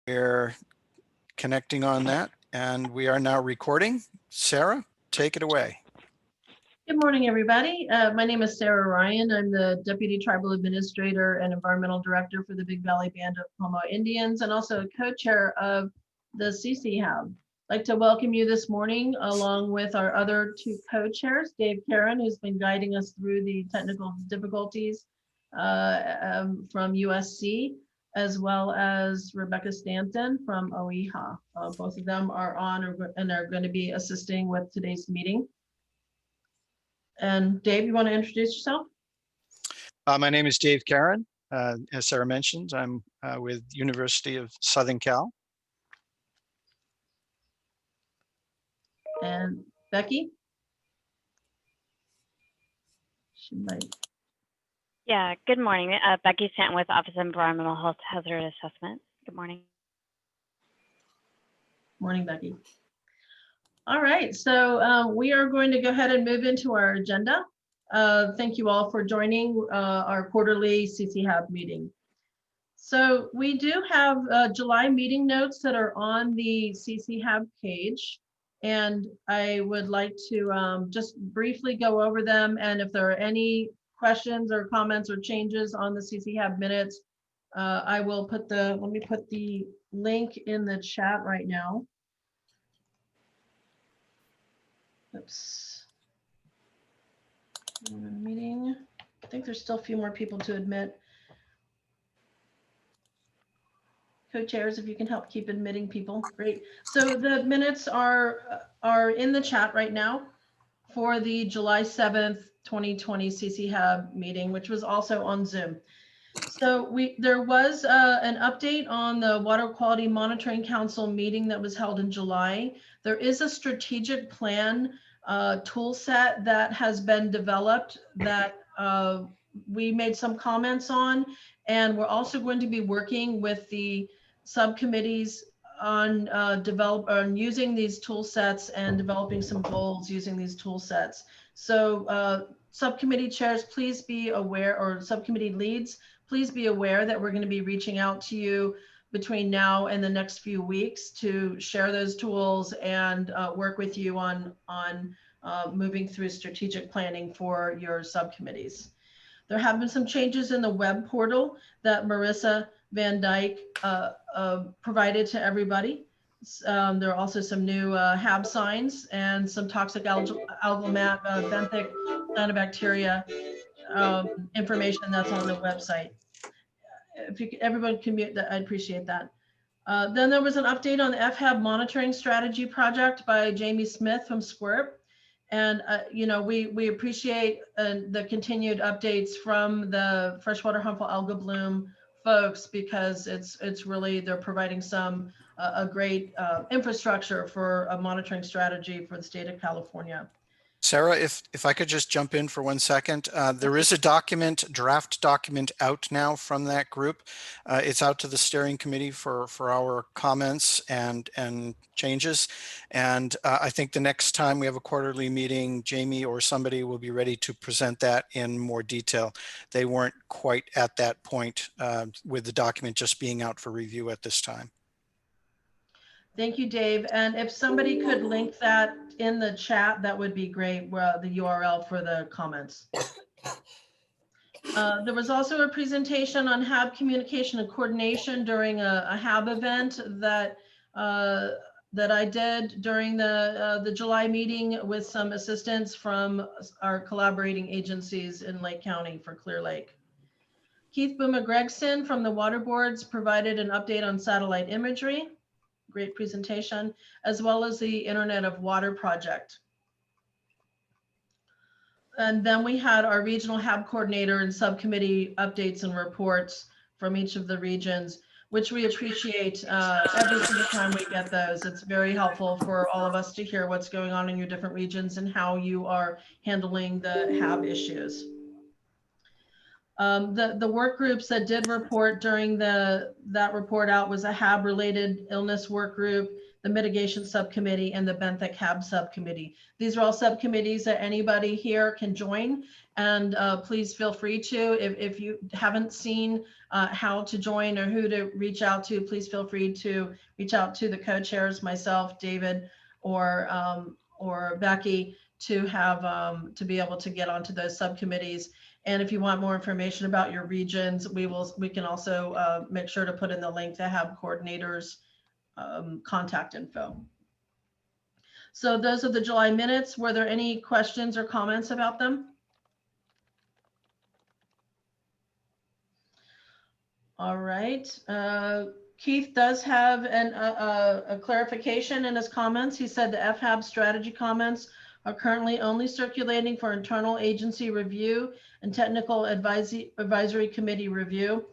We're connecting on that, and we are now recording. Sarah, take it away. Good morning, everybody. My name is Sarah Ryan. I'm the Deputy Tribal Administrator and Environmental Director for the Big Valley Band of Pomo Indians, and also a co-chair of the CC Hub. I'd like to welcome you this morning, along with our other two co-chairs, Dave Caron, who's been guiding us through the technical difficulties from USC, as well as Rebecca Stanton from OEHA. Both of them are on and are going to be assisting with today's meeting. And Dave, you want to introduce yourself? My name is Dave Caron. As Sarah mentioned, I'm with University of Southern Cal. And Becky? She might. Yeah, good morning. Becky Stanton with Office of Environmental Health Hazard Assessment. Good morning. Morning, Becky. All right, so we are going to go ahead and move into our agenda. Thank you all for joining our quarterly CC Hub meeting. So we do have July meeting notes that are on the CC Hub page, and I would like to just briefly go over them, and if there are any questions or comments or changes on the CC Hub minutes, I will put let me put the link in the chat right now. Oops. Meeting. I think there's still a few more people to admit. Co-chairs, if you can help keep admitting people, great. So the minutes are in the chat right now for the July 7th, 2020 CC Hub meeting, which was also on Zoom. So there was an update on the Water Quality Monitoring Council meeting that was held in July. There is a strategic plan tool set that has been developed that we made some comments on, and we're also going to be working with the subcommittees on using these tool sets and developing some goals using these tool sets. So subcommittee chairs, please be aware, or subcommittee leads, please be aware that we're going to be reaching out to you between now and the next few weeks to share those tools and work with you on moving through strategic planning for your subcommittees. There have been some changes in the web portal that Marissa Van Dyke provided to everybody. There are also some new HAB signs and some toxic algal mat, benthic cyanobacteria information that's on the website. If you could, everyone can mute that, I'd appreciate that. Then there was an update on the FHAB monitoring strategy project by Jamie Smith from Squirt. And you know, we appreciate the continued updates from the freshwater harmful algal bloom folks, because it's really, they're providing some a great infrastructure for a monitoring strategy for the state of California. Sarah, if I could just jump in for 1 second, there is a draft document out now from that group. It's out to the steering committee for our comments and changes. And I think the next time we have a quarterly meeting, Jamie or somebody will be ready to present that in more detail. They weren't quite at that point with the document just being out for review at this time. Thank you, Dave. And if somebody could link that in the chat, that would be great, the URL for the comments. There was also a presentation on HAB communication and coordination during a HAB event that I did during the July meeting with some assistance from our collaborating agencies in Lake County for Clear Lake. Keith Boomer-Gregson from the Water Boards provided an update on satellite imagery. Great presentation, as well as the Internet of Water project. And then we had our regional HAB coordinator and subcommittee updates and reports from each of the regions, which we appreciate every single time we get those. It's very helpful for all of us to hear what's going on in your different regions and how you are handling the HAB issues. The work groups that did report during that report out was a HAB related illness work group, the Mitigation Subcommittee, and the Benthic HAB Subcommittee. These are all subcommittees that anybody here can join, and please feel free to. If you haven't seen how to join or who to reach out to, please feel free to reach out to the co-chairs, myself, David, or Becky, to have to be able to get onto those subcommittees. And if you want more information about your regions, we can also make sure to put in the link to HAB coordinators contact info. So those are the July minutes. Were there any questions or comments about them? All right. Keith does have a clarification in his comments. He said the FHAB strategy comments are currently only circulating for internal agency review and technical advisory committee review.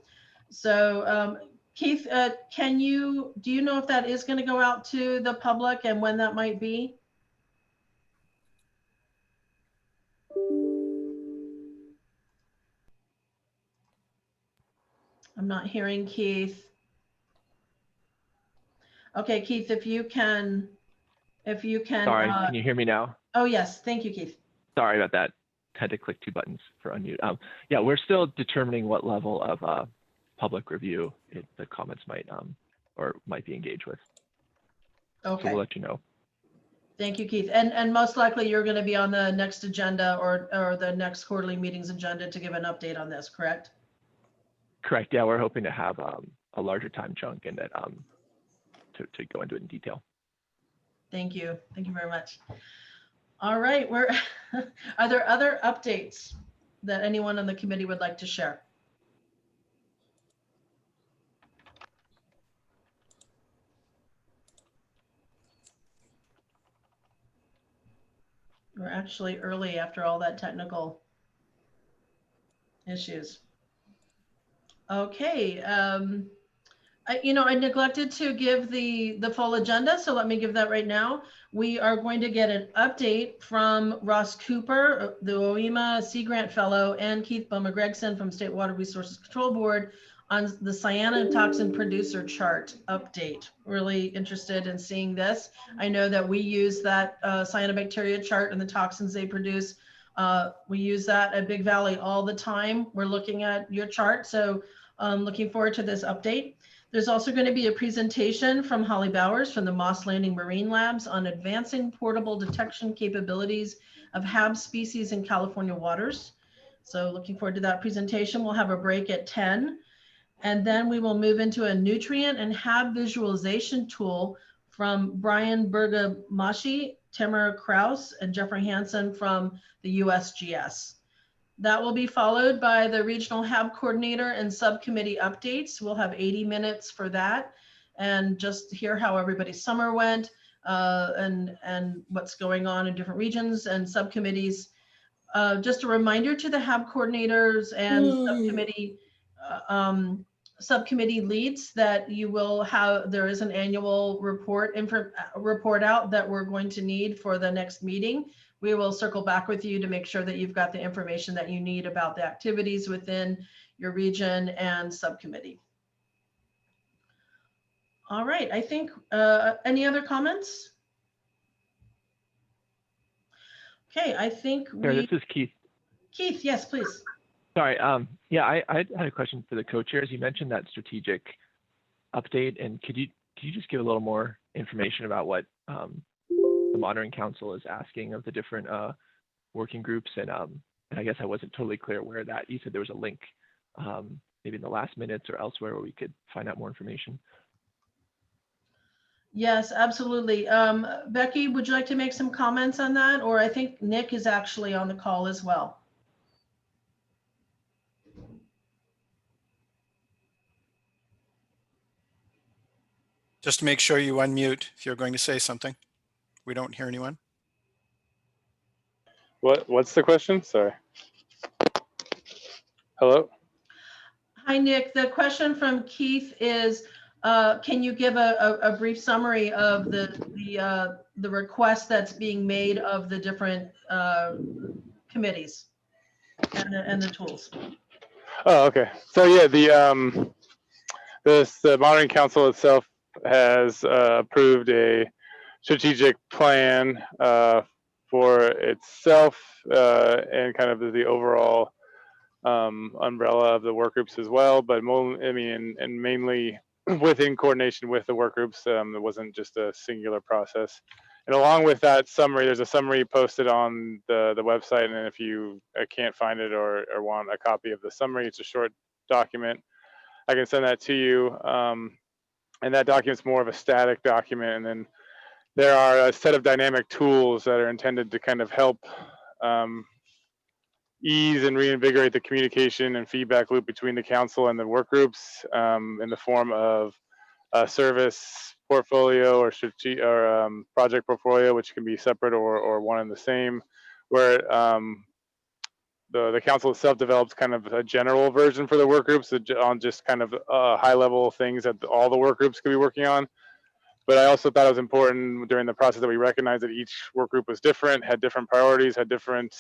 So Keith, do you know if that is going to go out to the public and when that might be? I'm not hearing Keith. Okay, Keith, if you can. Sorry, can you hear me now? Oh, yes. Thank you, Keith. Sorry about that. Had to click 2 buttons for unmute. Yeah, we're still determining what level of public review the comments might be engaged with. Okay. So we'll let you know. Thank you, Keith. And most likely you're going to be on the next agenda or the next quarterly meetings agenda to give an update on this, correct? Correct. Yeah, we're hoping to have a larger time chunk and that to go into it in detail. Thank you. Thank you very much. All right. Are there other updates that anyone on the committee would like to share? We're actually early after all that technical issues. Okay. I neglected to give the full agenda, so let me give that right now. We are going to get an update from Ross Cooper, the OEMA Sea Grant Fellow, and Keith Bowman-Gregson from State Water Resources Control Board on the cyanotoxin producer chart update. Really interested in seeing this. I know that we use that cyanobacteria chart and the toxins they produce. We use that at Big Valley all the time. We're looking at your chart, so looking forward to this update. There's also going to be a presentation from Holly Bowers from the Moss Landing Marine Labs on advancing portable detection capabilities of HAB species in California waters. So looking forward to that presentation. We'll have a break at 10. And then we will move into a nutrient and HAB visualization tool from Brian Bergamashi, Tamara Kraus, and Jeffrey Hansen from the USGS. That will be followed by the regional HAB coordinator and subcommittee updates. We'll have 80 minutes for that and just hear how everybody's summer went and what's going on in different regions and subcommittees. Just a reminder to the HAB coordinators and subcommittee leads that you will have, there is an annual report out that we're going to need for the next meeting. We will circle back with you to make sure that you've got the information that you need about the activities within your region and subcommittee. All right, I think, any other comments? Okay, I think This is Keith. Keith, yes, please. Sorry, yeah, I had a question for the co-chairs. You mentioned that strategic update, and could you just give a little more information about what the Monitoring Council is asking of the different working groups? And I guess I wasn't totally clear where that, you said there was a link maybe in the last minutes or elsewhere where we could find out more information. Yes, absolutely. Becky, would you like to make some comments on that? Or I think Nick is actually on the call as well. Just to make sure you unmute if you're going to say something. We don't hear anyone. What's the question? Sorry. Hello? Hi, Nick. The question from Keith is, can you give a brief summary of the request that's being made of the different committees and the tools? Oh, okay. So yeah, the Monitoring Council itself has approved a strategic plan for itself and kind of the overall umbrella of the work groups as well. But I mean, and mainly within coordination with the work groups. It wasn't just a singular process. And along with that summary, there's a summary posted on the website. And if you can't find it or want a copy of the summary, it's a short document. I can send that to you. And that document's more of a static document. And then there are a set of dynamic tools that are intended to kind of help ease and reinvigorate the communication and feedback loop between the council and the work groups in the form of a service portfolio or project portfolio, which can be separate or one and the same, where the council itself develops kind of a general version for the work groups on just kind of high level things that all the work groups could be working on. But I also thought it was important during the process that we recognized that each work group was different, had different priorities, had different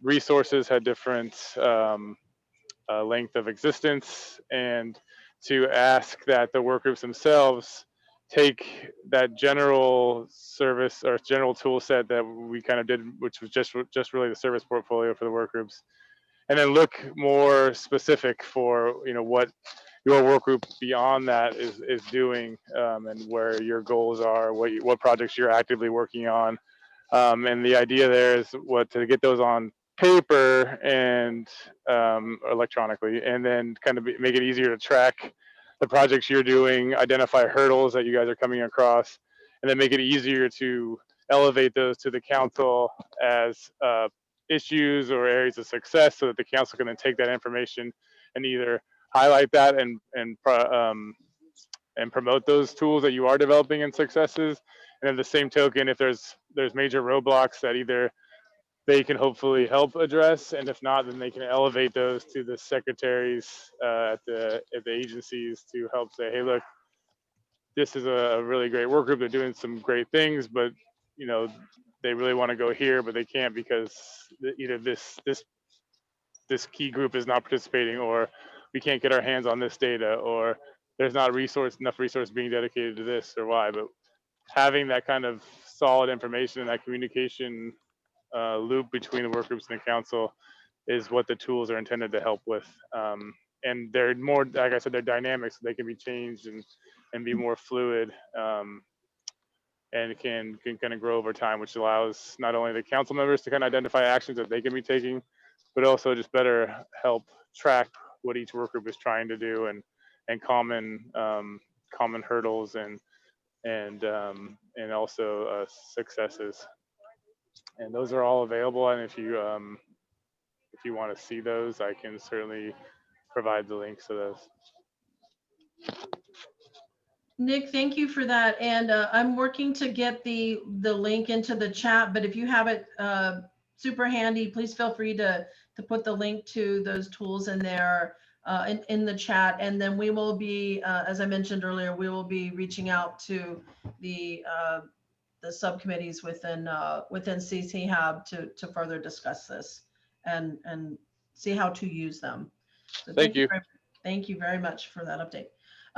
resources, had different length of existence, and to ask that the work groups themselves take that general service or general tool set that we kind of did, which was just really the service portfolio for the work groups, and then look more specific for what your work group beyond that is doing, and where your goals are, what projects you're actively working on. And the idea there is to get those on paper and electronically, and then kind of make it easier to track the projects you're doing, identify hurdles that you guys are coming across, and then make it easier to elevate those to the council as issues or areas of success, so that the council can then take that information and either highlight that and promote those tools that you are developing and successes. And at the same token, if there's major roadblocks that either they can hopefully help address, and if not, then they can elevate those to the secretaries at the agencies to help say, hey, look, this is a really great work group. They're doing some great things, but they really want to go here, but they can't because either this key group is not participating, or we can't get our hands on this data, or there's not enough resource being dedicated to this, or why. But having that kind of solid information and that communication loop between the work groups and the council is what the tools are intended to help with. And they're more, like I said, they're dynamic, so they can be changed and be more fluid, and can kind of grow over time, which allows not only the council members to kind of identify actions that they can be taking, but also just better help track what each work group is trying to do, and common hurdles and also successes. And those are all available. And if you want to see those, I can certainly provide the links to those. Nick, thank you for that. And I'm working to get the link into the chat, but if you have it super handy, please feel free to put the link to those tools in there in the chat. And then we will be, as I mentioned earlier, we will be reaching out to the subcommittees within CC Hub to further discuss this and see how to use them. So Thank you. Thank you very much for that update.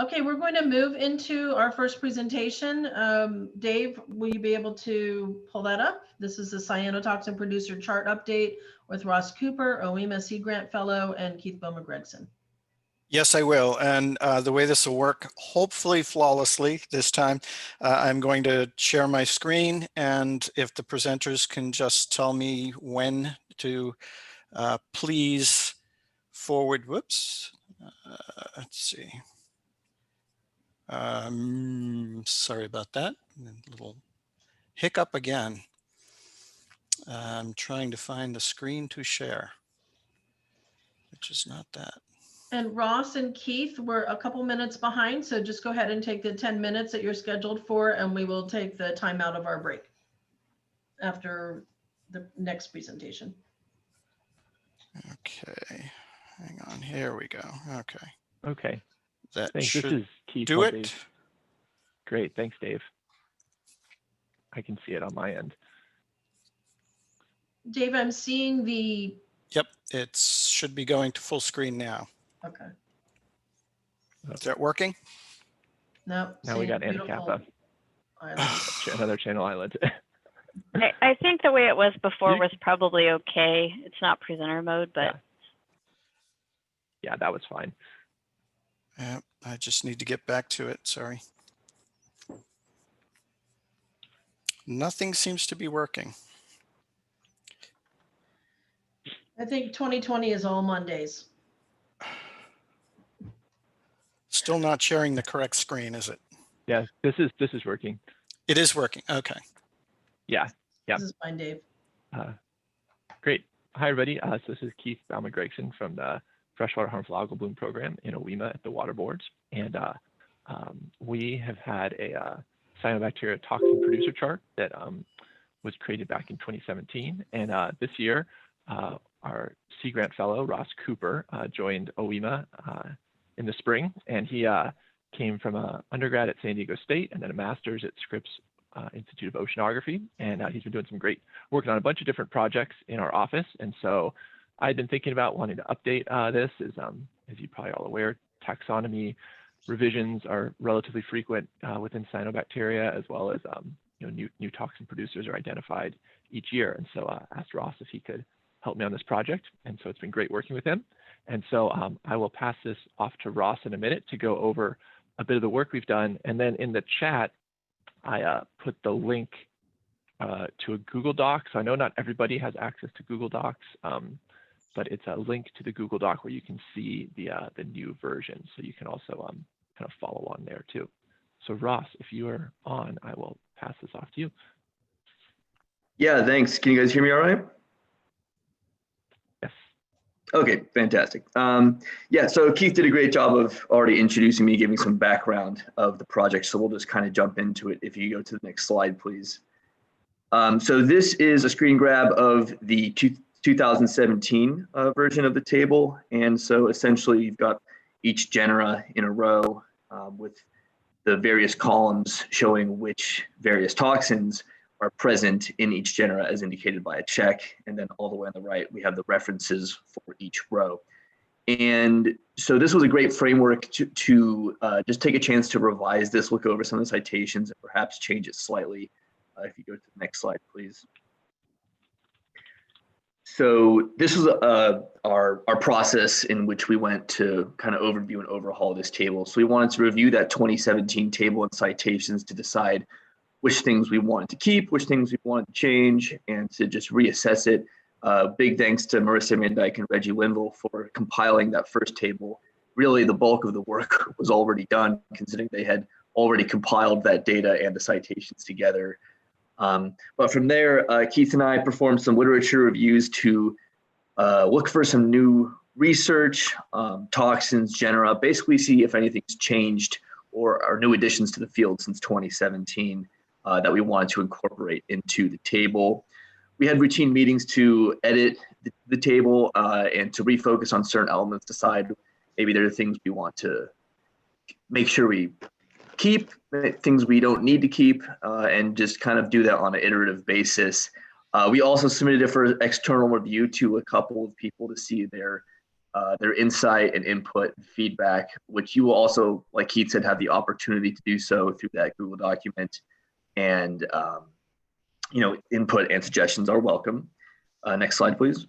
Okay, we're going to move into our first presentation. Dave, will you be able to pull that up? This is the cyanotoxin producer chart update with Ross Cooper, OEMA Sea Grant Fellow, and Keith Bowman-Gregson. Yes, I will. And the way this will work, hopefully flawlessly this time, I'm going to share my screen. And if the presenters can just tell me when to please forward, whoops, let's see. Sorry about that. A little hiccup again. I'm trying to find the screen to share, which is not that. And Ross and Keith, we're a couple minutes behind, so just go ahead and take the 10 minutes that you're scheduled for, and we will take the time out of our break after the next presentation. Okay, hang on, here we go. Okay. Okay. That Thanks. should this is Keith. do it. Dave. Great. Thanks, Dave. I can see it on my end. Dave, I'm seeing the... Yep, it should be going to full screen now. Okay. Is that working? No. Now we same got beautiful Anacapa, island. another Channel Island. I think the way it was before You- was probably okay. It's not presenter mode, but Yeah. Yeah, that was fine. Yeah, I just need to get back to it. Sorry. Nothing seems to be working. I think 2020 is all Mondays. Still not sharing the correct screen, is it? Yeah, this is working. It is working. Okay. Yeah. Yep. This is fine, Dave. Great. Hi, everybody. So this is Keith Bauman-Gregson from the Freshwater Harmful Algal Bloom Program in OWIMA at the water boards. And we have had a cyanobacteria toxin producer chart that was created back in 2017. And this year, our Sea Grant Fellow, Ross Cooper, joined OWIMA in the spring. And he came from an undergrad at San Diego State and then a master's at Scripps Institute of Oceanography. And he's been doing some great working on a bunch of different projects in our office. And so I've been thinking about wanting to update this as you're probably all aware, taxonomy revisions are relatively frequent within cyanobacteria, as well as new toxin producers are identified each year. And so I asked Ross if he could help me on this project. And so it's been great working with him. And so I will pass this off to Ross in a minute to go over a bit of the work we've done. And then in the chat, I put the link to a Google Doc. So I know not everybody has access to Google Docs, but it's a link to the Google Doc where you can see the new version. So you can also kind of follow on there too. So Ross, if you are on, I will pass this off to you. Yeah, thanks. Can you guys hear me all right? Yes. Okay, fantastic. Yeah, so Keith did a great job of already introducing me, giving some background of the project. So we'll just kind of jump into it. If you go to the next slide, please. So this is a screen grab of the 2017 version of the table. And so essentially you've got each genera in a row with the various columns showing which various toxins are present in each genera as indicated by a check. And then all the way on the right, we have the references for each row. And so this was a great framework to just take a chance to revise this, look over some of the citations, and perhaps change it slightly. If you go to the next slide, please. So this was our process in which we went to kind of overview and overhaul this table. So we wanted to review that 2017 table and citations to decide which things we wanted to keep, which things we wanted to change, and to just reassess it. Big thanks to Marissa Van Dyke and Reggie Linville for compiling that first table. Really, the bulk of the work was already done, considering they had already compiled that data and the citations together. But from there, Keith and I performed some literature reviews to look for some new research, toxins, genera, basically see if anything's changed or are new additions to the field since 2017 that we wanted to incorporate into the table. We had routine meetings to edit the table and to refocus on certain elements, decide maybe there are things we want to make sure we keep, things we don't need to keep, and just kind of do that on an iterative basis. We also submitted it for external review to a couple of people to see their insight and input and feedback, which you will also, like Keith said, have the opportunity to do so through that Google document. And input and suggestions are welcome. Next slide, please.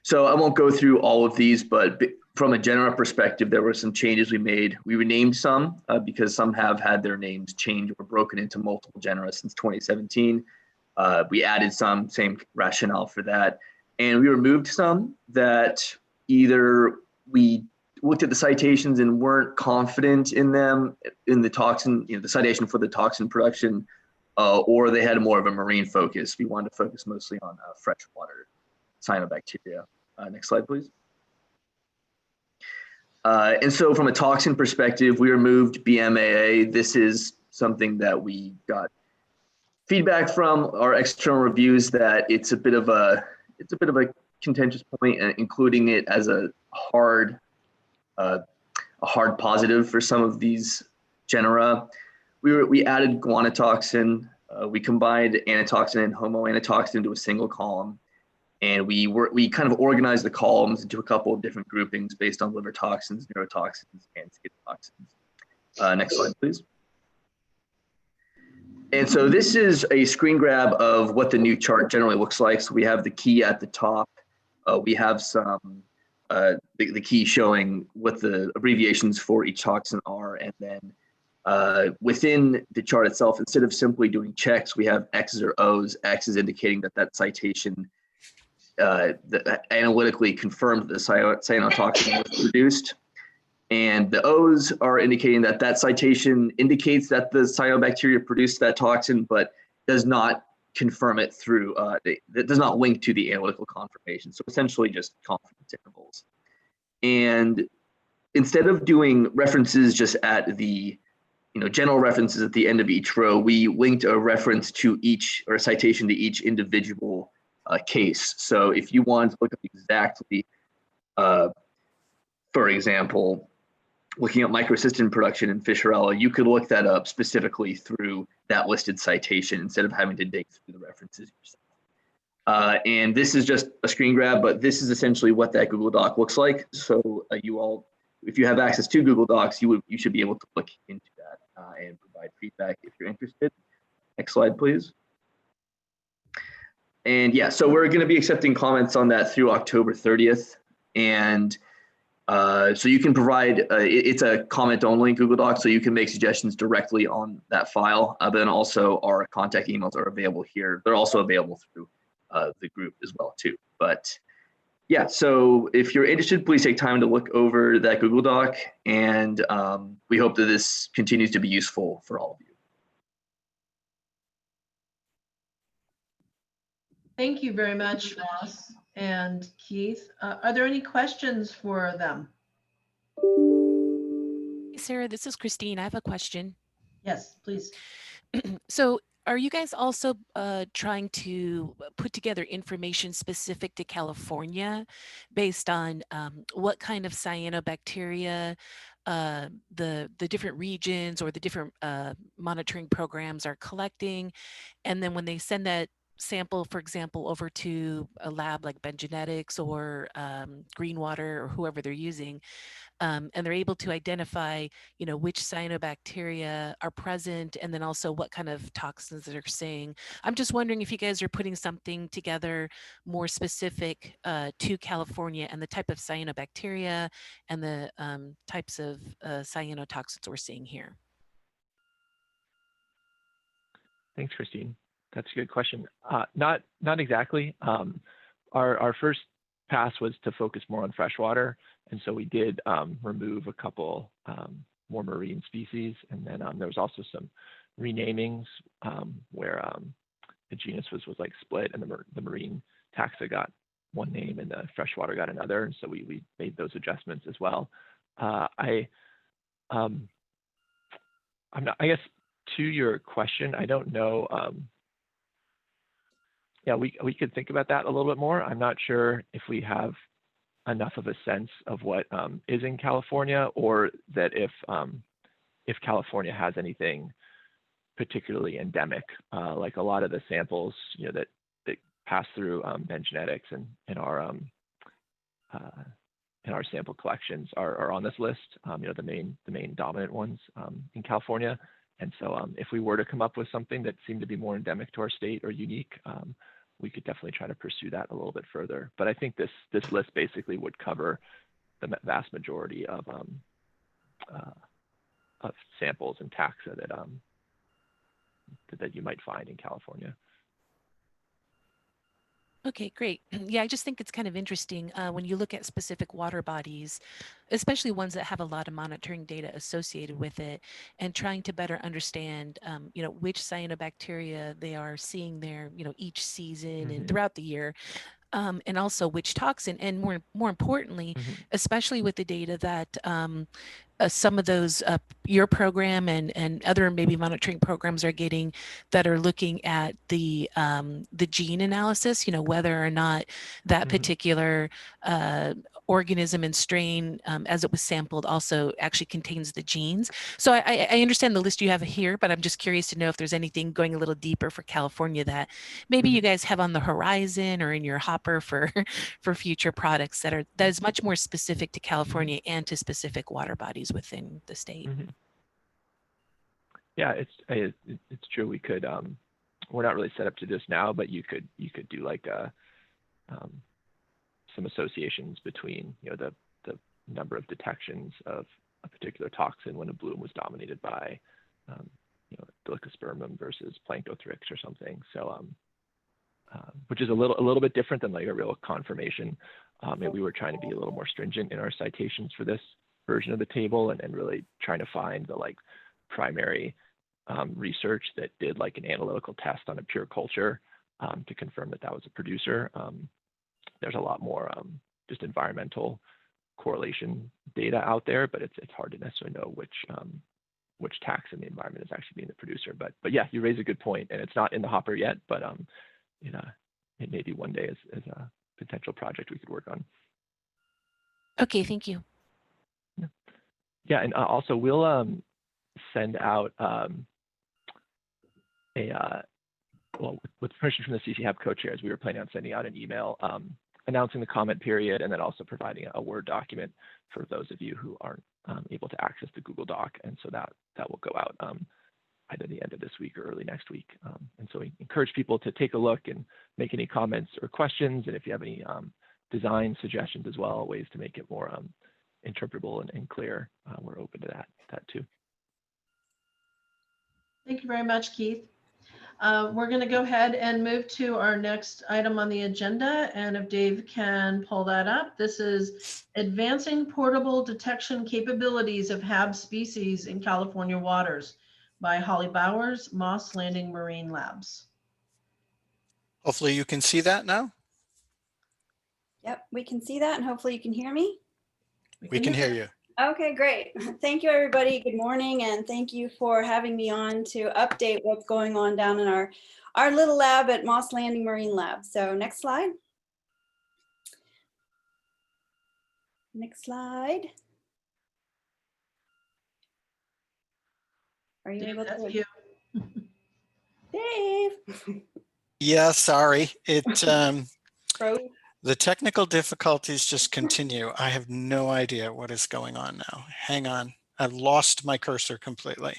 So I won't go through all of these, but from a genera perspective, there were some changes we made. We renamed some because some have had their names changed or broken into multiple genera since 2017. We added some, same rationale for that. And we removed some that either we looked at the citations and weren't confident in them, in the toxin, the citation for the toxin production, or they had more of a marine focus. We wanted to focus mostly on freshwater cyanobacteria. Next slide, please. And so from a toxin perspective, we removed BMAA. This is something that we got feedback from our external reviews that it's a bit of a contentious point, including it as a hard positive for some of these genera. We added guanotoxin. We combined anatoxin and homoanatoxin into a single column. And we kind of organized the columns into a couple of different groupings based on liver toxins, neurotoxins, and skin toxins. Next slide, please. And so this is a screen grab of what the new chart generally looks like. So we have the key at the top. We have some, the key showing what the abbreviations for each toxin are. And then within the chart itself, instead of simply doing checks, we have X's or O's. X is indicating that that citation analytically confirmed that the cyanotoxin was produced. And the O's are indicating that that citation indicates that the cyanobacteria produced that toxin, but does not confirm it through, it does not link to the analytical confirmation. So essentially just confidence intervals. And instead of doing references just at the, general references at the end of each row, we linked a reference to each, or a citation to each individual case. So if you want to look up exactly, for example, looking at microcystin production in Fisherella, you could look that up specifically through that listed citation instead of having to dig through the references yourself. And this is just a screen grab, but this is essentially what that Google Doc looks like. So you all, if you have access to Google Docs, you should be able to look into that and provide feedback if you're interested. Next slide, please. And yeah, so we're going to be accepting comments on that through October 30th. And so you can provide, it's a comment only Google Doc, so you can make suggestions directly on that file. But then also our contact emails are available here. They're also available through the group as well too. But yeah, so if you're interested, please take time to look over that Google Doc, and we hope that this continues to be useful for all of you. Thank you very much, Ross and Keith. Are there any questions for them? Hey, Sarah, this is Christine. I have a question. Yes, please. So are you guys also trying to put together information specific to California based on what kind of cyanobacteria the different regions or the different monitoring programs are collecting? And then when they send that sample, for example, over to a lab like Bengenetics or Greenwater or whoever they're using, and they're able to identify, which cyanobacteria are present, and then also what kind of toxins they're seeing. I'm just wondering if you guys are putting something together more specific to California and the type of cyanobacteria and the types of cyanotoxins we're seeing here. Thanks, Christine. That's a good question. Not exactly. Our first pass was to focus more on freshwater, and so we did remove a couple more marine species, and then there was also some renamings where the genus was like split, and the marine taxa got one name and the freshwater got another, and so we made those adjustments as well. I'm not, I guess, to your question, I don't know. Yeah, we could think about that a little bit more. I'm not sure if we have enough of a sense of what is in California, or that if California has anything particularly endemic, like a lot of the samples, that pass through Bengenetics and in our sample collections are on this list. The main dominant ones in California. And so if we were to come up with something that seemed to be more endemic to our state or unique, we could definitely try to pursue that a little bit further. But I think this list basically would cover the vast majority of samples and taxa that you might find in California. Okay, great. Yeah, I just think it's kind of interesting when you look at specific water bodies, especially ones that have a lot of monitoring data associated with it, and trying to better understand, which cyanobacteria they are seeing there, each season and throughout the year. And also which toxin, and more importantly, especially with the data that some of those your program and other maybe monitoring programs are getting, that are looking at the gene analysis, whether or not that particular organism and strain as it was sampled also actually contains the genes. So I understand the list you have here, but I'm just curious to know if there's anything going a little deeper for California that maybe you guys have on the horizon or in your hopper for future products that is much more specific to California and to specific water bodies within the state. Yeah, it's true. We could, we're not really set up to this now, but you could do like some associations between, you know, the number of detections of a particular toxin when a bloom was dominated by, you know, Delicospermum versus Planktothrix or something. So, which is a little bit different than like a real confirmation. And we were trying to be a little more stringent in our citations for this version of the table, and really trying to find the like primary research that did like an analytical test on a pure culture to confirm that that was a producer. There's a lot more just environmental correlation data out there, but it's hard to necessarily know which tax in the environment is actually being the producer. But yeah, you raise a good point, and it's not in the hopper yet, but it may be one day as a potential project we could work on. Okay, thank you. Yeah, and also we'll send out well, with permission from the CC Hub co-chairs, we were planning on sending out an email announcing the comment period, and then also providing a Word document for those of you who aren't able to access the Google Doc. And so that will go out either the end of this week or early next week. And so we encourage people to take a look and make any comments or questions. And if you have any design suggestions as well, ways to make it more interpretable and clear, we're open to that too. Thank you very much, Keith. We're going to go ahead and move to our next item on the agenda. And if Dave can pull that up, this is Advancing Portable Detection Capabilities of HAB Species in California Waters by Holly Bowers, Moss Landing Marine Labs. Hopefully you can see that now. Yep, we can see that, and hopefully you can hear me. We can hear you. Okay, great. Thank you, everybody. Good morning, and thank you for having me on to update what's going on down in our little lab at Moss Landing Marine Lab. So next slide. Next slide. Are you able That's to? you. Dave. Yeah, sorry. Froze. The technical difficulties just continue. I have no idea what is going on now. Hang on. I've lost my cursor completely.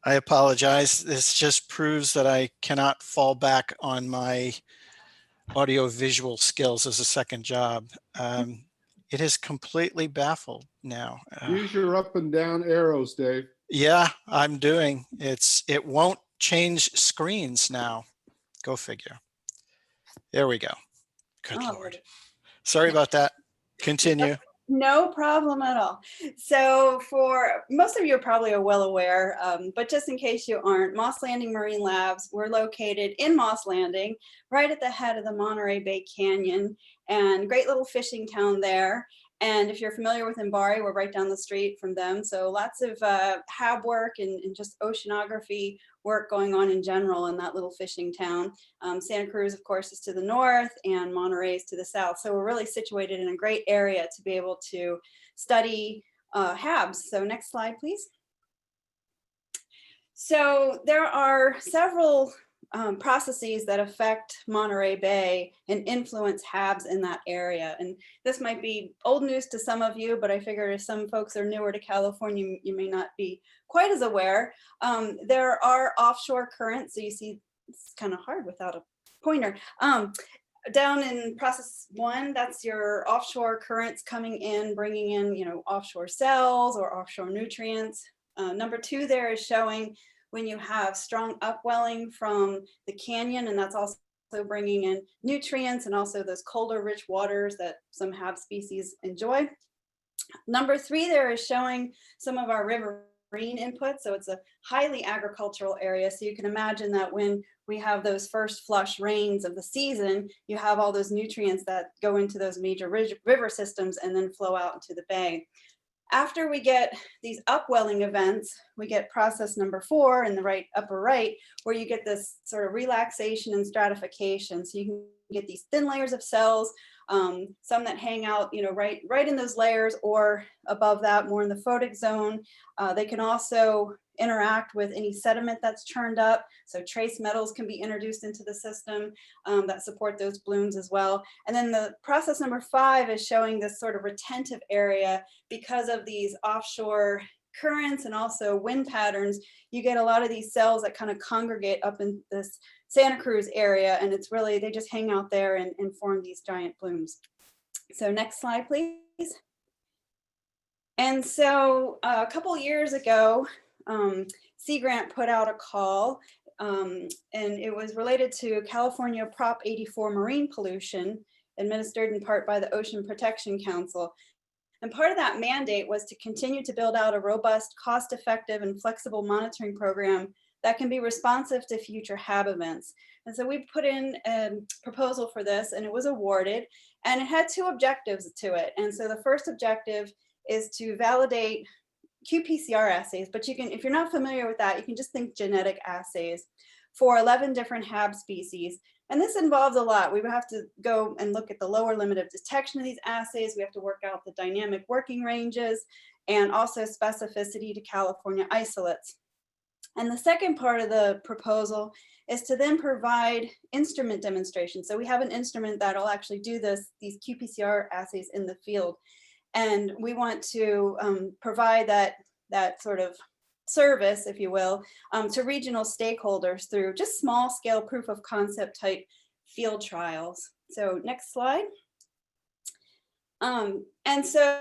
I apologize. This just proves that I cannot fall back on my audio-visual skills as a second job. It is completely baffled now. Use your up and down arrows, Dave. Yeah, I'm doing. It won't change screens now. Go figure. There we go. Good Lord. Sorry about that. Continue. No problem at all. So for most of you probably are well aware, but just in case you aren't, Moss Landing Marine Labs, we're located in Moss Landing, right at the head of the Monterey Bay Canyon, and great little fishing town there. And if you're familiar with Mbari, we're right down the street from them. So lots of HAB work and just oceanography work going on in general in that little fishing town. Santa Cruz, of course, is to the north, and Monterey is to the south. So we're really situated in a great area to be able to study HABs. So next slide, please. So there are several processes that affect Monterey Bay and influence HABs in that area. And this might be old news to some of you, but I figure if some folks are newer to California, you may not be quite as aware. There are offshore currents. So you see, it's kind of hard without a pointer. Down in process 1, that's your offshore currents coming in, bringing in, offshore cells or offshore nutrients. Number 2 there is showing when you have strong upwelling from the canyon, and that's also bringing in nutrients and also those colder rich waters that some HAB species enjoy. Number 3 there is showing some of our riverine inputs. So it's a highly agricultural area. So you can imagine that when we have those first flush rains of the season, you have all those nutrients that go into those major river systems and then flow out into the bay. After we get these upwelling events, we get process number 4 in the upper right, where you get this sort of relaxation and stratification. So you can get these thin layers of cells, some that hang out, right in those layers, or above that, more in the photic zone. They can also interact with any sediment that's churned up. So trace metals can be introduced into the system that support those blooms as well. And then the process number 5 is showing this sort of retentive area because of these offshore currents and also wind patterns, you get a lot of these cells that kind of congregate up in this Santa Cruz area, and it's really, they just hang out there and form these giant blooms. So next slide, please. And so a couple years ago, Sea Grant put out a call, and it was related to California Prop 84 marine pollution, administered in part by the Ocean Protection Council. And part of that mandate was to continue to build out a robust, cost-effective, and flexible monitoring program that can be responsive to future HAB events. And so we put in a proposal for this, and it was awarded, and it had two objectives to it. And so the first objective is to validate qPCR assays, but you can, if you're not familiar with that, you can just think genetic assays for 11 different HAB species. And this involves a lot. We would have to go and look at the lower limit of detection of these assays. We have to work out the dynamic working ranges and also specificity to California isolates. And the second part of the proposal is to then provide instrument demonstrations. So we have an instrument that'll actually do these qPCR assays in the field. And we want to provide that sort of service, if you will, to regional stakeholders through just small scale proof of concept type field trials. So next slide. And so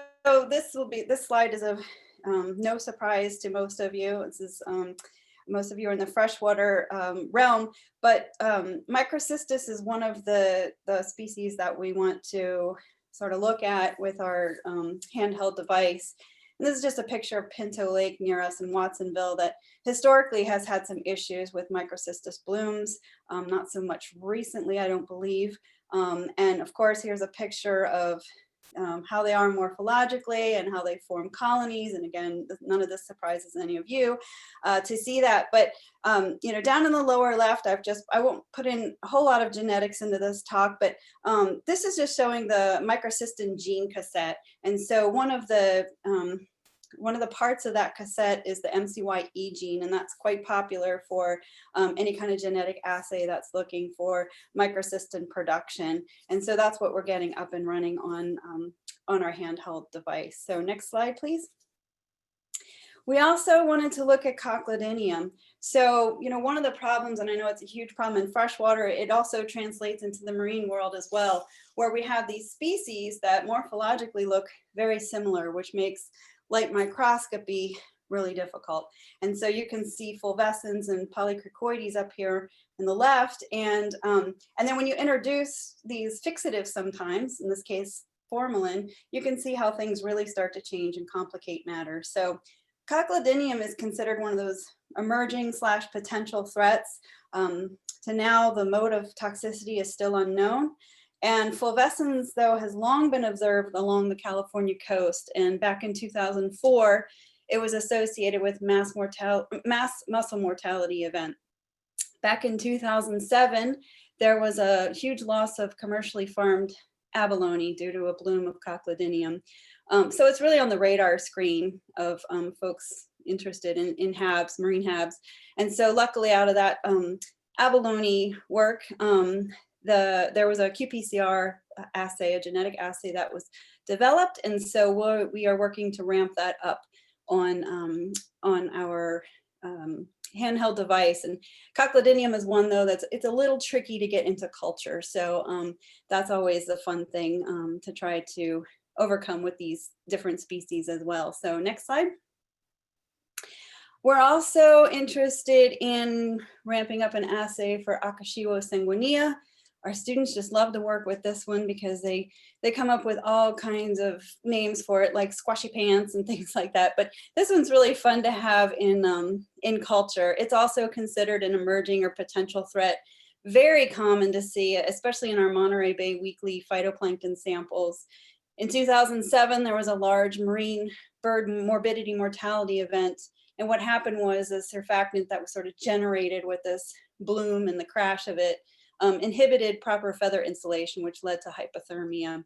this slide is of no surprise to most of you. This is most of you are in the freshwater realm, but Microcystis is one of the species that we want to sort of look at with our handheld device. And this is just a picture of Pinto Lake near us in Watsonville that historically has had some issues with Microcystis blooms, not so much recently, I don't believe. And of course, here's a picture of how they are morphologically and how they form colonies. And again, none of this surprises any of you to see that. But you know, down in the lower left, I won't put in a whole lot of genetics into this talk, but this is just showing the microcystin gene cassette. And so one of the parts of that cassette is the MCY-E gene, and that's quite popular for any kind of genetic assay that's looking for microcystin production. And so that's what we're getting up and running on our handheld device. So next slide, please. We also wanted to look at Cochleodinium. So, you know, one of the problems, and I know it's a huge problem in freshwater, it also translates into the marine world as well, where we have these species that morphologically look very similar, which makes light microscopy really difficult. And so you can see fulvescens and polycricoides up here in the left. And then when you introduce these fixatives sometimes, in this case, formalin, you can see how things really start to change and complicate matters. So Cochleodinium is considered one of those emerging / potential threats. To now, the mode of toxicity is still unknown. And fulvescens, though, has long been observed along the California coast. And back in 2004, it was associated with mass muscle mortality event. Back in 2007, there was a huge loss of commercially farmed abalone due to a bloom of Cochleodinium. So it's really on the radar screen of folks interested in HABs, marine HABs. And so luckily out of that abalone work, there was a qPCR assay, a genetic assay that was developed. And so we are working to ramp that up on our handheld device. And Cochleodinium is one, though, it's a little tricky to get into culture. So that's always the fun thing to try to overcome with these different species as well. So next slide. We're also interested in ramping up an assay for Akashiwa sanguinea. Our students just love to work with this one because they come up with all kinds of names for it, like squashy pants and things like that. But this one's really fun to have in culture. It's also considered an emerging or potential threat. Very common to see, especially in our Monterey Bay weekly phytoplankton samples. In 2007, there was a large marine bird morbidity mortality event. And what happened was a surfactant that was sort of generated with this bloom and the crash of it inhibited proper feather insulation, which led to hypothermia.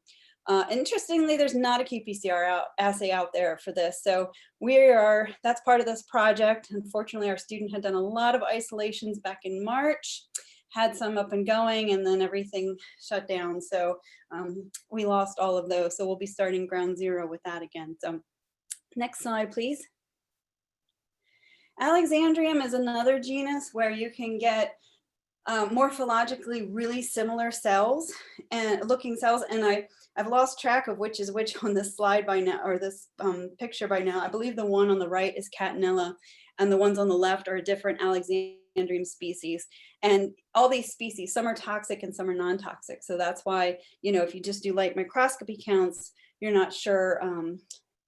Interestingly, there's not a qPCR assay out there for this. So that's part of this project. Unfortunately, our student had done a lot of isolations back in March, had some up and going, and then everything shut down. So we lost all of those. So we'll be starting ground zero with that again. So next slide, please. Alexandrium is another genus where you can get morphologically really similar cells and looking cells. And I've lost track of which is which on this slide by now, or this picture by now. I believe the one on the right is Catanella, and the ones on the left are a different Alexandrium species. And all these species, some are toxic and some are non-toxic. So that's why, you know, if you just do light microscopy counts, you're not sure,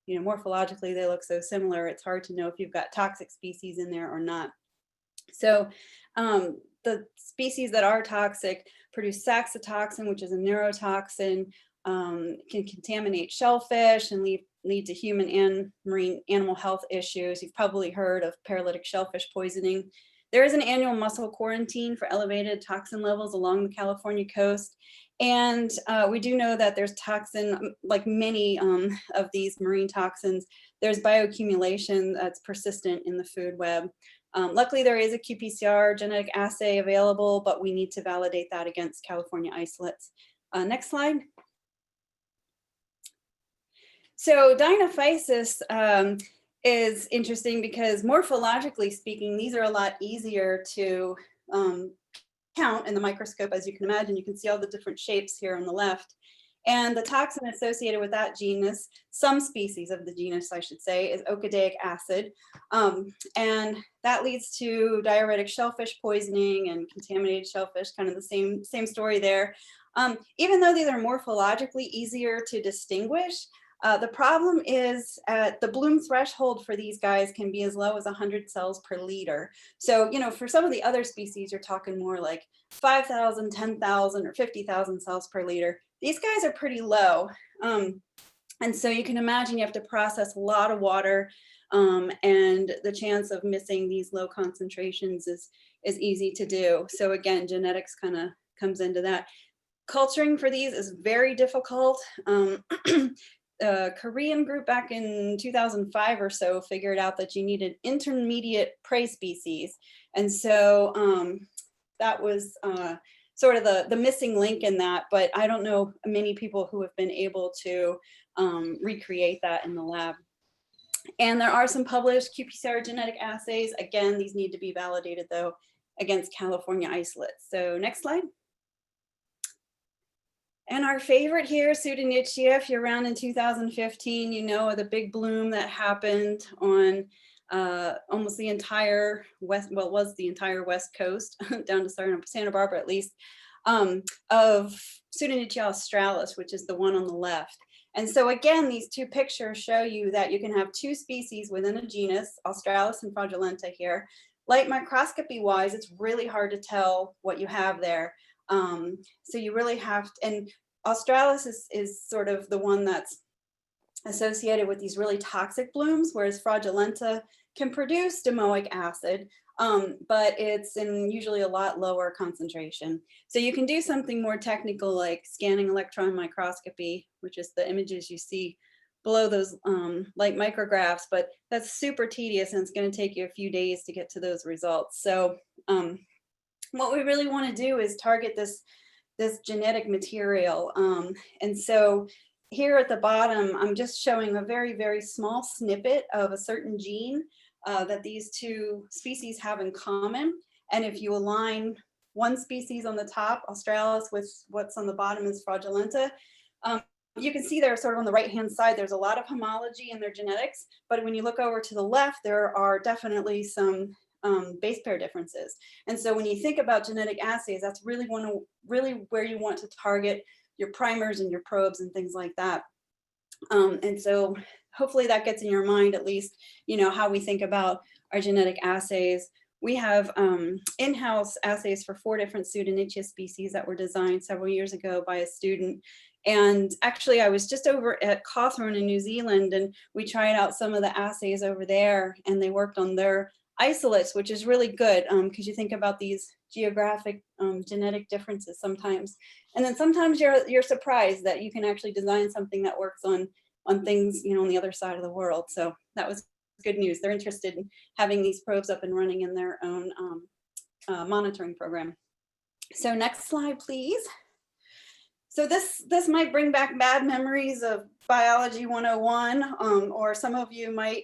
you know, morphologically they look so similar. It's hard to know if you've got toxic species in there or not. So the species that are toxic produce saxitoxin, which is a neurotoxin, can contaminate shellfish and lead to human and marine animal health issues. You've probably heard of paralytic shellfish poisoning. There is an annual mussel quarantine for elevated toxin levels along the California coast. And we do know that there's toxin, like many of these marine toxins, there's bioaccumulation that's persistent in the food web. Luckily, there is a qPCR genetic assay available, but we need to validate that against California isolates. Next slide. So Dinophysis is interesting because morphologically speaking, these are a lot easier to count in the microscope. As you can imagine, you can see all the different shapes here on the left. And the toxin associated with that genus, some species of the genus, I should say, is okadaic acid. And that leads to diuretic shellfish poisoning and contaminated shellfish, kind of the same story there. Even though these are morphologically easier to distinguish, the problem is the bloom threshold for these guys can be as low as 100 cells per liter. So, you know, for some of the other species, you're talking more like 5,000, 10,000, or 50,000 cells per liter. These guys are pretty low. And so you can imagine you have to process a lot of water, and the chance of missing these low concentrations is easy to do. So again, genetics kind of comes into that. Culturing for these is very difficult. A Korean group back in 2005 or so figured out that you needed intermediate prey species. And so that was sort of the missing link in that, but I don't know many people who have been able to recreate that in the lab. And there are some published qPCR genetic assays. Again, these need to be validated though against California isolates. So next slide. And our favorite here, Pseudonychia, if you're around in 2015, you know the big bloom that happened on almost the entire west, well, it was the entire west coast, down to Santa Barbara at least, of Pseudonychia australis, which is the one on the left. And so again, these two pictures show you that you can have two species within a genus, Australis and Fraudulenta here. Light microscopy wise, it's really hard to tell what you have there. So you really have to, and Australis is sort of the one that's associated with these really toxic blooms, whereas Fraudulenta can produce domoic acid, but it's in usually a lot lower concentration. So you can do something more technical like scanning electron microscopy, which is the images you see below those light micrographs, but that's super tedious and it's going to take you a few days to get to those results. So what we really want to do is target this genetic material. And so here at the bottom, I'm just showing a very, very small snippet of a certain gene that these two species have in common. And if you align one species on the top, Australis, with what's on the bottom is Fraudulenta, you can see there sort of on the right-hand side, there's a lot of homology in their genetics. But when you look over to the left, there are definitely some base pair differences. And so when you think about genetic assays, that's really where you want to target your primers and your probes and things like that. And so hopefully that gets in your mind, at least, you know, how we think about our genetic assays. We have in-house assays for 4 different Pseudonychia species that were designed several years ago by a student. And actually, I was just over at Cawthorne in New Zealand, and we tried out some of the assays over there, and they worked on their isolates, which is really good because you think about these geographic genetic differences sometimes, and then sometimes you're surprised that you can actually design something that works on things, you know, on the other side of the world. So that was good news. They're interested in having these probes up and running in their own monitoring program. So next slide, please. So this might bring back bad memories of biology 101, or some of you might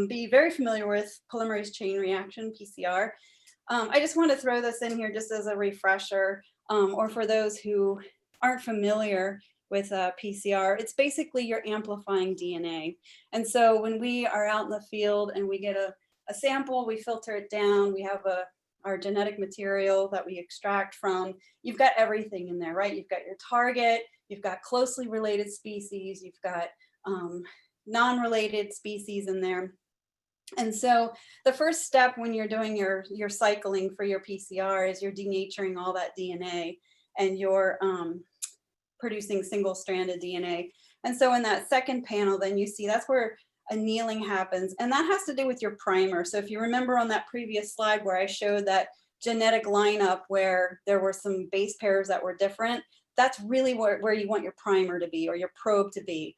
be very familiar with polymerase chain reaction, PCR. I just want to throw this in here just as a refresher, or for those who aren't familiar with PCR, it's basically you're amplifying DNA. And so when we are out in the field and we get a sample, we filter it down, we have our genetic material that we extract from, you've got everything in there, right? You've got your target, you've got closely related species, you've got non-related species in there. And so the first step when you're doing your cycling for your PCR is you're denaturing all that DNA and you're producing single-stranded DNA. And so in that second panel, then you see that's where annealing happens. And that has to do with your primer. So if you remember on that previous slide where I showed that genetic lineup where there were some base pairs that were different, that's really where you want your primer to be or your probe to be.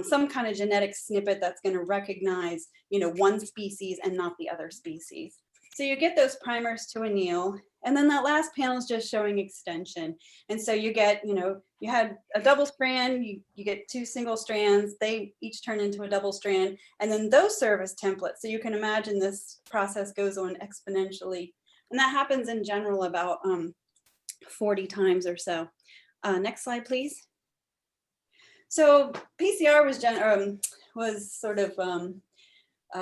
Some kind of genetic snippet that's going to recognize, one species and not the other species. So you get those primers to anneal, and then that last panel is just showing extension. And so you get, you had a double strand, you get 2 single strands, they each turn into a double strand, and then those serve as templates. So you can imagine this process goes on exponentially. And that happens in general about 40 times or so. Next slide, please. So PCR was sort of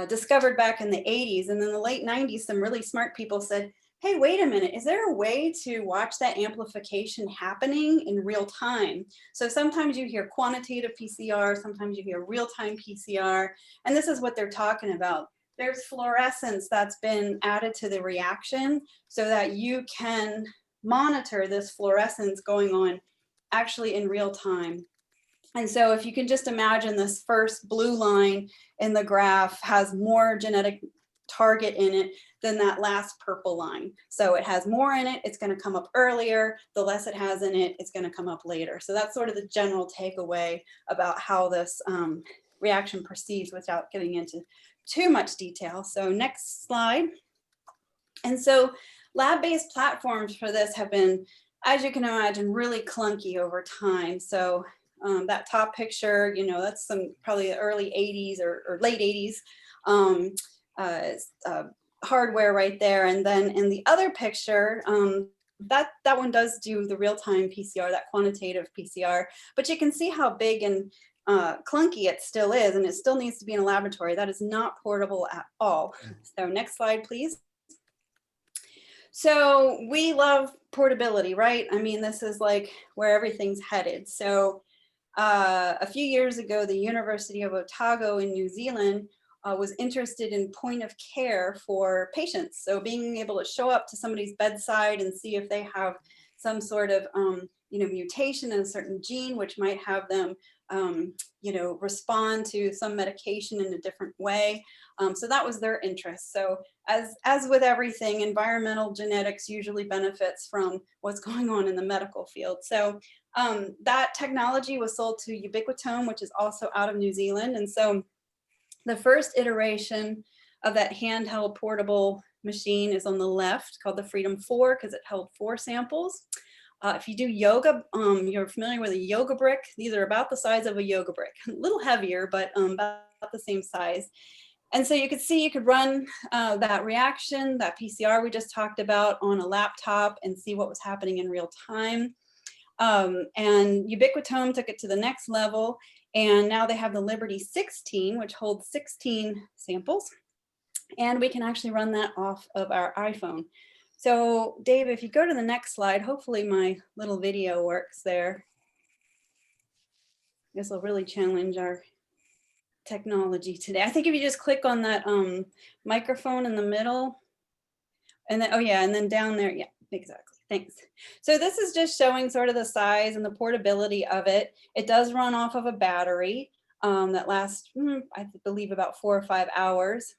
discovered back in the 80s, and in the late 90s, some really smart people said, hey, wait a minute, is there a way to watch that amplification happening in real time? So sometimes you hear quantitative PCR, sometimes you hear real-time PCR, and this is what they're talking about. There's fluorescence that's been added to the reaction so that you can monitor this fluorescence going on actually in real time. And so if you can just imagine this first blue line in the graph has more genetic target in it than that last purple line. So it has more in it, it's going to come up earlier. The less it has in it, it's going to come up later. So that's sort of the general takeaway about how this reaction proceeds without getting into too much detail. So next slide. And so lab-based platforms for this have been, as you can imagine, really clunky over time. So that top picture, that's some probably the early 80s or late 80s hardware right there. And then in the other picture, that one does do the real-time PCR, that quantitative PCR, but you can see how big and clunky it still is, and it still needs to be in a laboratory. That is not portable at all. So next slide, please. So we love portability, right? I mean, this is like where everything's headed. So a few years ago, the University of Otago in New Zealand was interested in point of care for patients. So being able to show up to somebody's bedside and see if they have some sort of mutation in a certain gene, which might have them respond to some medication in a different way. So that was their interest. So as with everything, environmental genetics usually benefits from what's going on in the medical field. So that technology was sold to Ubiquitome, which is also out of New Zealand. And so the first iteration of that handheld portable machine is on the left, called the Freedom 4, because it held 4 samples. If you do yoga, you're familiar with a yoga brick. These are about the size of a yoga brick, a little heavier, but about the same size. And so you could see, you could run that reaction, that PCR we just talked about, on a laptop and see what was happening in real time. And Ubiquitome took it to the next level, and now they have the Liberty 16, which holds 16 samples, and we can actually run that off of our iPhone. So Dave, if you go to the next slide, hopefully my little video works there. This will really challenge our technology today. I think if you just click on that microphone in the middle, and then, oh yeah, and then down there, yeah, exactly. Thanks. So this is just showing sort of the size and the portability of it. It does run off of a battery that lasts, I believe, about 4 or 5 hours.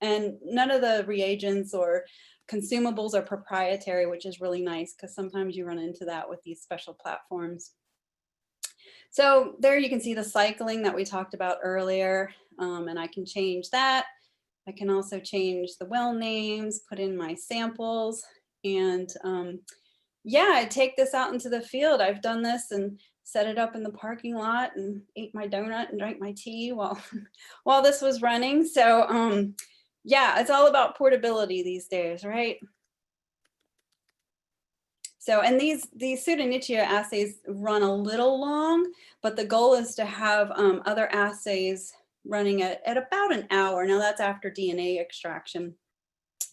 And none of the reagents or consumables are proprietary, which is really nice because sometimes you run into that with these special platforms. So there you can see the cycling that we talked about earlier, and I can change that. I can also change the well names, put in my samples, and yeah, I take this out into the field. I've done this and set it up in the parking lot and ate my donut and drank my tea while while this was running. So yeah, it's all about portability these days, right? So, and these pseudonychia assays run a little long, but the goal is to have other assays running at about an hour. Now that's after DNA extraction.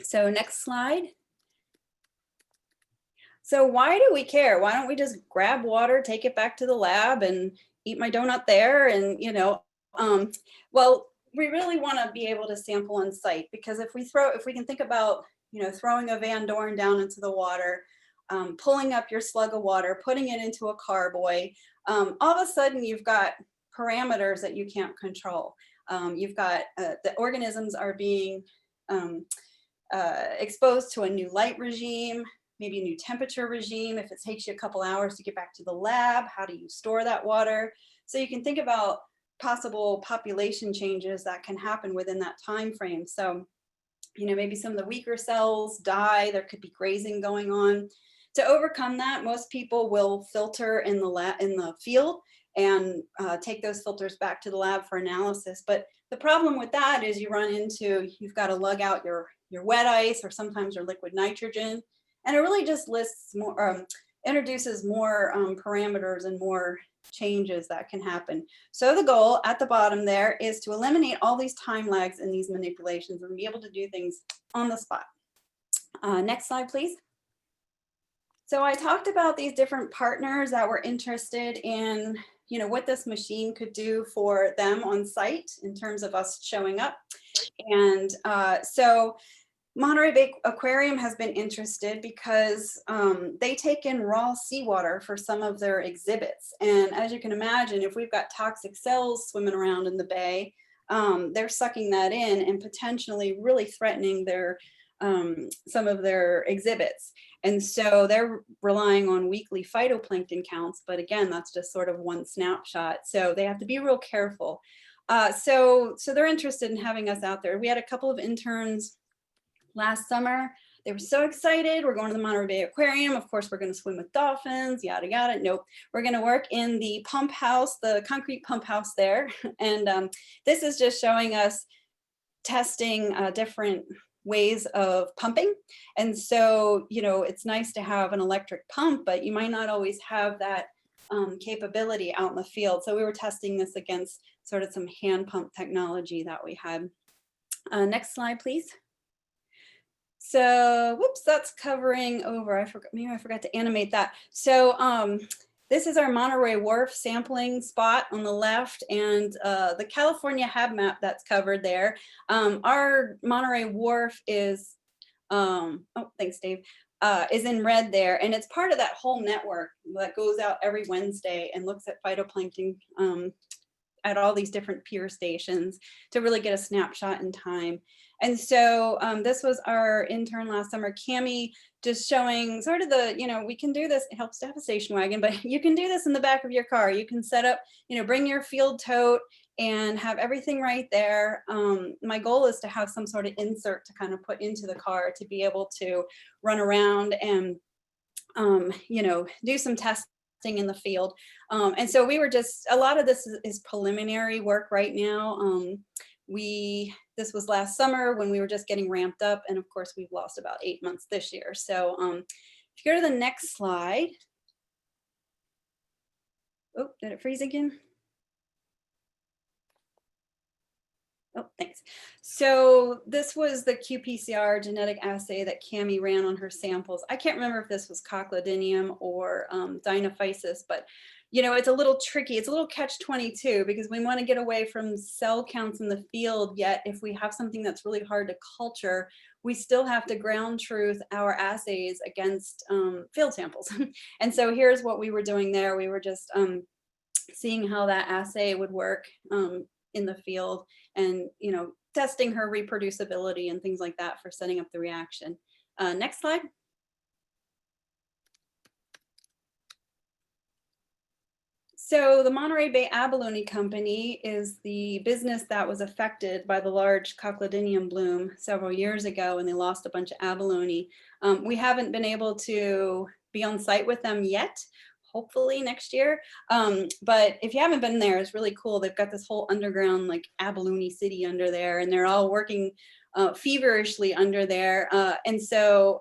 So next slide. So why do we care? Why don't we just grab water, take it back to the lab and eat my donut there? And, you know, well, we really want to be able to sample on site, because if we can think about, you know, throwing a Van Dorn down into the water, pulling up your slug of water, putting it into a carboy, all of a sudden you've got parameters that you can't control. You've got the organisms are being exposed to a new light regime, maybe a new temperature regime. If it takes you a couple hours to get back to the lab, how do you store that water? So you can think about possible population changes that can happen within that time frame. So, you know, maybe some of the weaker cells die, there could be grazing going on. To overcome that, most people will filter in the field and take those filters back to the lab for analysis. But the problem with that is you've got to lug out your wet ice or sometimes your liquid nitrogen. And it really just lists more, introduces more parameters and more changes that can happen. So the goal at the bottom there is to eliminate all these time lags in these manipulations and be able to do things on the spot. Next slide, please. So I talked about these different partners that were interested in, you know, what this machine could do for them on site in terms of us showing up. And so Monterey Bay Aquarium has been interested because they take in raw seawater for some of their exhibits. And as you can imagine, if we've got toxic cells swimming around in the bay, they're sucking that in and potentially really threatening their some of their exhibits. And so they're relying on weekly phytoplankton counts. But again, that's just sort of one snapshot. So they have to be real careful. So they're interested in having us out there. We had a couple of interns last summer. They were so excited. We're going to the Monterey Bay Aquarium. Of course, we're going to swim with dolphins, yada, yada. Nope. We're going to work in the pump house, the concrete pump house there. And this is just showing us testing different ways of pumping. And so, you know, it's nice to have an electric pump, but you might not always have that capability out in the field. So we were testing this against sort of some hand pump technology that we had. Next slide, please. So, whoops, that's covering over. Maybe I forgot to animate that. So this is our Monterey Wharf sampling spot on the left, and the California Hab map that's covered there. Our Monterey Wharf is, oh, thanks, Dave, is in red there, and it's part of that whole network that goes out every Wednesday and looks at phytoplankton at all these different pier stations to really get a snapshot in time. And so this was our intern last summer, Cami, just showing sort of the, you know, we can do this. It helps to have a station wagon, but you can do this in the back of your car. You can set up, you know, bring your field tote and have everything right there. My goal is to have some sort of insert to kind of put into the car to be able to run around and, you know, do some testing in the field. And so we were just, a lot of this is preliminary work right now. This was last summer when we were just getting ramped up. And of course, we've lost about 8 months this year. So if you go to the next slide. Oh, did it freeze again? Oh, thanks. So this was the qPCR genetic assay that Cami ran on her samples. I can't remember if this was Cochlodinium or Dinophysis, but you know, it's a little tricky. It's a little catch-22 because we want to get away from cell counts in the field. Yet if we have something that's really hard to culture, we still have to ground truth our assays against field samples. And so here's what we were doing there. We were just seeing how that assay would work in the field and, you know, testing her reproducibility and things like that for setting up the reaction. Next slide. So the Monterey Bay Abalone Company is the business that was affected by the large Cochlodinium bloom several years ago, and they lost a bunch of abalone. We haven't been able to be on site with them yet. Hopefully next year. But if you haven't been there, it's really cool. They've got this whole underground like abalone city under there, and they're all working feverishly under there. And so,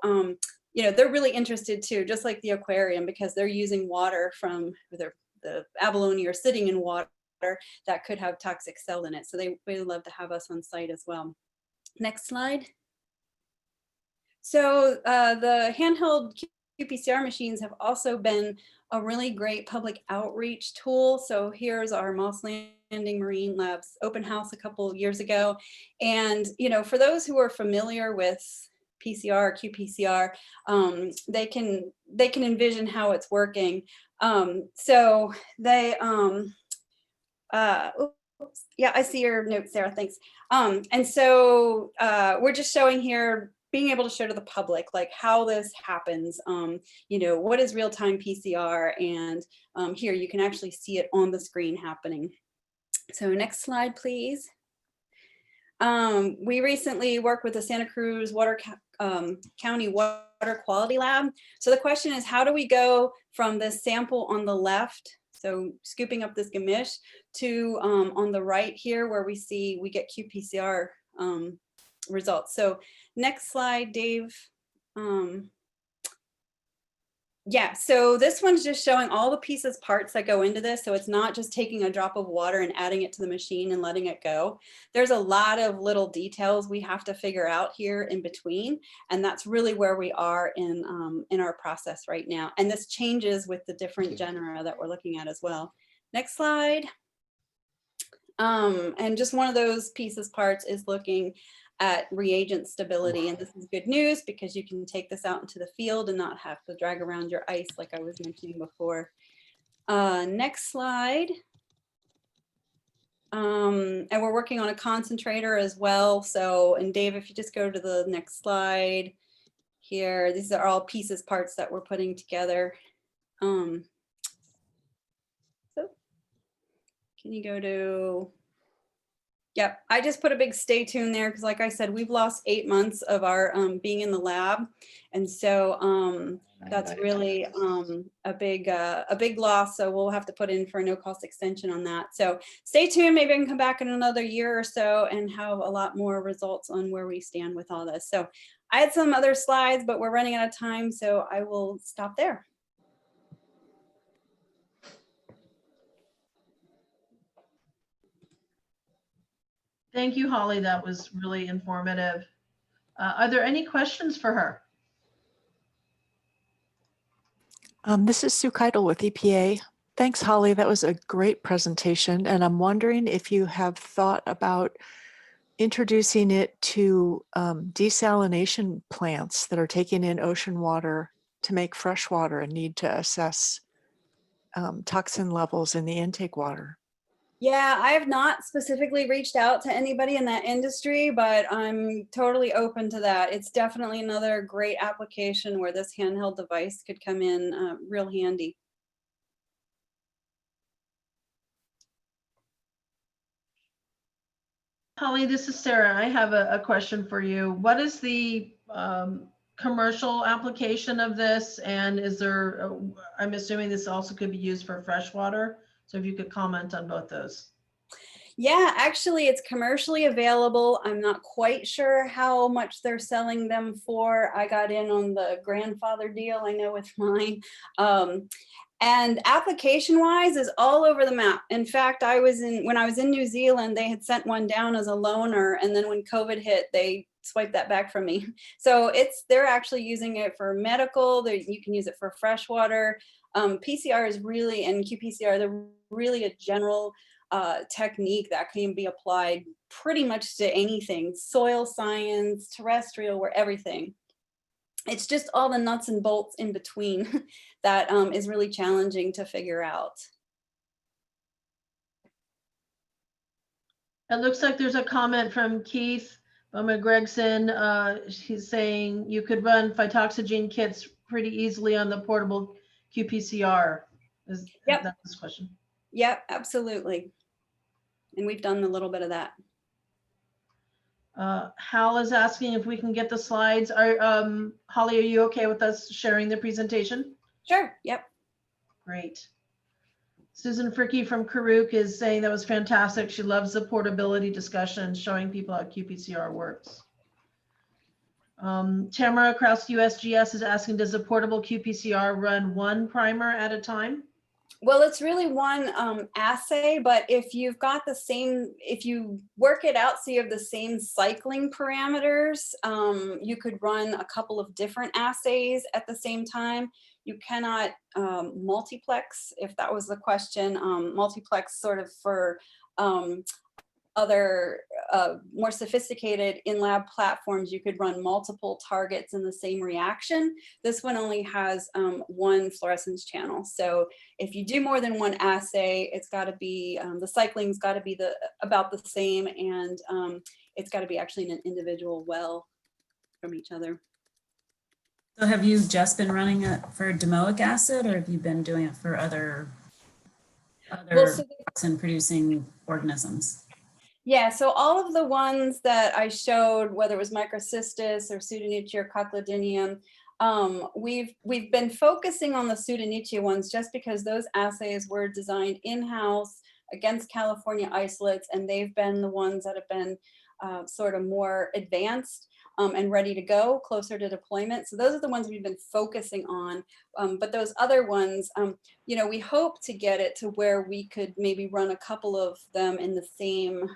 you know, they're really interested too, just like the aquarium, because they're using water from the abalone are sitting in water that could have toxic cell in it. So they would love to have us on site as well. Next slide. So the handheld qPCR machines have also been a really great public outreach tool. So here's our Moss Landing Marine Labs open house a couple years ago. And, you know, for those who are familiar with PCR, qPCR, they can envision how it's working. So they, oops, yeah, I see your notes, Sarah, thanks. And so we're just showing here, being able to show to the public, like how this happens, you know, what is real-time PCR? And here you can actually see it on the screen happening. So next slide, please. We recently worked with the Santa Cruz County Water Quality Lab. So the question is, how do we go from this sample on the left, so scooping up this gamish, to on the right here where we get qPCR results. So next slide, Dave. Yeah, so this one's just showing all the pieces, parts that go into this. So it's not just taking a drop of water and adding it to the machine and letting it go. There's a lot of little details we have to figure out here in between. And that's really where we are in our process right now. And this changes with the different genera that we're looking at as well. Next slide. And just one of those pieces, parts is looking at reagent stability. And this is good news because you can take this out into the field and not have to drag around your ice like I was mentioning before. Next slide. And we're working on a concentrator as well. So, and Dave, if you just go to the next slide here, these are all pieces, parts that we're putting together. So can you go to, yep, I just put a big stay tuned there because like I said, we've lost 8 months of our being in the lab. And so that's really a big loss. So we'll have to put in for a no cost extension on that. So stay tuned, maybe I can come back in another year or so and have a lot more results on where we stand with all this. So I had some other slides, but we're running out of time. So I will stop there. Thank you, Holly. That was really informative. Are there any questions for her? This is Sue Keitel with EPA. Thanks, Holly. That was a great presentation. And I'm wondering if you have thought about introducing it to desalination plants that are taking in ocean water to make fresh water and need to assess toxin levels in the intake water. Yeah, I have not specifically reached out to anybody in that industry, but I'm totally open to that. It's definitely another great application where this handheld device could come in real handy. Holly, this is Sarah. I have a question for you. What is the commercial application of this? And is there, I'm assuming this also could be used for freshwater. So if you could comment on both those. Yeah, actually it's commercially available. I'm not quite sure how much they're selling them for. I got in on the grandfather deal, I know with mine. And application wise is all over the map. In fact, when I was in New Zealand, they had sent one down as a loaner. And then when COVID hit, they swiped that back from me. So they're actually using it for medical. You can use it for freshwater. PCR is really, and qPCR, they're really a general technique that can be applied pretty much to anything, soil science, terrestrial, where everything. It's just all the nuts and bolts in between that is really challenging to figure out. It looks like there's a comment from Keith Gregson. He's saying you could run phytoxygen kits pretty easily on the portable qPCR. Yep. That's this question. Yep, absolutely. And we've done a little bit of that. Hal is asking if we can get the slides. Holly, are you okay with us sharing the presentation? Sure. Yep. Great. Susan Fricky from Karuk is saying that was fantastic. She loves the portability discussion, showing people how qPCR works. Tamara Kraus USGS is asking, does a portable qPCR run one primer at a time? Well, it's really one assay, but if you've got the same, if you work it out so you have the same cycling parameters, you could run a couple of different assays at the same time. You cannot multiplex, if that was the question, multiplex sort of for other more sophisticated in-lab platforms. You could run multiple targets in the same reaction. This one only has one fluorescence channel. So if you do more than one assay, it's got to be, the cycling's got to be about the same, and it's got to be actually in an individual well from each other. So have you just been running it for domoic acid, or have you been doing it for other toxin producing organisms? Yeah, so all of the ones that I showed, whether it was microcystis or Pseudonychia or Cochleodinium, we've been focusing on the Pseudonychia ones just because those assays were designed in-house against California isolates, and they've been the ones that have been sort of more advanced and ready to go, closer to deployment. So those are the ones we've been focusing on. But those other ones, you know, we hope to get it to where we could maybe run a couple of them in the same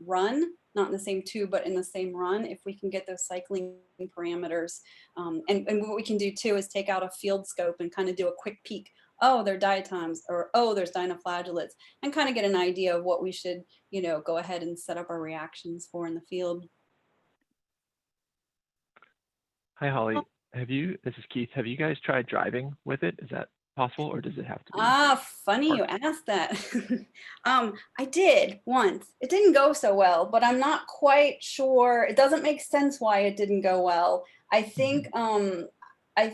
run, not in the same tube, but in the same run, if we can get those cycling parameters. And what we can do too is take out a field scope and kind of do a quick peek. Oh, they're diatoms, or oh, there's dinoflagellates, and kind of get an idea of what we should, you know, go ahead and set up our reactions for in the field. Hi, Holly. This is Keith. Have you guys tried driving with it? Is that possible, or does it have to be? Funny you asked that. I did once. It didn't go so well, but I'm not quite sure. It doesn't make sense why it didn't go well. I think,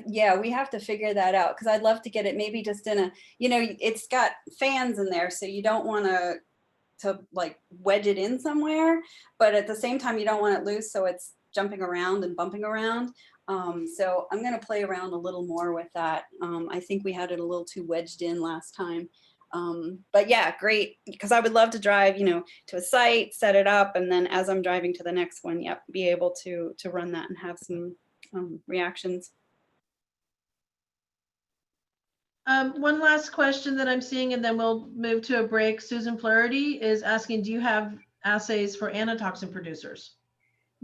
yeah, we have to figure that out, because I'd love to get it maybe just in a, you know, it's got fans in there, so you don't want to like wedge it in somewhere, but at the same time, you don't want it loose, so it's jumping around and bumping around. So I'm going to play around a little more with that. I think we had it a little too wedged in last time. But yeah, great, because I would love to drive, you know, to a site, set it up, and then as I'm driving to the next one, yep, be able to run that and have some reactions. One last question that I'm seeing, and then we'll move to a break. Susan Flaherty is asking, do you have assays for antitoxin producers?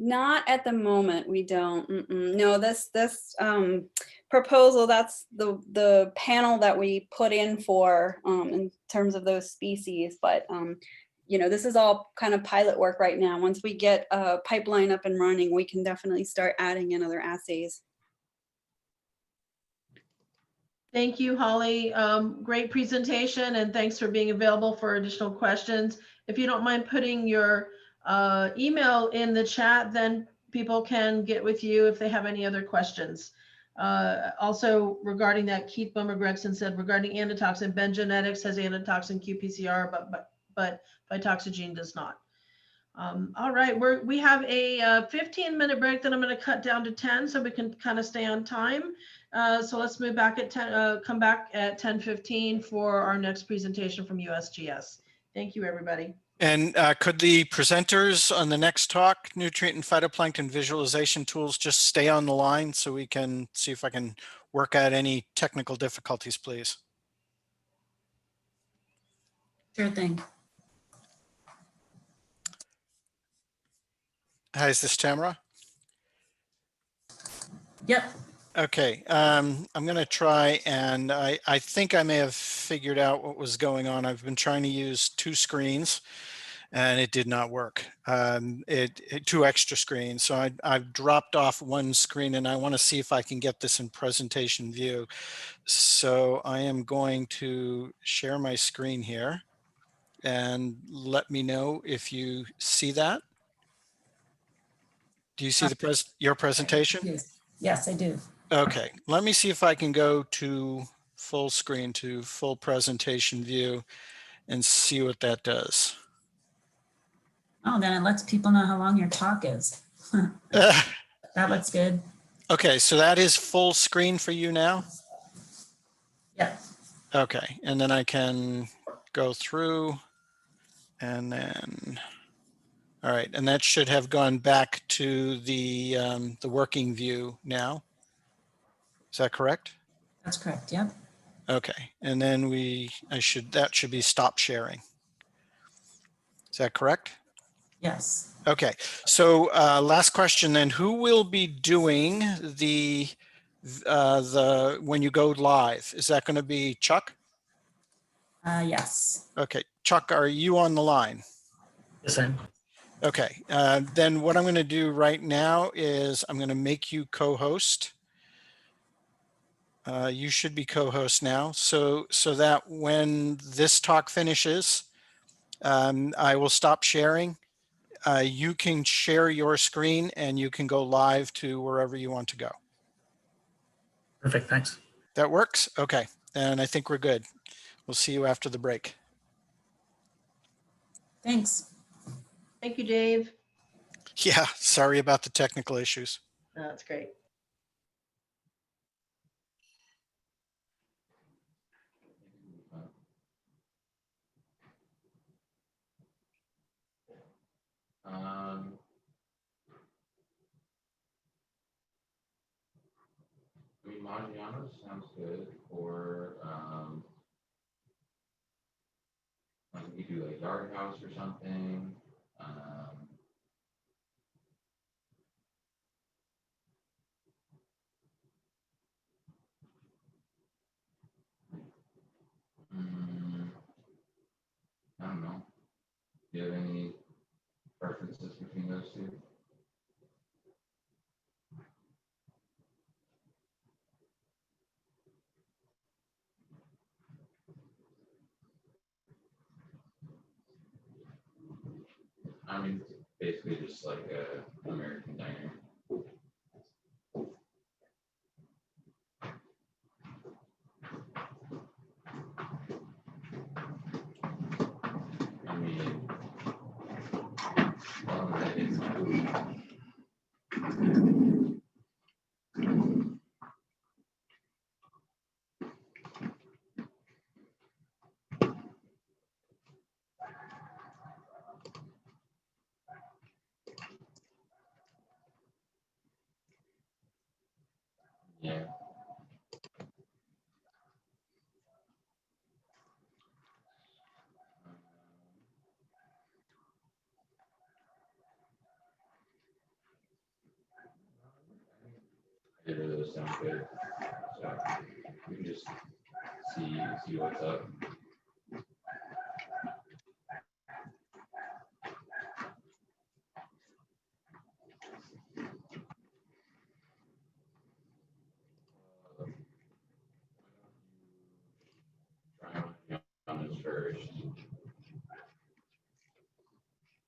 Not at the moment, we don't. No, this proposal, that's the panel that we put in for in terms of those species. But you know, this is all kind of pilot work right now. Once we get a pipeline up and running, we can definitely start adding in other assays. Thank you, Holly. Great presentation, and thanks for being available for additional questions. If you don't mind putting your email in the chat, then people can get with you if they have any other questions. Also, regarding that, Keith Bummer-Gregson said, regarding antitoxin, Ben Genetics has antitoxin qPCR, but Phytoxagene does not. All right, we have a 15-minute break that I'm going to cut down to 10 so we can kind of stay on time. So let's move back at 10, come back at 10:15 for our next presentation from USGS. Thank you, everybody. And could the presenters on the next talk, nutrient and phytoplankton visualization tools, just stay on the line so we can see if I can work out any technical difficulties, please? Sure thing. Hi, is this Tamara? Yep. Okay, I'm going to try, and I think I may have figured out what was going on. I've been trying to use two screens, and it did not work. Two extra screens. So I've dropped off one screen, and I want to see if I can get this in presentation view. So I am going to share my screen here, and let me know if you see that. Do you see your presentation? Yes, I do. Okay, let me see if I can go to full screen, to full presentation view, and see what that does. Oh, then it lets people know how long your talk is. That looks good. Okay, so that is full screen for you now? Yeah. Okay, and then I can go through and then, all right, and that should have gone back to the working view now. Is that correct? That's correct. Yep. Okay, and then that should be stop sharing. Is that correct? Yes. Okay, so last question then, who will be doing the when you go live? Is that going to be Chuck? Yes. Okay, Chuck, are you on the line? Yes, I am. Okay, then what I'm going to do right now is I'm going to make you co-host. You should be co-host now, so that when this talk finishes, I will stop sharing. You can share your screen and you can go live to wherever you want to go. Perfect. Thanks. That works? Okay, then I think we're good. We'll see you after the break. Thanks. Thank you, Dave. Yeah, sorry about the technical issues. That's great. I mean, Maggiano sounds good, or like you do like Yard House or something. I don't know. Do you have any preferences between those two? I mean, it's basically just like a American diner. I mean, it's food. Yeah. Either of those sound good. So we can just see what's up. Try on this first.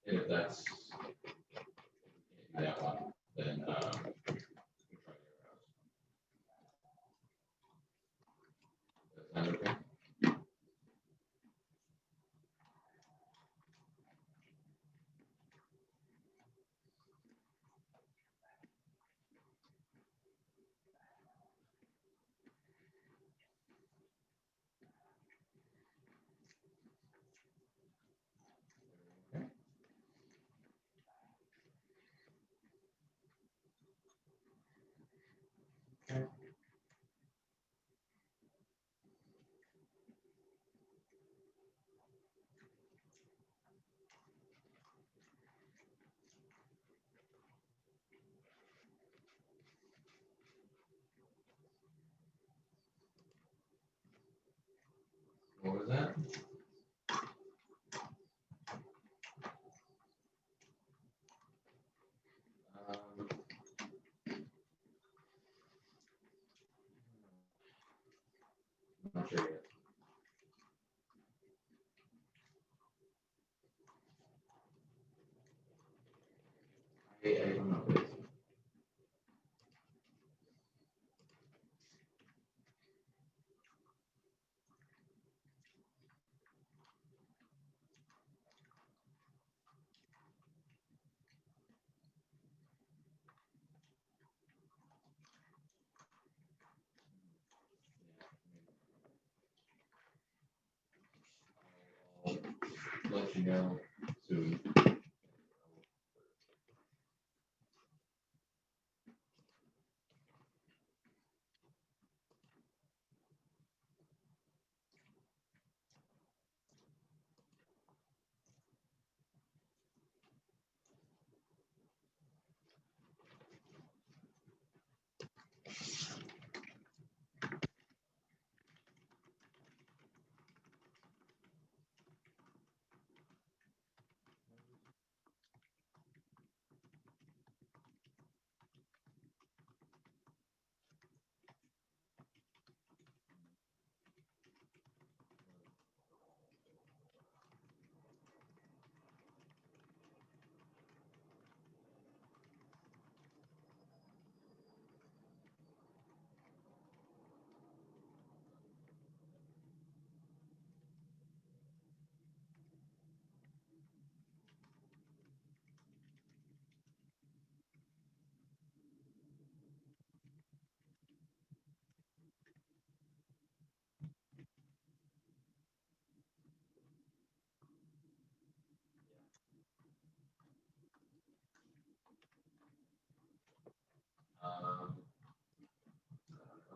And if that's that one, then we'll try Yard House. That sound okay? What was that? I'm not sure yet. I don't know. let you know soon.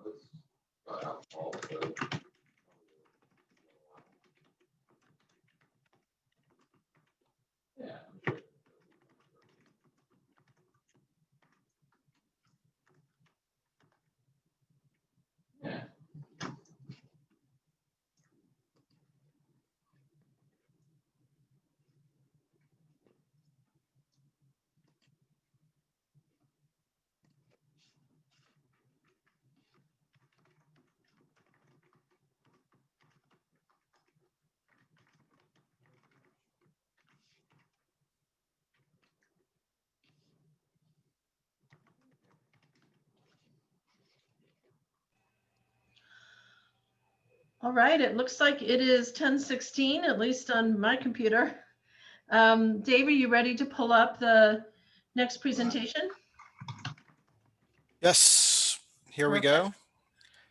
Let's got alcohol, so yeah, I'm sure. Yeah. All right, it looks like it is 10:16, at least on my computer. Dave, are you ready to pull up the next presentation? Yes, here we go.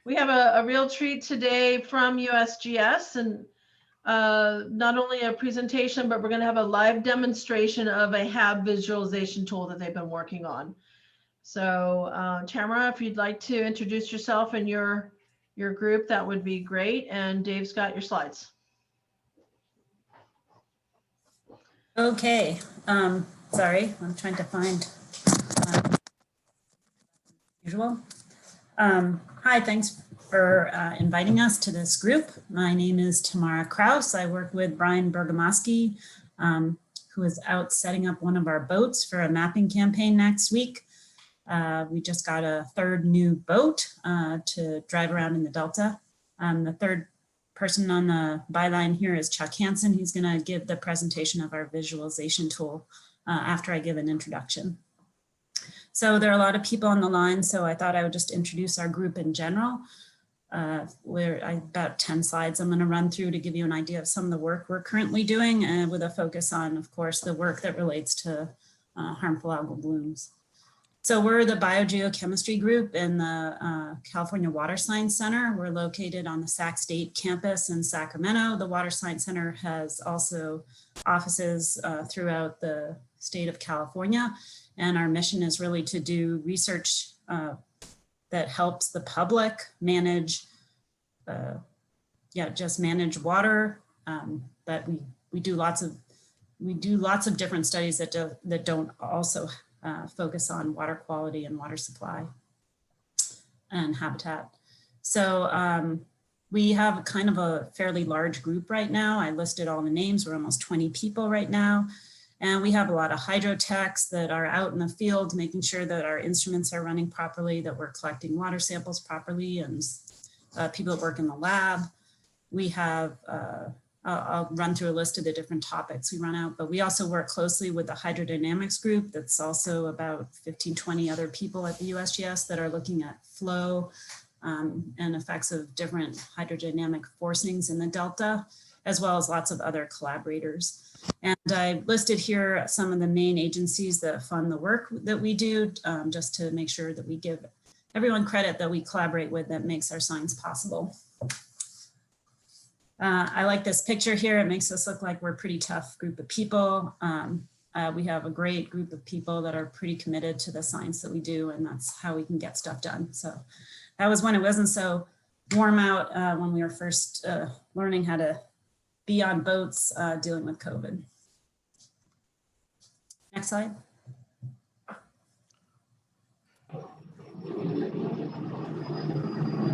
We have a real treat today from USGS, and not only a presentation, but we're going to have a live demonstration of a HAB visualization tool that they've been working on. So Tamara, if you'd like to introduce yourself and your group, that would be great. And Dave's got your slides. Okay, sorry, I'm trying to find usual. Hi, thanks for inviting us to this group. My name is Tamara Kraus. I work with Brian Bergamaschi, who is out setting up one of our boats for a mapping campaign next week. We just got a third new boat to drive around in the Delta. The third person on the byline here is Chuck Hansen. He's going to give the presentation of our visualization tool after I give an introduction. So there are a lot of people on the line, so I thought I would just introduce our group in general. We're about 10 slides I'm going to run through to give you an idea of some of the work we're currently doing, and with a focus on, of course, the work that relates to harmful algal blooms. So we're the biogeochemistry group in the California Water Science Center. We're located on the Sac State campus in Sacramento. The Water Science Center has also offices throughout the state of California. And our mission is really to do research that helps the public manage, just manage water. But we do lots of different studies that don't also focus on water quality and water supply and habitat. So we have kind of a fairly large group right now. I listed all the names. We're almost 20 people right now. And we have a lot of hydrotechs that are out in the field, making sure that our instruments are running properly, that we're collecting water samples properly, and people that work in the lab. We have, I'll run through a list of the different topics we run out, but we also work closely with the hydrodynamics group. That's also about 15, 20 other people at the USGS that are looking at flow and effects of different hydrodynamic forcings in the Delta, as well as lots of other collaborators. And I listed here some of the main agencies that fund the work that we do, just to make sure that we give everyone credit that we collaborate with that makes our science possible. I like this picture here. It makes us look like we're a pretty tough group of people. We have a great group of people that are pretty committed to the science that we do, and that's how we can get stuff done. So that was when it wasn't so warm out, when we were first learning how to be on boats dealing with COVID. Next slide.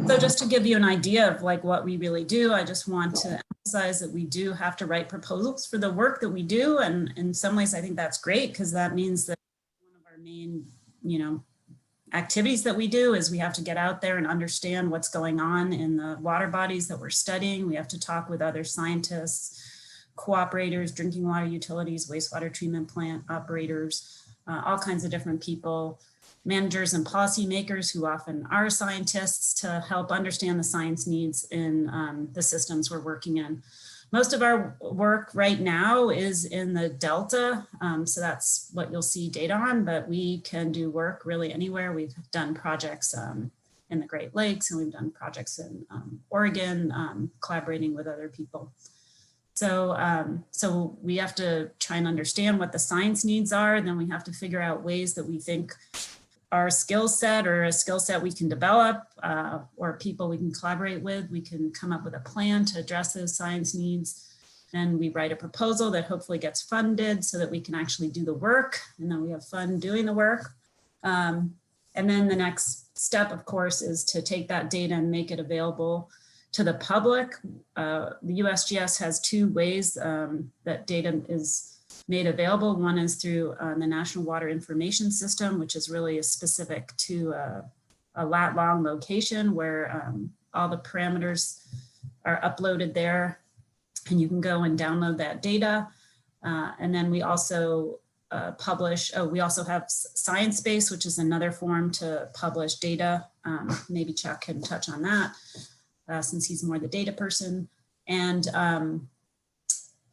So just to give you an idea of like what we really do, I just want to emphasize that we do have to write proposals for the work that we do. And in some ways, I think that's great because that means that one of our main, activities that we do is we have to get out there and understand what's going on in the water bodies that we're studying. We have to talk with other scientists, cooperators, drinking water utilities, wastewater treatment plant operators, all kinds of different people, managers and policymakers who often are scientists to help understand the science needs in the systems we're working in. Most of our work right now is in the Delta, so that's what you'll see data on, but we can do work really anywhere. We've done projects in the Great Lakes, and we've done projects in Oregon, collaborating with other people. So, so we have to try and understand what the science needs are, and then we have to figure out ways that we think our skill set or a skill set we can develop or people we can collaborate with, we can come up with a plan to address those science needs. And we write a proposal that hopefully gets funded so that we can actually do the work and then we have fun doing the work. And then the next step, of course, is to take that data and make it available to the public. The USGS has two ways that data is made available. One is through the National Water Information System, which is really specific to a lat-long location where all the parameters are uploaded there and you can go and download that data. And then we also publish, we also have ScienceBase, which is another form to publish data. Maybe Chuck can touch on that since he's more the data person.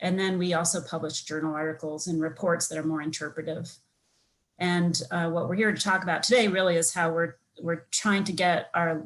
And then we also publish journal articles and reports that are more interpretive. And what we're here to talk about today really is how we're trying to get our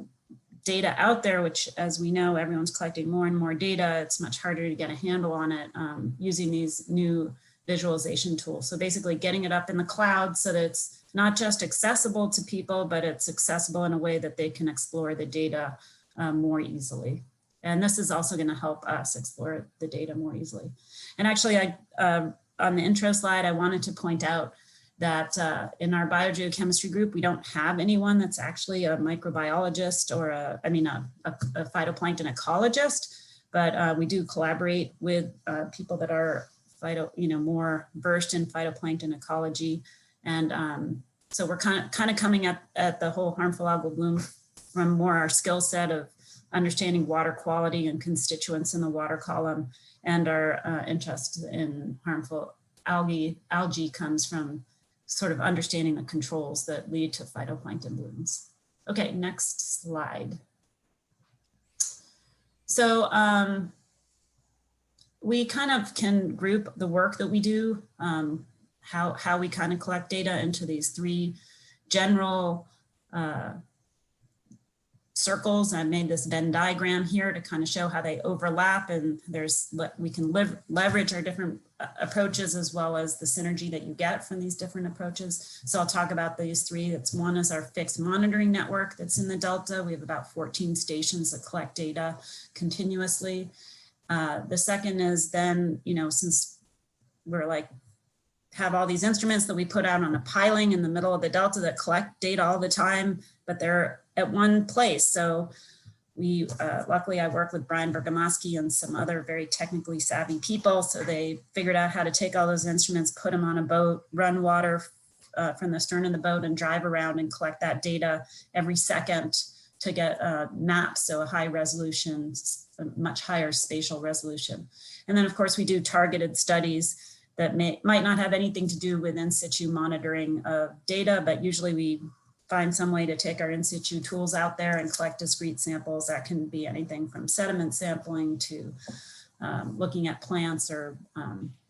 data out there, which, as we know, everyone's collecting more and more data. It's much harder to get a handle on it using these new visualization tools. So basically getting it up in the cloud so that it's not just accessible to people, but it's accessible in a way that they can explore the data more easily. And this is also going to help us explore the data more easily. And actually, on the intro slide, I wanted to point out that in our biogeochemistry group, we don't have anyone that's actually a microbiologist or a phytoplankton ecologist, but we do collaborate with people that are more versed in phytoplankton ecology. And so we're kind of coming at the whole harmful algal bloom from more our skill set of understanding water quality and constituents in the water column, and our interest in harmful algae comes from sort of understanding the controls that lead to phytoplankton blooms. Okay, next slide. So we kind of can group the work that we do, how we kind of collect data into these three general circles. I made this Venn diagram here to kind of show how they overlap, and we can leverage our different approaches as well as the synergy that you get from these different approaches. So I'll talk about these three. One is our fixed monitoring network that's in the Delta. We have about 14 stations that collect data continuously. The second is then, since we're have all these instruments that we put out on a piling in the middle of the Delta that collect data all the time, but they're at one place. So we, luckily I work with Brian Bergamaschi and some other very technically savvy people. So they figured out how to take all those instruments, put them on a boat, run water from the stern of the boat and drive around and collect that data every second to get maps. So a high resolution, a much higher spatial resolution. And then of course we do targeted studies that might not have anything to do with in situ monitoring of data, but usually we find some way to take our in situ tools out there and collect discrete samples. That can be anything from sediment sampling to looking at plants or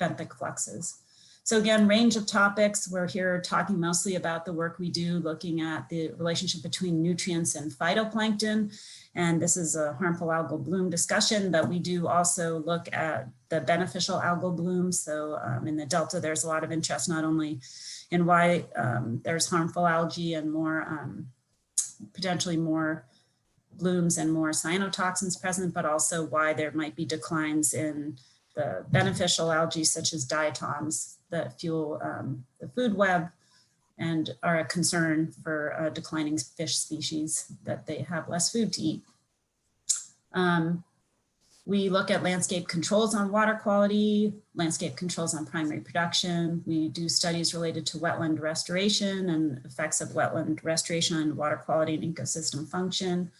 benthic fluxes. So again, range of topics. We're here talking mostly about the work we do, looking at the relationship between nutrients and phytoplankton. And this is a harmful algal bloom discussion, but we do also look at the beneficial algal blooms. So in the Delta, there's a lot of interest not only in why there's harmful algae and more, potentially more blooms and more cyanotoxins present, but also why there might be declines in the beneficial algae such as diatoms that fuel the food web and are a concern for declining fish species that they have less food to eat. We look at landscape controls on water quality, landscape controls on primary production. We do studies related to wetland restoration and effects of wetland restoration on water quality and ecosystem function.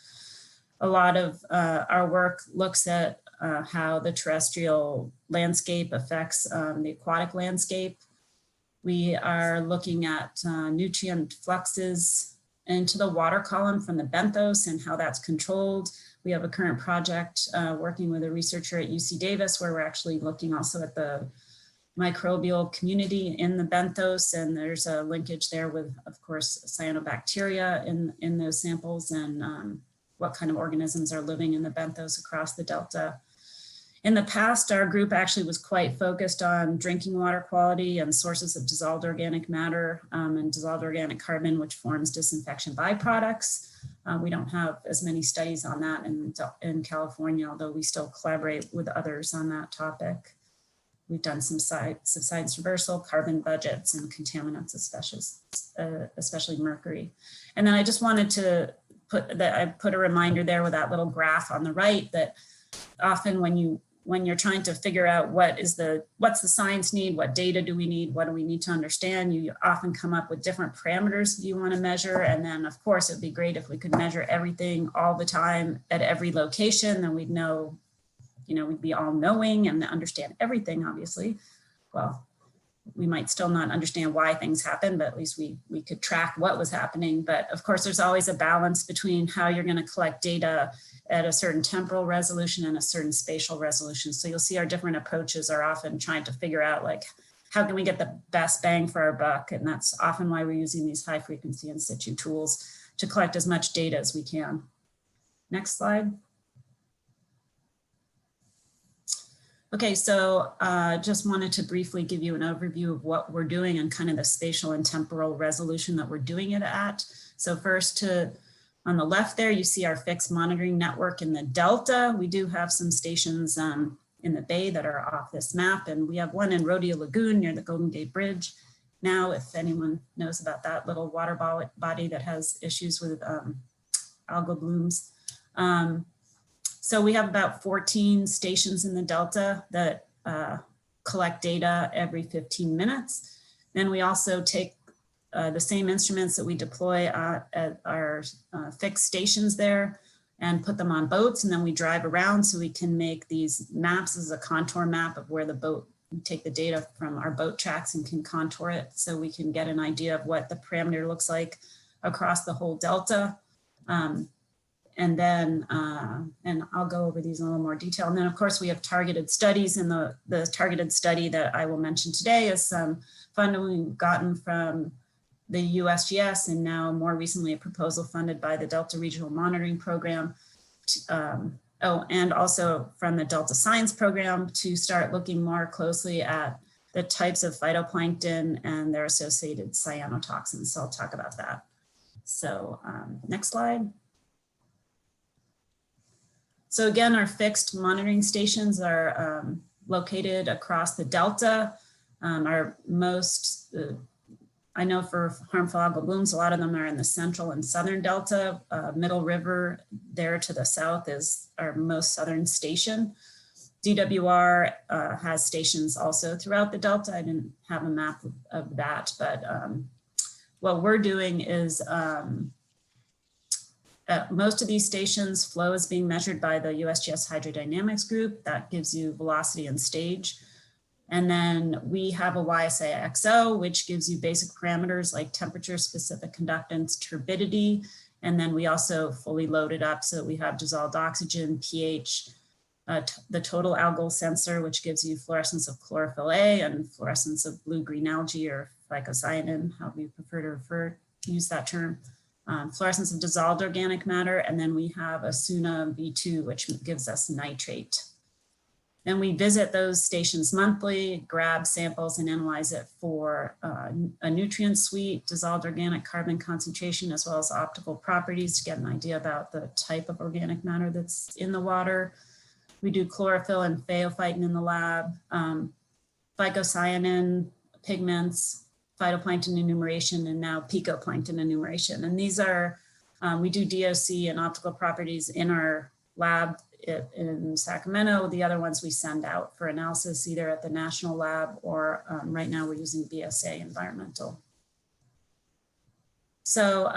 A lot of our work looks at how the terrestrial landscape affects the aquatic landscape. We are looking at nutrient fluxes into the water column from the benthos and how that's controlled. We have a current project working with a researcher at UC Davis where we're actually looking also at the microbial community in the benthos, and there's a linkage there with, of course, cyanobacteria in those samples and what kind of organisms are living in the benthos across the Delta. In the past, our group actually was quite focused on drinking water quality and sources of dissolved organic matter and dissolved organic carbon, which forms disinfection byproducts. We don't have as many studies on that in California, although we still collaborate with others on that topic. We've done some subsidence reversal, carbon budgets, and contaminants, especially mercury. And then I just wanted to put a reminder there with that little graph on the right that often when you're trying to figure out what's the science need, what data do we need, what do we need to understand, you often come up with different parameters you want to measure. And then of course, it'd be great if we could measure everything all the time at every location, then we'd know, we'd be all knowing and understand everything, obviously. Well, we might still not understand why things happen, but at least we could track what was happening. But of course, there's always a balance between how you're going to collect data at a certain temporal resolution and a certain spatial resolution. So you'll see our different approaches are often trying to figure out like, how can we get the best bang for our buck? And that's often why we're using these high frequency in situ tools to collect as much data as we can. Next slide. Okay, so just wanted to briefly give you an overview of what we're doing and kind of the spatial and temporal resolution that we're doing it at. So first on the left there, you see our fixed monitoring network in the Delta. We do have some stations in the bay that are off this map, and we have one in Rodeo Lagoon near the Golden Gate Bridge. Now, if anyone knows about that little water body that has issues with algal blooms. So we have about 14 stations in the Delta that collect data every 15 minutes. Then we also take the same instruments that we deploy at our fixed stations there and put them on boats, and then we drive around so we can make these maps as a contour map of where the boat, we take the data from our boat tracks and can contour it so we can get an idea of what the parameter looks like across the whole Delta. And then, and I'll go over these in a little more detail. And then of course we have targeted studies, and the targeted study that I will mention today is some funding we've gotten from the USGS and now more recently a proposal funded by the Delta Regional Monitoring Program. And also from the Delta Science Program to start looking more closely at the types of phytoplankton and their associated cyanotoxins. So I'll talk about that. So next slide. So again, our fixed monitoring stations are located across the Delta. Our most, I know for harmful algal blooms, a lot of them are in the central and southern Delta. Middle River there to the south is our most southern station. DWR has stations also throughout the Delta. I didn't have a map of that, but what we're doing is at most of these stations, flow is being measured by the USGS hydrodynamics group. That gives you velocity and stage. And then we have a YSIXO, which gives you basic parameters like temperature, specific conductance, turbidity. And then we also fully load it up so that we have dissolved oxygen, pH, the total algal sensor, which gives you fluorescence of chlorophyll A and fluorescence of blue-green algae or phycocyanin, however you prefer to use that term. Fluorescence of dissolved organic matter, and then we have a SUNA V2, which gives us nitrate. Then we visit those stations monthly, grab samples and analyze it for a nutrient suite, dissolved organic carbon concentration, as well as optical properties to get an idea about the type of organic matter that's in the water. We do chlorophyll and phaeophytin in the lab, phycocyanin, pigments, phytoplankton enumeration, and now picoplankton enumeration. And these are, we do DOC and optical properties in our lab in Sacramento. The other ones we send out for analysis either at the national lab or right now we're using BSA environmental. So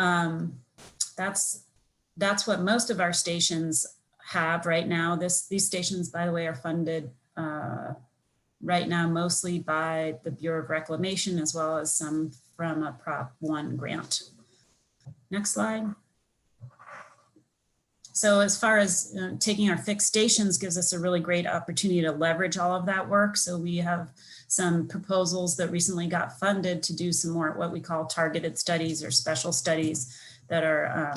that's what most of our stations have right now. These stations, by the way, are funded right now mostly by the Bureau of Reclamation, as well as some from a Prop 1 grant. Next slide. So as far as taking our fixed stations gives us a really great opportunity to leverage all of that work. So we have some proposals that recently got funded to do some more what we call targeted studies or special studies that are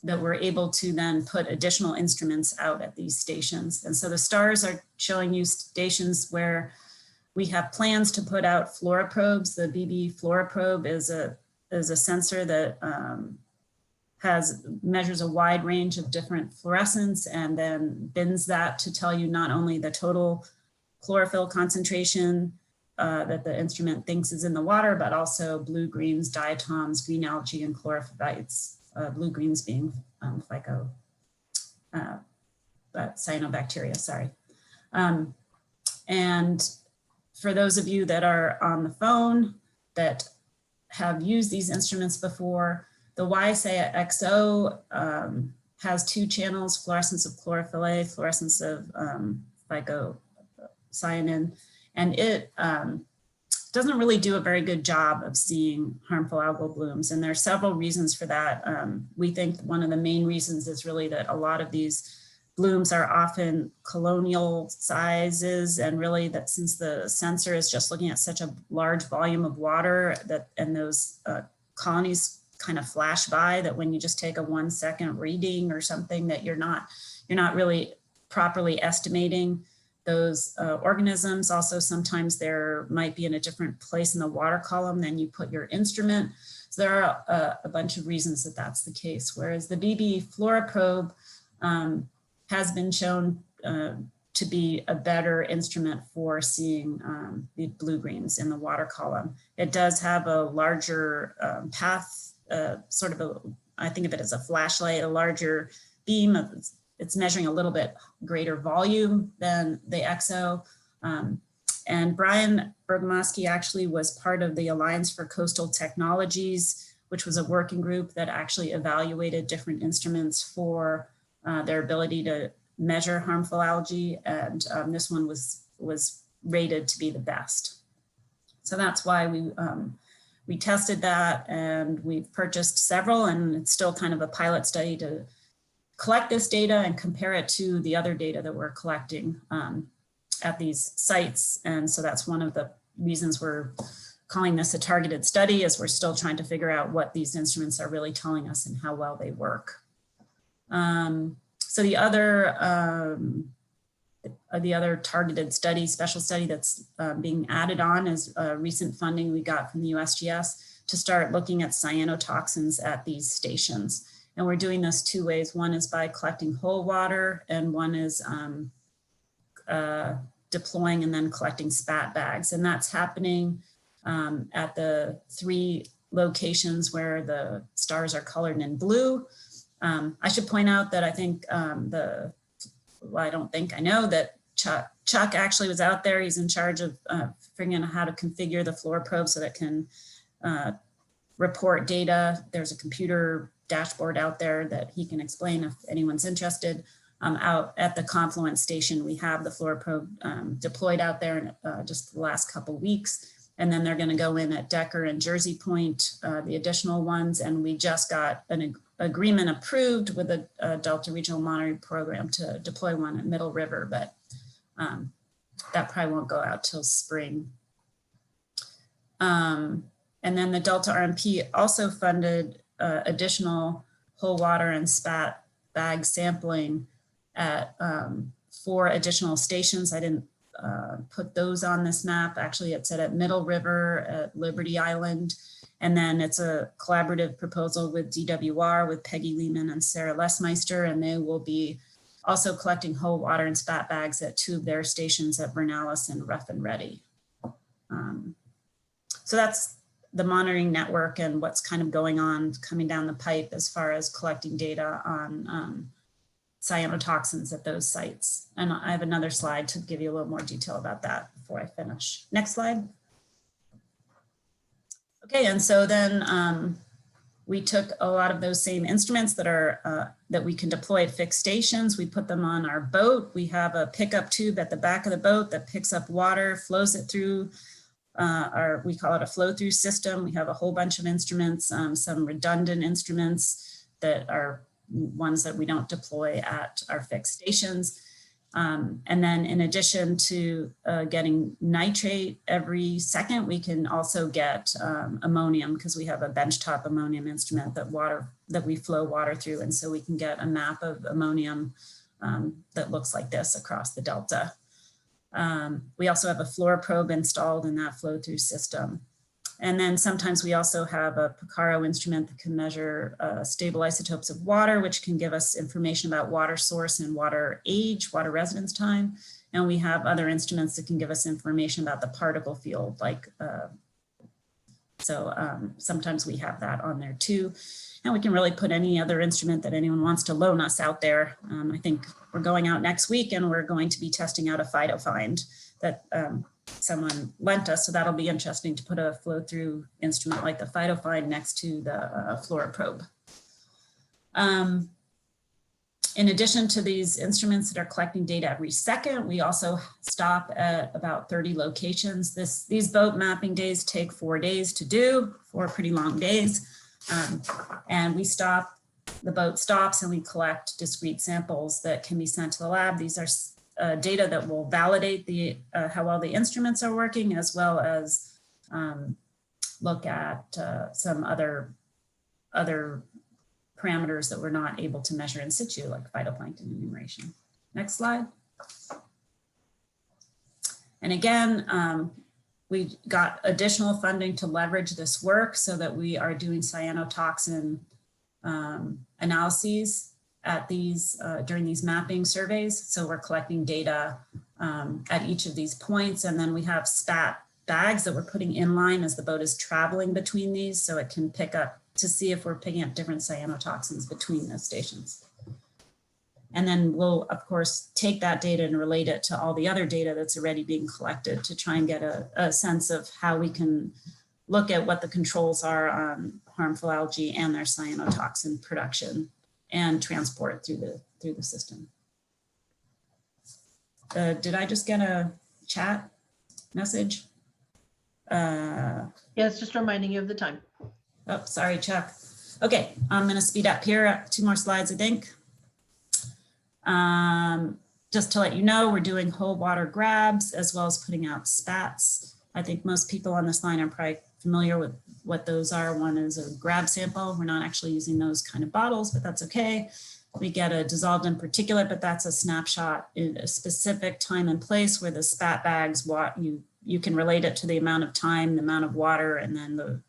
that we're able to then put additional instruments out at these stations. And so the stars are showing you stations where we have plans to put out fluoroprobes. The BB fluoroprobe is a sensor that measures a wide range of different fluorescence and then bins that to tell you not only the total chlorophyll concentration that the instrument thinks is in the water, but also blue, greens, diatoms, green algae, and chlorophytes. Blue, greens being cyanobacteria, sorry. And for those of you that are on the phone that have used these instruments before, the YSA-XO has 2 channels, fluorescence of chlorophyll A, fluorescence of phycocyanin, and it doesn't really do a very good job of seeing harmful algal blooms. And there are several reasons for that. We think one of the main reasons is really that a lot of these blooms are often colonial sizes, and really that since the sensor is just looking at such a large volume of water and those colonies kind of flash by, that when you just take a 1 second reading or something, that you're not really properly estimating those organisms. Also, sometimes there might be in a different place in the water column than you put your instrument. So there are a bunch of reasons that that's the case. Whereas the BB fluoroprobe has been shown to be a better instrument for seeing the blue-greens in the water column. It does have a larger path, sort of I think of it as a flashlight, a larger beam. It's measuring a little bit greater volume than the XO. And Brian Bergamaschi actually was part of the Alliance for Coastal Technologies, which was a working group that actually evaluated different instruments for their ability to measure harmful algae. And this one was rated to be the best. So that's why we tested that, and we've purchased several, and it's still kind of a pilot study to collect this data and compare it to the other data that we're collecting at these sites. And so that's one of the reasons we're calling this a targeted study, is we're still trying to figure out what these instruments are really telling us and how well they work. So the other targeted study, special study that's being added on is recent funding we got from the USGS to start looking at cyanotoxins at these stations. And we're doing this 2 ways. One is by collecting whole water, and one is deploying and then collecting spat bags. And that's happening at the 3 locations where the stars are colored in blue. I should point out that I think I know that Chuck actually was out there. He's in charge of figuring out how to configure the fluoroprobe so that it can report data. There's a computer dashboard out there that he can explain if anyone's interested. Out at the Confluence station, we have the fluoroprobe deployed out there in just the last couple weeks. And then they're going to go in at Decker and Jersey Point, the additional ones. And we just got agreement approved with a Delta Regional Monitoring Program to deploy one at Middle River, but that probably won't go out till spring. And then the Delta RMP also funded additional whole water and spat bag sampling at 4 additional stations. I didn't put those on this map. Actually, it said at Middle River, at Liberty Island, and then it's a collaborative proposal with DWR, with Peggy Lehman and Sarah Lesmeister, and they will be also collecting whole water and spat bags at 2 of their stations at Vernalis and Rough and Ready. So that's the monitoring network and what's kind of going on, coming down the pipe as far as collecting data on cyanotoxins at those sites. And I have another slide to give you a little more detail about that before I finish. Next slide. Okay, and so then we took a lot of those same instruments that are that we can deploy at fixed stations. We put them on our boat. We have a pickup tube at the back of the boat that picks up water, flows it through we call it a flow through system. We have a whole bunch of instruments, some redundant instruments that are ones that we don't deploy at our fixed stations. And then in addition to getting nitrate every second, we can also get ammonium, because we have a benchtop ammonium instrument that we flow water through. And so we can get a map of ammonium that looks like this across the Delta. We also have a floor probe installed in that flow through system. And then sometimes we also have a Picaro instrument that can measure stable isotopes of water, which can give us information about water source and water age, water residence time. And we have other instruments that can give us information about the particle field, like, sometimes we have that on there too. And we can really put any other instrument that anyone wants to loan us out there. I think we're going out next week and we're going to be testing out a Phytofind that someone lent us. So that'll be interesting to put a flow through instrument like the Phytofind next to the Flora probe. In addition to these instruments that are collecting data every second, we also stop at about 30 locations. These boat mapping days take 4 days to do, 4 pretty long days. And we stop, the boat stops, and we collect discrete samples that can be sent to the lab. These are data that will validate how well the instruments are working, as well as look at some other parameters that we're not able to measure in situ, like phytoplankton enumeration. Next slide. And again, we got additional funding to leverage this work so that we are doing cyanotoxin analyses at these during these mapping surveys. So we're collecting data at each of these points, and then we have spat bags that we're putting in line as the boat is traveling between these, so it can pick up to see if we're picking up different cyanotoxins between those stations. And then we'll, of course, take that data and relate it to all the other data that's already being collected to try and get a sense of how we can look at what the controls are on harmful algae and their cyanotoxin production and transport through the system. Did I just get a chat message? Yeah, it's just reminding you of the time. Oh, sorry, Chuck. Okay, I'm going to speed up here. 2 more slides, I think. Just to let you know, we're doing whole water grabs as well as putting out spats. I think most people on this line are probably familiar with what those are. One is a grab sample. We're not actually using those kind of bottles, but that's okay. We get a dissolved in particulate, but that's a snapshot in a specific time and place where the spat bags, you can relate it to the amount of time, the amount of water, and then the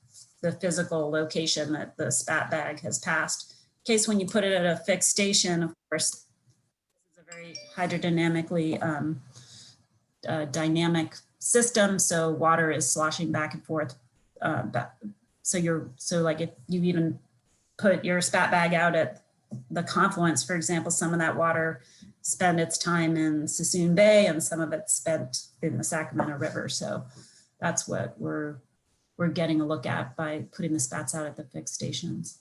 physical location that the spat bag has passed. In case when you put it at a fixed station, of course, this is a very hydrodynamically dynamic system. So water is sloshing back and forth. So like if you even put your spat bag out at the confluence, for example, some of that water spent its time in Sassoon Bay and some of it spent in the Sacramento River. So that's what we're getting a look at by putting the spats out at the fixed stations.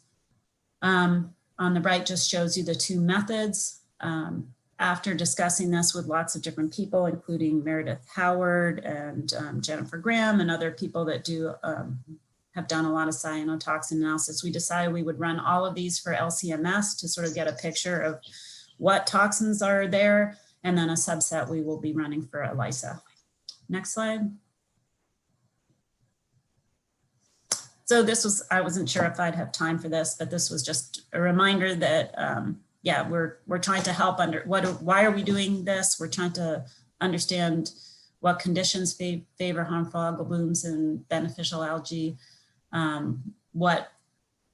On the right just shows you the 2 methods. After discussing this with lots of different people, including Meredith Howard and Jennifer Graham and other people that do have done a lot of cyanotoxin analysis. We decided we would run all of these for LCMS to sort of get a picture of what toxins are there, and then a subset we will be running for ELISA. Next slide. So this was, I wasn't sure if I'd have time for this, but this was just a reminder that, yeah, we're trying to help why are we doing this? We're trying to understand what conditions favor harmful algal blooms and beneficial algae, what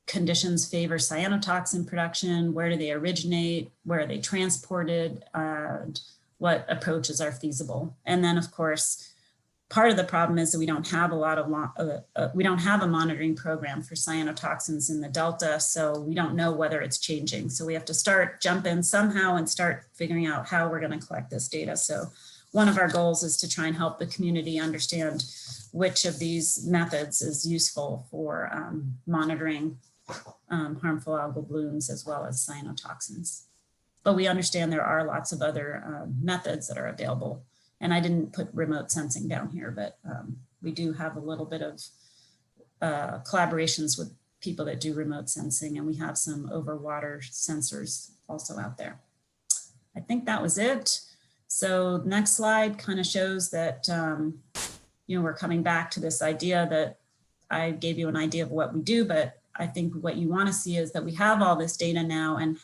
conditions favor cyanotoxin production, where do they originate, where are they transported, and what approaches are feasible. And then of course, part of the problem is that we don't have we don't have a monitoring program for cyanotoxins in the Delta, so we don't know whether it's changing. So we have to jump in somehow and start figuring out how we're going to collect this data. So one of our goals is to try and help the community understand which of these methods is useful for monitoring harmful algal blooms as well as cyanotoxins. But we understand there are lots of other methods that are available. And I didn't put remote sensing down here, but we do have a little bit of collaborations with people that do remote sensing, and we have some over water sensors also out there. I think that was it. So next slide kind of shows that, you know, we're coming back to this idea that I gave you an idea of what we do, but I think what you want to see is that we have all this data now, and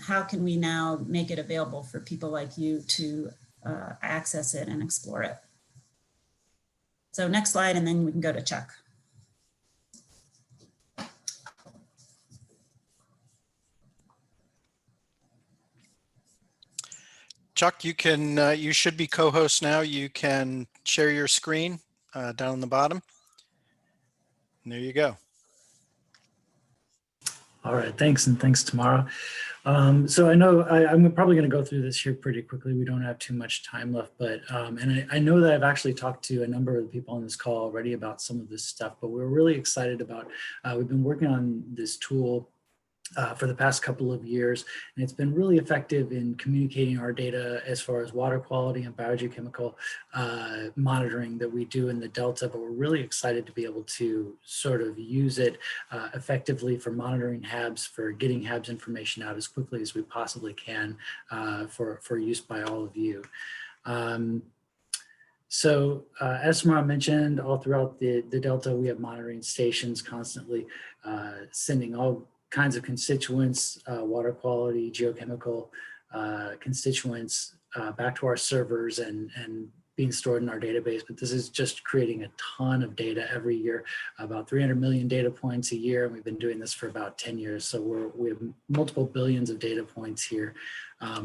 how can we now make it available for people like you to access it and explore it. So next slide, and then we can go to Chuck. Chuck, you can, you should be co-host now. You can share your screen down on the bottom. And there you go. All right, thanks, and thanks, Tamara. So I know I'm probably going to go through this here pretty quickly. We don't have too much time left, but and I know that I've actually talked to a number of the people on this call already about some of this stuff, but we're really excited about, we've been working on this tool for the past couple of years, and it's been really effective in communicating our data as far as water quality and biogeochemical monitoring that we do in the Delta, but we're really excited to be able to sort of use it effectively for monitoring HABs, for getting HABs information out as quickly as we possibly can for use by all of you. So as Tamara mentioned, all throughout the Delta, we have monitoring stations constantly sending all kinds of constituents, water quality, geochemical constituents back to our servers and being stored in our database. But this is just creating a ton of data every year, about 300 million data points a year. And we've been doing this for about 10 years. So we have multiple billions of data points here,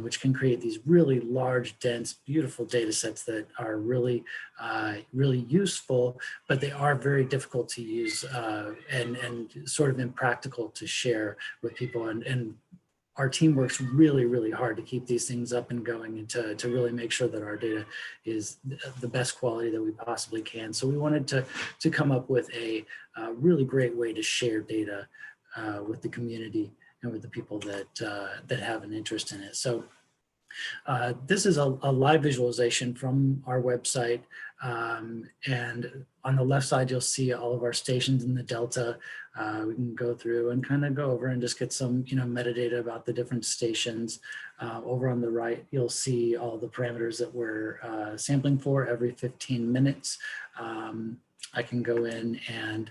which can create these really large, dense, beautiful data sets that are really, really useful, but they are very difficult to use and sort of impractical to share with people. And our team works really, really hard to keep these things up and going and to really make sure that our data is the best quality that we possibly can. So we wanted to come up with a really great way to share data with the community and with the people that have an interest in it. So this is a live visualization from our website. And on the left side, you'll see all of our stations in the Delta. We can go through and kind of go over and just get some, metadata about the different stations. Over on the right, you'll see all the parameters that we're sampling for every 15 minutes. I can go in and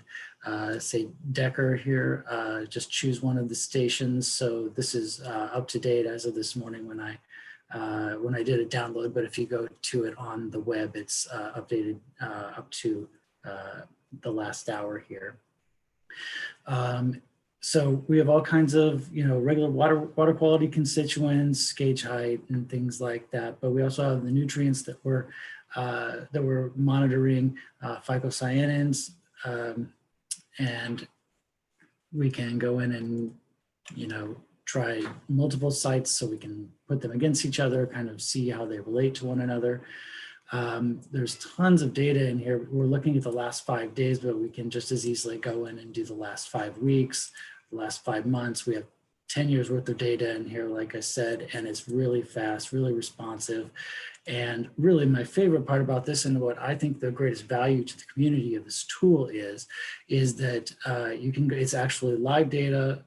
say Decker here, just choose one of the stations. So this is up to date as of this morning when I did a download, but if you go to it on the web, it's updated up to the last hour here. So we have all kinds of, regular water quality constituents, gauge height, and things like that. But we also have the nutrients that we're monitoring, phycocyanins, and we can go in and, try multiple sites so we can put them against each other, kind of see how they relate to one another. There's tons of data in here. We're looking at the last 5 days, but we can just as easily go in and do the last 5 weeks, the last 5 months. We have 10 years worth of data in here, like I said, and it's really fast, really responsive. And really my favorite part about this, and what I think the greatest value to the community of this tool is that it's actually live data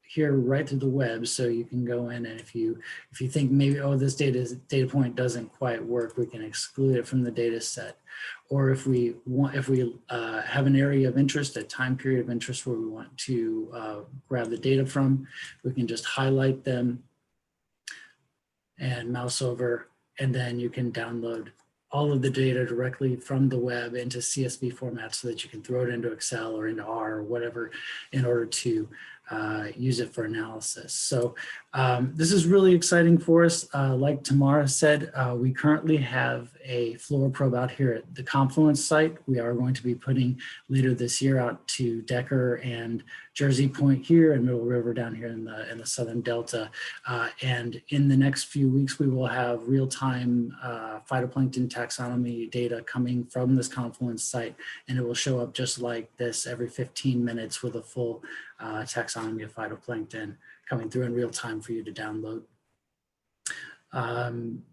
here right through the web. So you can go in, and if you think maybe, oh, this data point doesn't quite work, we can exclude it from the data set. Or if we have an area of interest, a time period of interest where we want to grab the data from, we can just highlight them and mouse over, and then you can download all of the data directly from the web into CSV format so that you can throw it into Excel or into R or whatever in order to use it for analysis. So this is really exciting for us. Like Tamara said, we currently have a floor probe out here at the Confluence site. We are going to be putting later this year out to Decker and Jersey Point here and Middle River down here in the Southern Delta. And in the next few weeks, we will have real-time phytoplankton taxonomy data coming from this Confluence site, and it will show up just like this every 15 minutes with a full taxonomy of phytoplankton coming through in real time for you to download. And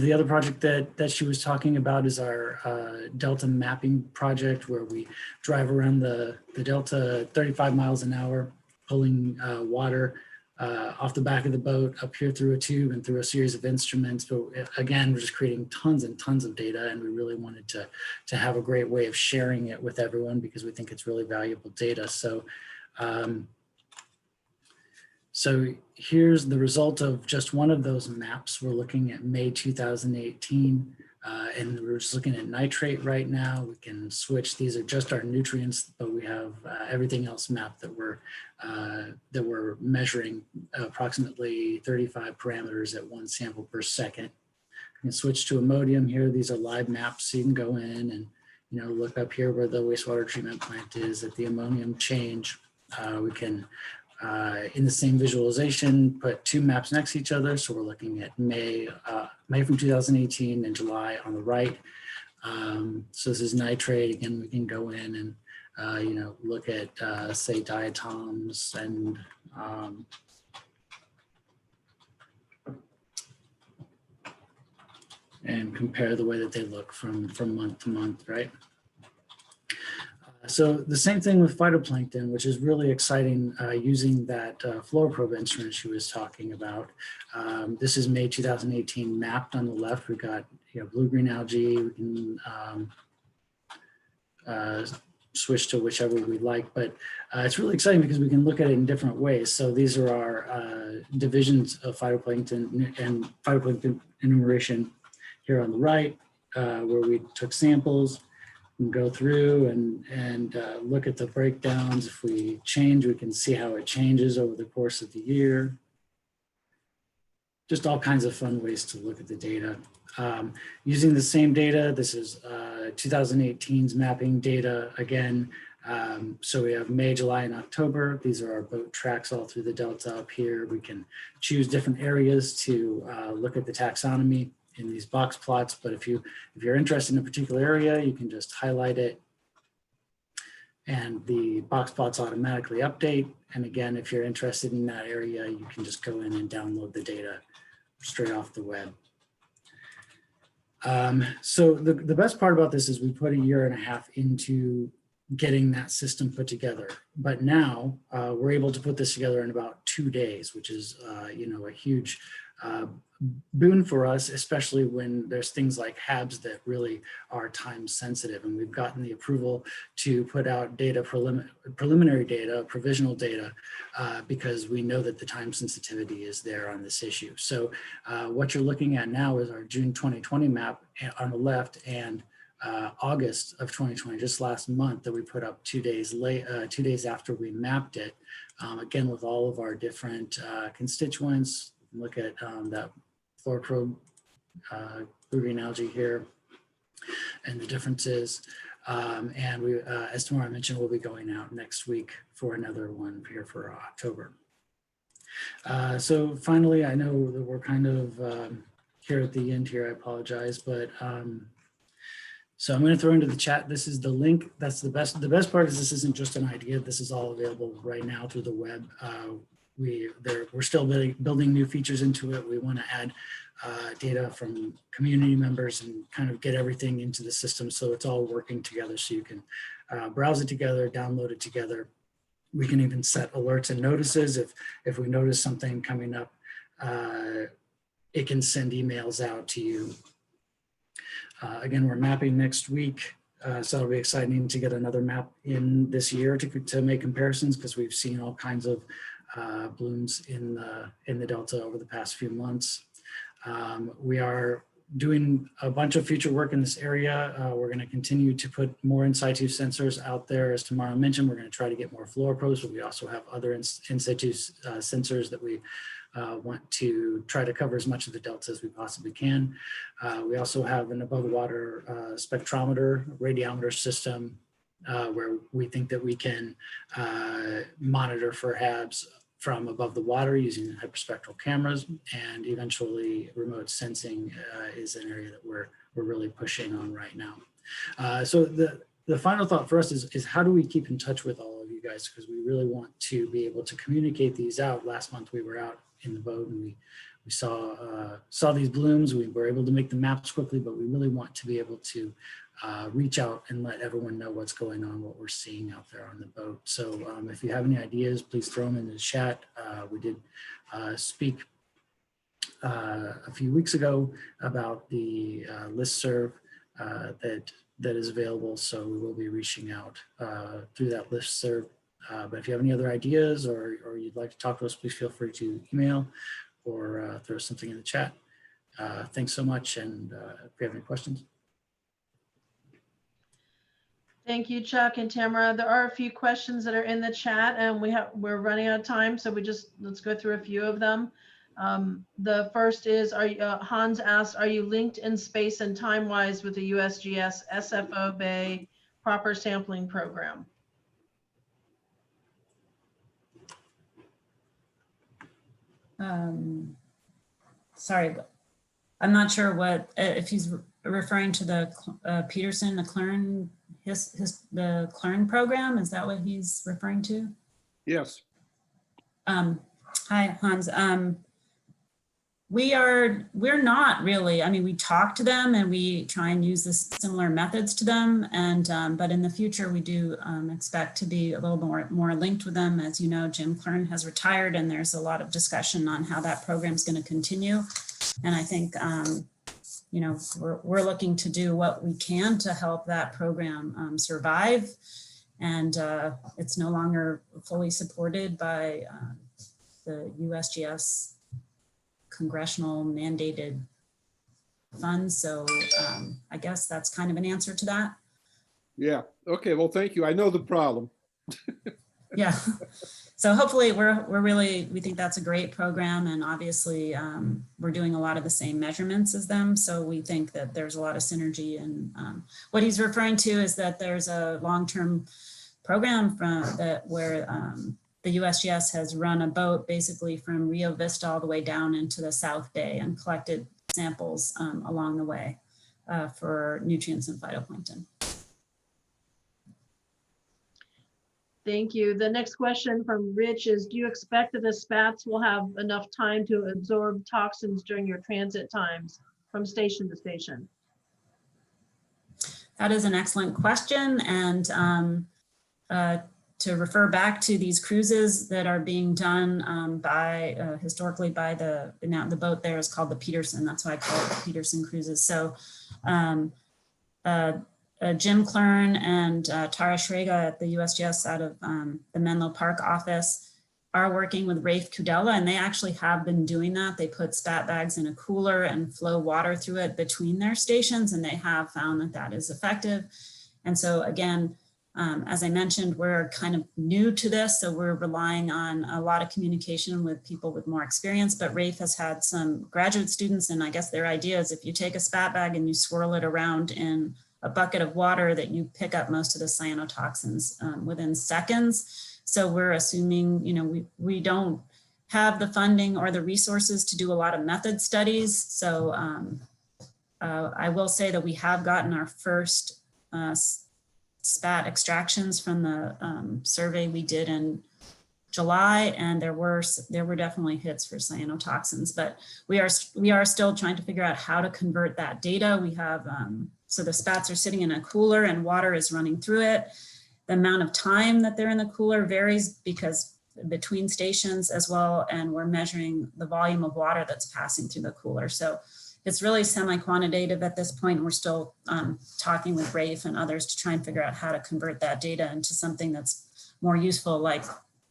the other project that she was talking about is our Delta mapping project, where we drive around the Delta 35 miles an hour, pulling water off the back of the boat up here through a tube and through a series of instruments. But again, we're just creating tons and tons of data, and we really wanted to have a great way of sharing it with everyone because we think it's really valuable data. So so here's the result of just one of those maps. We're looking at May 2018, and we're just looking at nitrate right now. We can switch, these are just our nutrients, but we have everything else mapped that we're measuring approximately 35 parameters at 1 sample per second. We can switch to ammonium here. These are live maps, so you can go in and look up here where the wastewater treatment plant is at the ammonium change. We can in the same visualization, put two maps next to each other. So we're looking at May from 2018 and July on the right. So this is nitrate. Again, we can go in and look at say diatoms and compare the way that they look from month to month, right? So the same thing with phytoplankton, which is really exciting using that floor probe instrument she was talking about. This is May 2018 mapped on the left. We've got blue-green algae. We can switch to whichever we like, but it's really exciting because we can look at it in different ways. So these are our divisions of phytoplankton and phytoplankton enumeration here on the right, where we took samples. And go through and look at the breakdowns. If we change, we can see how it changes over the course of the year. Just all kinds of fun ways to look at the data. Using the same data, this is 2018's mapping data again. So we have May, July, and October. These are our boat tracks all through the Delta up here. We can choose different areas to look at the taxonomy in these box plots, but if you're interested in a particular area, you can just highlight it and the box plots automatically update. And again, if you're interested in that area, you can just go in and download the data straight off the web. So the best part about this is we put 1.5 years into getting that system put together, but now we're able to put this together in about 2 days, which is a huge boon for us, especially when there's things like HABs that really are time sensitive. And we've gotten the approval to put out data, preliminary data, provisional data, because we know that the time sensitivity is there on this issue. So what you're looking at now is our June 2020 map on the left, and August of 2020, just last month, that we put up 2 days late, 2 days after we mapped it, again, with all of our different constituents. Look at that floor probe blue-green algae here and the differences. And we, as Tamara mentioned, we'll be going out next week for another one here for October. So finally, I know that we're kind of here at the end here, I apologize, but so I'm going to throw into the chat. This is the link. That's the best part is this isn't just an idea. This is all available right now through the web. we're still building new features into it. We want to add data from community members and kind of get everything into the system so it's all working together, so you can browse it together, download it together. We can even set alerts and notices. If we notice something coming up, it can send emails out to you. Again, we're mapping next week. So it'll be exciting to get another map in this year to make comparisons, because we've seen all kinds of blooms in the Delta over the past few months. We are doing a bunch of future work in this area. We're going to continue to put more in situ sensors out there. As Tamara mentioned, we're going to try to get more fluoro probes, but we also have other in situ sensors that we want to try to cover as much of the Delta as we possibly can. We also have an above water spectrometer radiometer system where we think that we can monitor for HABs from above the water using hyperspectral cameras, and eventually remote sensing is an area that we're really pushing on right now. So the final thought for us is how do we keep in touch with all of you guys, because we really want to be able to communicate these out. Last month we were out in the boat and we saw these blooms. We were able to make the maps quickly, but we really want to be able to reach out and let everyone know what's going on, what we're seeing out there on the boat. So if you have any ideas, please throw them in the chat. We did speak a few weeks ago about the listserv that is available. So we will be reaching out through that listserv. But if you have any other ideas or you'd like to talk to us, please feel free to email or throw something in the chat. Thanks so much. And if you have any questions. Thank you, Chuck and Tamara. There are a few questions that are in the chat, and we're running out of time, so let's go through a few of them. The first is, Hans asked, are you linked in space and time-wise with the USGS SFO Bay proper sampling program? Sorry, but I'm not sure what, if he's referring to the Peterson, the Klern, the Klern program, is that what he's referring to? Yes. Hi, Hans. We're not really, I mean, we talk to them and we try and use this similar methods to them. And, but in the future, we do expect to be a little more linked with them. As you know, Jim Klern has retired and there's a lot of discussion on how that program is going to continue. And I think, you know, we're looking to do what we can to help that program survive. And it's no longer fully supported by the USGS congressional mandated funds. So I guess that's kind of an answer to that. Yeah. Okay. Well, thank you. I know the problem. Yeah. So hopefully we think that's a great program. And obviously we're doing a lot of the same measurements as them. So we think that there's a lot of synergy. And what he's referring to is that there's a long-term program where the USGS has run a boat basically from Rio Vista all the way down into the South Bay and collected samples along the way for nutrients and phytoplankton. Thank you. The next question from Rich is, do you expect that the spats will have enough time to absorb toxins during your transit times from station to station? That is an excellent question. And to refer back to these cruises that are being done historically by the boat there is called the Peterson. That's why I call it the Peterson cruises. So Jim Klern and Tara Shrega at the USGS out of the Menlo Park office are working with Rafe Kudella, and they actually have been doing that. They put spat bags in a cooler and flow water through it between their stations, and they have found that that is effective. And so again, as I mentioned, we're kind of new to this, so we're relying on a lot of communication with people with more experience, but Rafe has had some graduate students, and I guess their idea is if you take a spat bag and you swirl it around in a bucket of water, that you pick up most of the cyanotoxins within seconds. So we're assuming, you know, we don't have the funding or the resources to do a lot of method studies. So I will say that we have gotten our first spat extractions from the survey we did in July, and there were definitely hits for cyanotoxins, but we are still trying to figure out how to convert that data. We have, so the spats are sitting in a cooler and water is running through it. The amount of time that they're in the cooler varies because between stations as well, and we're measuring the volume of water that's passing through the cooler. So it's really semi-quantitative at this point. We're still talking with Rafe and others to try and figure out how to convert that data into something that's more useful, like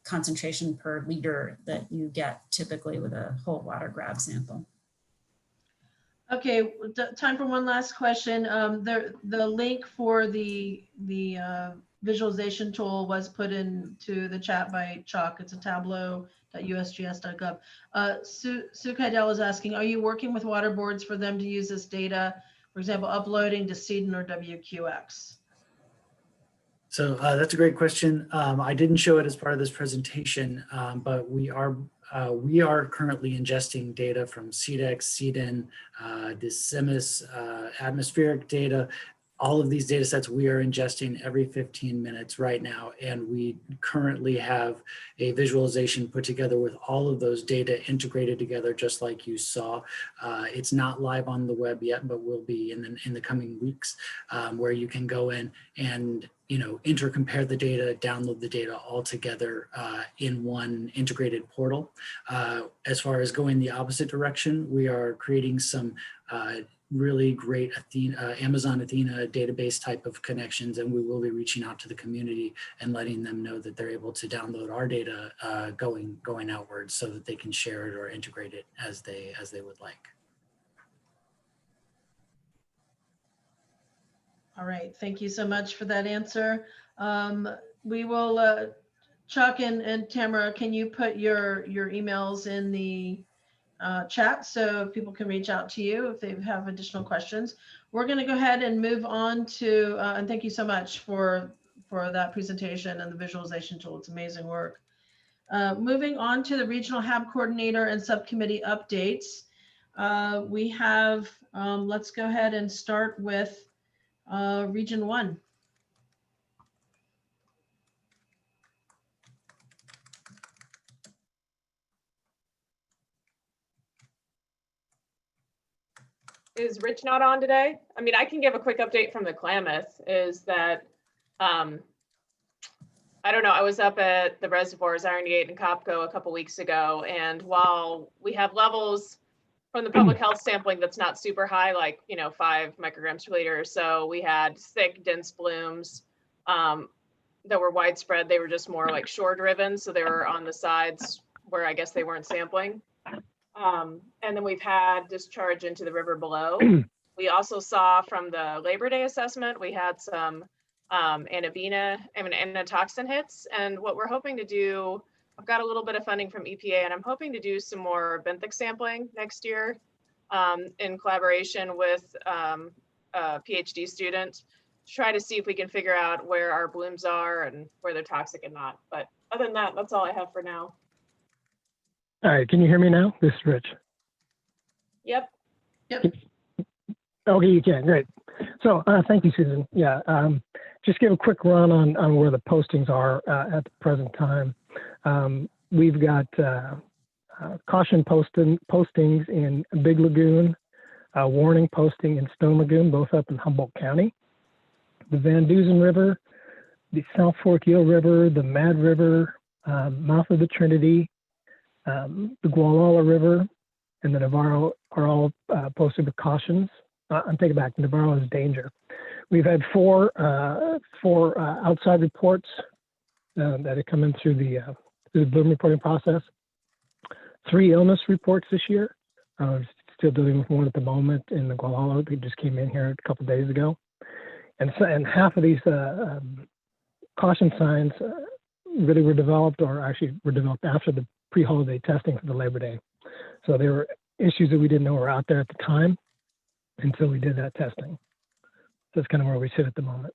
concentration per liter that you get typically with a whole water grab sample. Okay, time for one last question. The link for the visualization tool was put into the chat by Chuck. It's a tableau.usgs.gov. Sue Keidel is asking, are you working with water boards for them to use this data, for example, uploading to CEDN or WQX? So that's a great question. I didn't show it as part of this presentation, but we are currently ingesting data from CDEX, CDN, the CIMIS, atmospheric data. All of these data sets we are ingesting every 15 minutes right now, and we currently have a visualization put together with all of those data integrated together, just like you saw. It's not live on the web yet, but will be in the coming weeks, where you can go in and intercompare the data, download the data all together in one integrated portal. As far as going the opposite direction, we are creating some really great Amazon Athena database type of connections, and we will be reaching out to the community and letting them know that they're able to download our data going outwards, so that they can share it or integrate it as they would like. All right, thank you so much for that answer. We will, Chuck and Tamara, can you put your emails in the chat so people can reach out to you if they have additional questions? We're going to go ahead and move on to, and thank you so much for that presentation and the visualization tool. It's amazing work. Moving on to the Regional HAB Coordinator and Subcommittee updates. We have, let's go ahead and start with Region 1. Is Rich not on today? I mean, I can give a quick update from the Klamath, is that, I don't know, I was up at the reservoirs, Iron Gate and Copco a couple weeks ago, and while we have levels from the public health sampling that's not super high, like, 5 micrograms per liter or so, we had thick, dense blooms that were widespread. They were just more like shore driven, so they were on the sides where I guess they weren't sampling. And then we've had discharge into the river below. We also saw from the Labor Day assessment, we had some toxin hits. And what we're hoping to do, I've got a little bit of funding from EPA, and I'm hoping to do some more benthic sampling next year in collaboration with a PhD student, to try to see if we can figure out where our blooms are and where they're toxic and not. But other than that, that's all I have for now. All right, can you hear me now? This is Rich. Yep. Okay, you can, great. So thank you, Susan. Yeah, just give a quick run on where the postings are at the present time. We've got caution postings in Big Lagoon, warning posting in Stone Lagoon, both up in Humboldt County. The Van Dusen River, the South Fork Eel River, the Mad River, mouth of the Trinity, the Gualala River, and the Navarro are all posted with cautions. I'm taking it back. Navarro is danger. We've had four outside reports that have come in through the bloom reporting process. 3 illness reports this year. Still dealing with one at the moment in the Gualala. They just came in here a couple of days ago. And half of these caution signs really were developed, or actually were developed after the pre-holiday testing for the Labor Day. So there were issues that we didn't know were out there at the time until we did that testing. So that's kind of where we sit at the moment.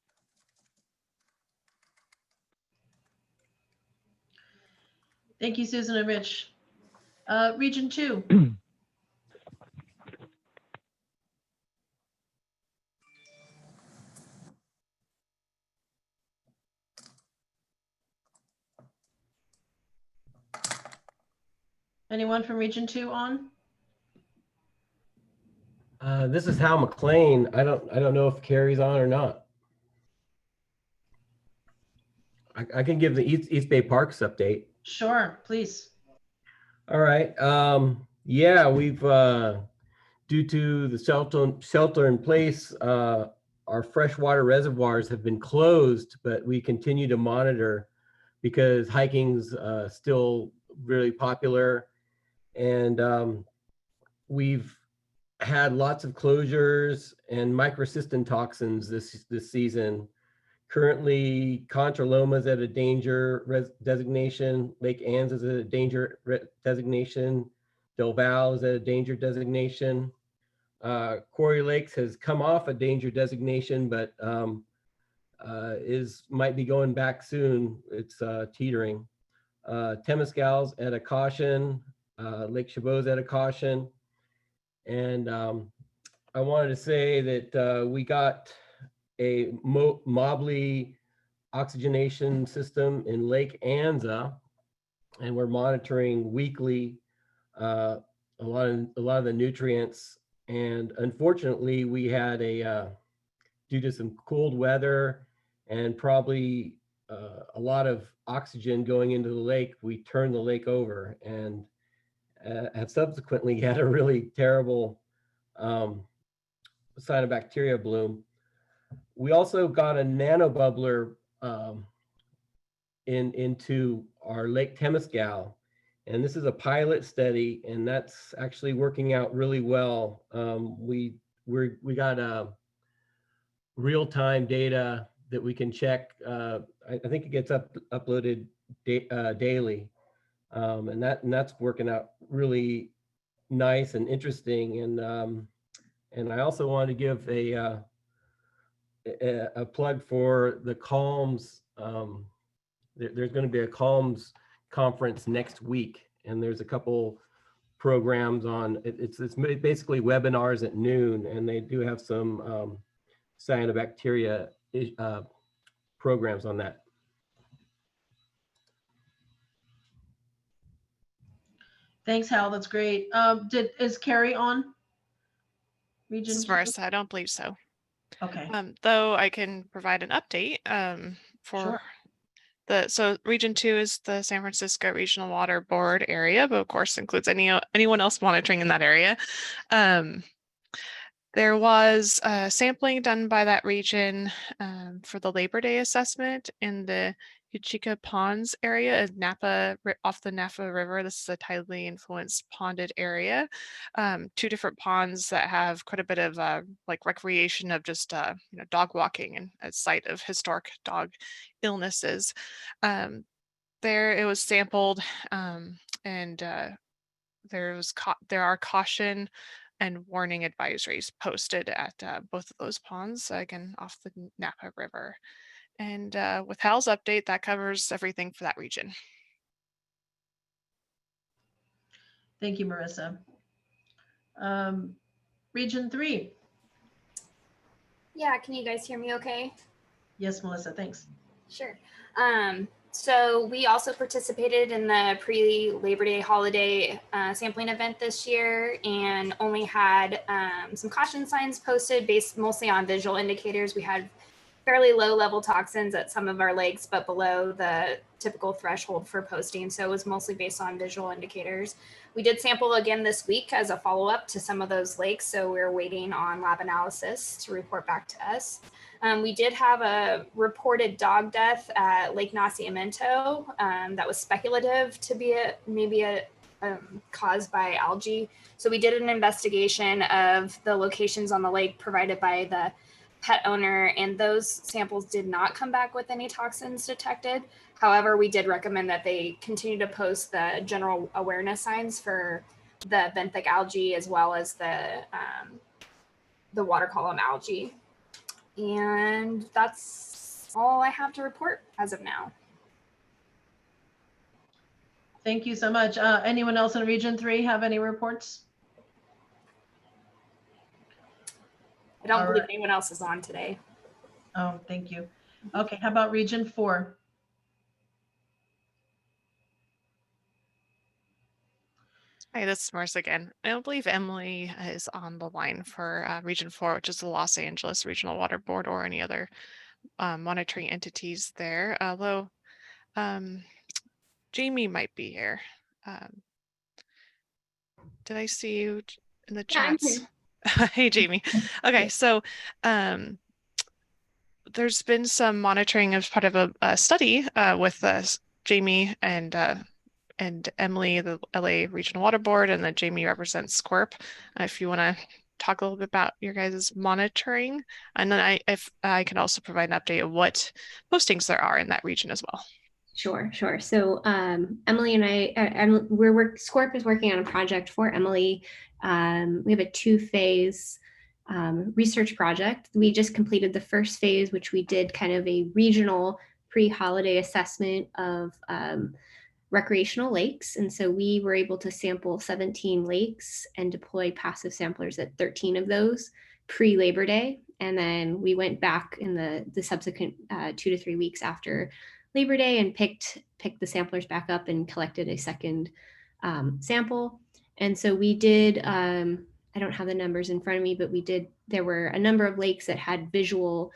Thank you, Susan and Rich. Region 2. Anyone from Region 2 on? This is Hal McLean. I don't know if Carrie's on or not. I can give the East Bay Parks update. Sure, please. All right. Yeah, we've due to the shelter in place, our freshwater reservoirs have been closed, but we continue to monitor because hiking's still really popular, and we've had lots of closures and microcystin toxins this season. Currently, Contra Loma is at a danger designation. Lake Anne's is at a danger designation. Del Valle is at a danger designation. Quarry Lakes has come off a danger designation, but might be going back soon. It's teetering. Temescal's at a caution. Lake Chabot's at a caution. And I wanted to say that we got a Mobley oxygenation system in Lake Anza, and we're monitoring weekly a lot of the nutrients. And unfortunately, we had due to some cold weather and probably a lot of oxygen going into the lake, we turned the lake over and have subsequently had a really terrible cyanobacteria bloom. We also got a nanobubbler into our Lake Temescal, and this is a pilot study, and that's actually working out really well. We got real-time data that we can check. I think it gets uploaded daily, and that's working out really nice and interesting. And I also want to give a plug for the Calms. There's going to be a Calms conference next week, and there's a couple programs on. It's basically webinars at noon, and they do have some cyanobacteria programs on that. Thanks, Hal. That's great. Is Carrie on? Region This is 2? Marissa. I don't believe so. Okay. Though I can provide an update for so Region 2 is the San Francisco Regional Water Board area, but of course includes anyone else monitoring in that area. There was sampling done by that region for the Labor Day assessment in the Uchica Ponds area of Napa, off the Napa River. This is a tidally influenced ponded area. 2 different ponds that have quite a bit of like recreation of just dog walking and a site of historic dog illnesses. There it was sampled, and there are caution and warning advisories posted at both of those ponds, again off the Napa River. And with Hal's update, that covers everything for that region. Thank you, Marissa. Region 3. Yeah, can you guys hear me okay? Yes, Melissa, thanks. Sure. So we also participated in the pre-Labor Day holiday sampling event this year, and only had some caution signs posted based mostly on visual indicators. We had fairly low level toxins at some of our lakes, but below the typical threshold for posting. So it was mostly based on visual indicators. We did sample again this week as a follow-up to some of those lakes. So we're waiting on lab analysis to report back to us. We did have a reported dog death at Lake Nacimiento that was speculative to be caused by algae. So we did an investigation of the locations on the lake provided by the pet owner, and those samples did not come back with any toxins detected. However, we did recommend that they continue to post the general awareness signs for the benthic algae as well as the water column algae. And that's all I have to report as of now. Thank you so much. Anyone else in Region 3 have any reports? I don't believe anyone else is on today. Oh, thank you. Okay, how about Region 4? Hi, this is Marissa again. I don't believe Emily is on the line for Region 4, which is the Los Angeles Regional Water Board, or any other monitoring entities there, although Jamie might be here. Did I see you in the Yeah, I'm chats? here. Hey, Jamie. Okay, so there's been some monitoring as part of a study with Jamie and Emily, the LA Regional Water Board, and then Jamie represents SCORP. If you want to talk a little bit about your guys' monitoring, and then if I can also provide an update of what postings there are in that region as well. Sure. So Emily and I, SCORP is working on a project for Emily. We have a 2-phase research project. We just completed the first phase, which we did kind of a regional pre-holiday assessment of recreational lakes. And so we were able to sample 17 lakes and deploy passive samplers at 13 of those pre-Labor Day. And then we went back in the subsequent 2 to 3 weeks after Labor Day and picked the samplers back up and collected a second sample. And so we did, I don't have the numbers in front of me, but there were a number of lakes that had visual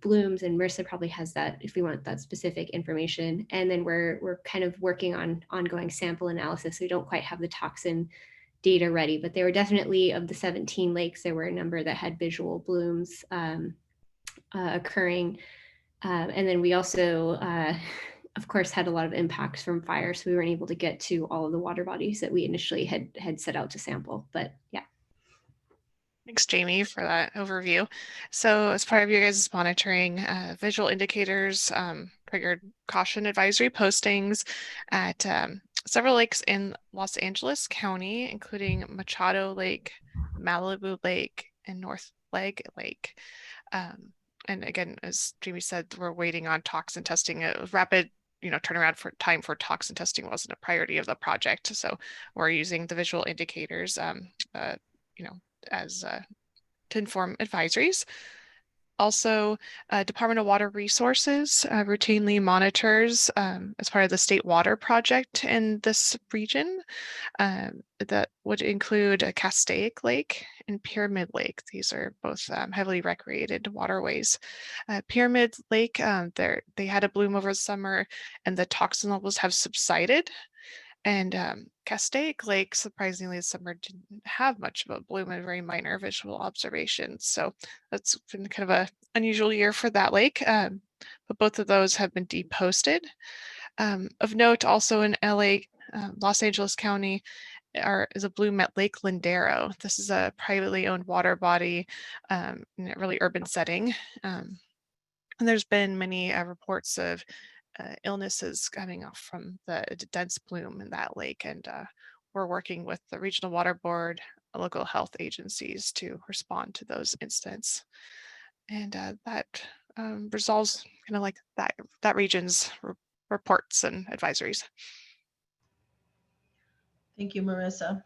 blooms, and Marissa probably has that if we want that specific information. And then we're kind of working on ongoing sample analysis. We don't quite have the toxin data ready, but there were definitely, of the 17 lakes, there were a number that had visual blooms occurring. And then we also, of course, had a lot of impacts from fire, so we weren't able to get to all of the water bodies that we initially had set out to sample. But yeah. Thanks, Jamie, for that overview. So as part of your guys' monitoring, visual indicators triggered caution advisory postings at several lakes in Los Angeles County, including Machado Lake, Malibu Lake, and North Leg Lake. And again, as Jamie said, we're waiting on toxin testing. A rapid turnaround for time for toxin testing wasn't a priority of the project. So we're using the visual indicators as to inform advisories. Also, Department of Water Resources routinely monitors as part of the State Water Project in this region. That would include a Castaic Lake and Pyramid Lake. These are both heavily recreated waterways. Pyramid Lake, they had a bloom over the summer, and the toxin levels have subsided. And Castaic Lake, surprisingly, this summer didn't have much of a bloom and very minor visual observations. So that's been kind of an unusual year for that lake. But both of those have been deposted. Of note, also in LA, Los Angeles County, is a bloom at Lake Lindero. This is a privately owned water body in a really urban setting. And there's been many reports of illnesses coming off from the dense bloom in that lake, and we're working with the Regional Water Board, local health agencies to respond to those incidents, and that resolves kind of like that region's reports and advisories. Thank you, Marissa.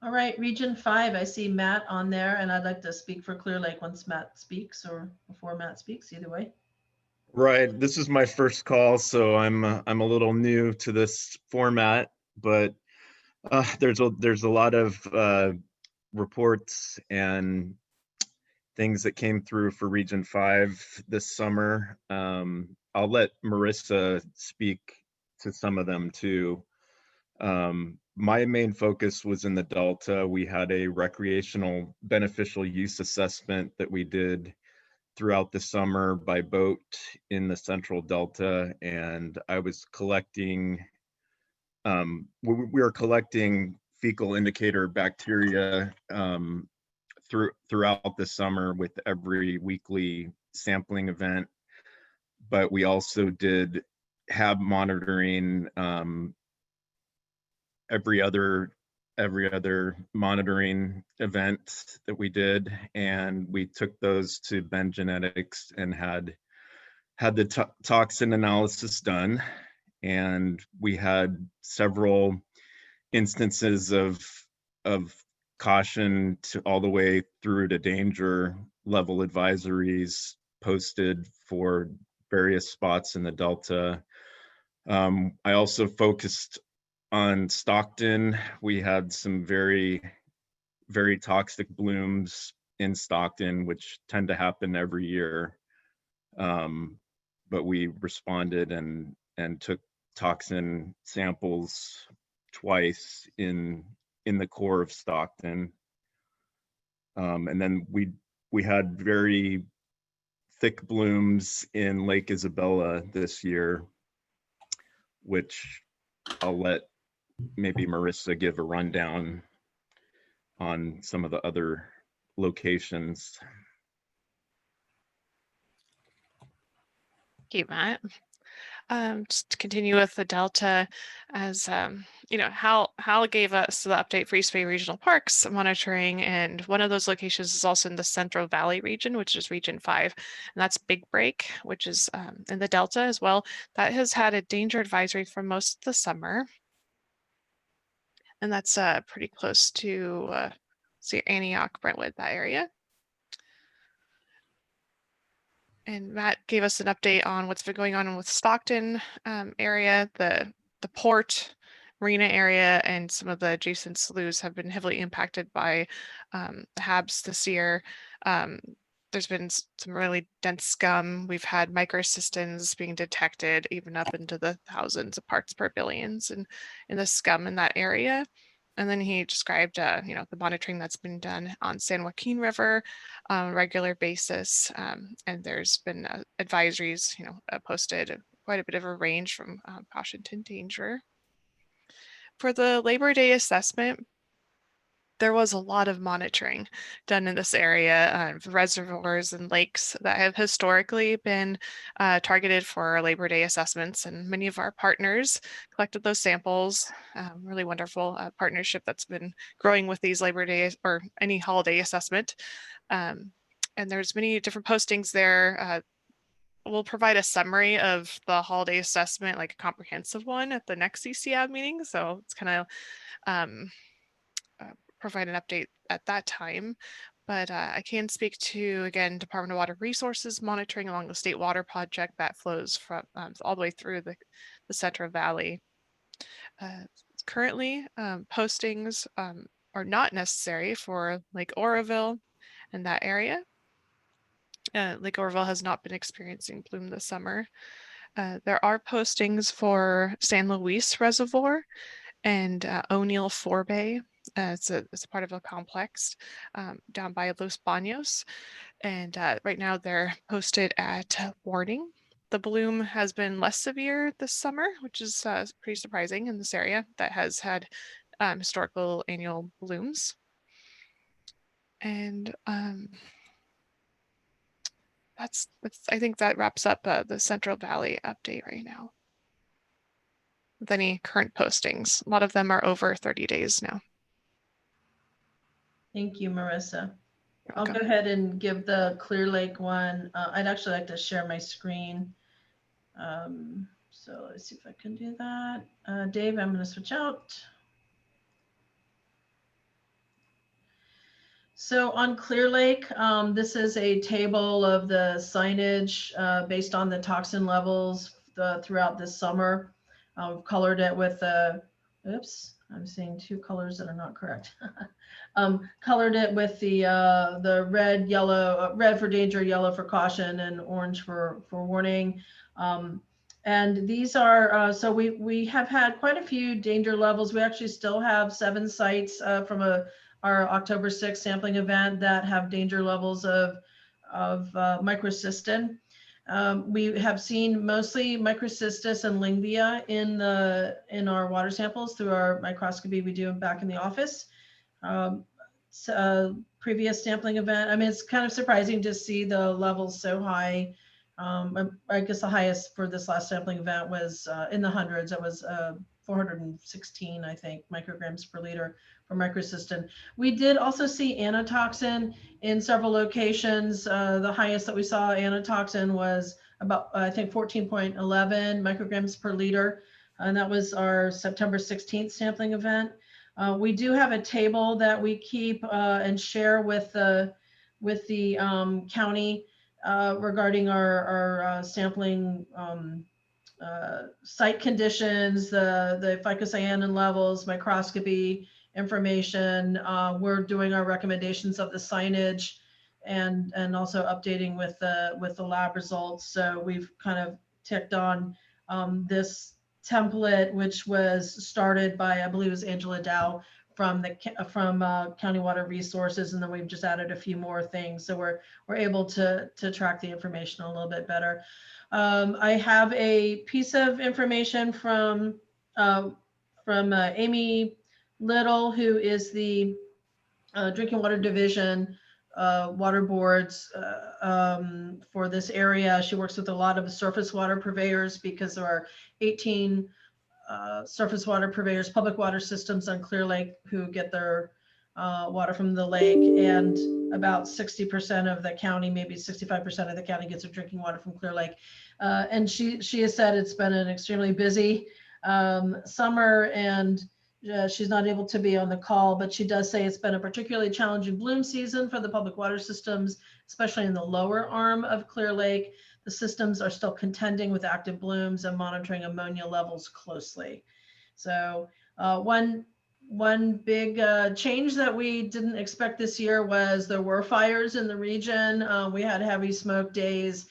All right, Region 5, I see Matt on there, and I'd like to speak for Clear Lake once Matt speaks, or before Matt speaks, either way. Right. This is my first call, so I'm a little new to this format, but there's a lot of reports and things that came through for Region 5 this summer. I'll let Marissa speak to some of them too. My main focus was in the Delta. We had a recreational beneficial use assessment that we did throughout the summer by boat in the Central Delta, and I was collecting, we were collecting fecal indicator bacteria throughout the summer with every weekly sampling event, but we also did have monitoring every other monitoring event that we did, and we took those to Ben Genetics and had the toxin analysis done, and we had several instances of caution to all the way through to danger level advisories posted for various spots in the Delta. I also focused on Stockton, we had some very, very toxic blooms in Stockton, which tend to happen every year. But we responded and took toxin samples twice in the core of Stockton. And then we had very thick blooms in Lake Isabella this year, which I'll let maybe Marissa give a rundown on some of the other locations. Thank you, Matt. Just to continue with the Delta, as you know, Hal gave us the update for East Bay Regional Parks monitoring, and one of those locations is also in the Central Valley region, which is Region 5, and that's Big Break, which is in the Delta as well. That has had a danger advisory for most of the summer, and that's pretty close to Antioch, Brentwood, that area. And Matt gave us an update on what's been going on with Stockton area, the port, marina area, and some of the adjacent sloughs have been heavily impacted by the HABs this year. There's been some really dense scum. We've had microcystins being detected even up into the thousands of parts per billions in the scum in that area. And then he described, you know, the monitoring that's been done on San Joaquin River on a regular basis. And there's been advisories, you know, posted quite a bit of a range from caution to danger. For the Labor Day assessment, there was a lot of monitoring done in this area of reservoirs and lakes that have historically been targeted for Labor Day assessments, and many of our partners collected those samples. Really wonderful partnership that's been growing with these Labor Day or any holiday assessment. And there's many different postings there. We'll provide a summary of the holiday assessment, like a comprehensive one, at the next CCAB meeting. So it's kind of provide an update at that time. But I can speak to, again, Department of Water Resources monitoring along the State Water Project that flows from all the way through the Central Valley. Currently, postings are not necessary for Lake Oroville and that area. Lake Oroville has not been experiencing bloom this summer. There are postings for San Luis Reservoir and O'Neill Forebay. It's a part of a complex down by Los Baños. And right now they're posted at warning. The bloom has been less severe this summer, which is pretty surprising in this area that has had historical annual blooms. And that's I think that wraps up the Central Valley update right now. With any current postings, a lot of them are over 30 days now. Thank you, Marissa. I'll go ahead and give the Clear Lake one. I'd actually like to share my screen. So let's see if I can do that. Dave, I'm going to switch out. So on Clear Lake, this is a table of the signage based on the toxin levels throughout this summer. I've colored it with oops, I'm seeing two colors that are not correct. Colored it with the red, yellow, red for danger, yellow for caution, and orange for warning. And these are, so we have had quite a few danger levels. We actually still have 7 sites from our October 6th sampling event that have danger levels of microcystin. We have seen mostly microcystis and Lyngbia in our water samples through our microscopy we do back in the office. Previous sampling event, I mean, it's kind of surprising to see the levels so high. I guess the highest for this last sampling event was in the hundreds. It was 416, I think, micrograms per liter for microcystin. We did also see anatoxin in several locations. The highest that we saw anatoxin was about, I think, 14.11 micrograms per liter. And that was our September 16th sampling event. We do have a table that we keep and share with the county regarding our sampling site conditions, the phycocyanin levels, microscopy information. We're doing our recommendations of the signage and also updating with the lab results. So we've kind of ticked on this template, which was started by, I believe it was Angela Dow from County Water Resources, and then we've just added a few more things. So we're able to track the information a little bit better. I have a piece of information from Amy Little, who is the Drinking Water Division water boards for this area. She works with a lot of surface water purveyors because there are 18 surface water purveyors, public water systems on Clear Lake who get their water from the lake, and about 60% of the county, maybe 65% of the county gets their drinking water from Clear Lake. And she has said it's been an extremely busy summer, and she's not able to be on the call, but she does say it's been a particularly challenging bloom season for the public water systems, especially in the lower arm of Clear Lake. The systems are still contending with active blooms and monitoring ammonia levels closely. So one big change that we didn't expect this year was there were fires in the region. We had heavy smoke days,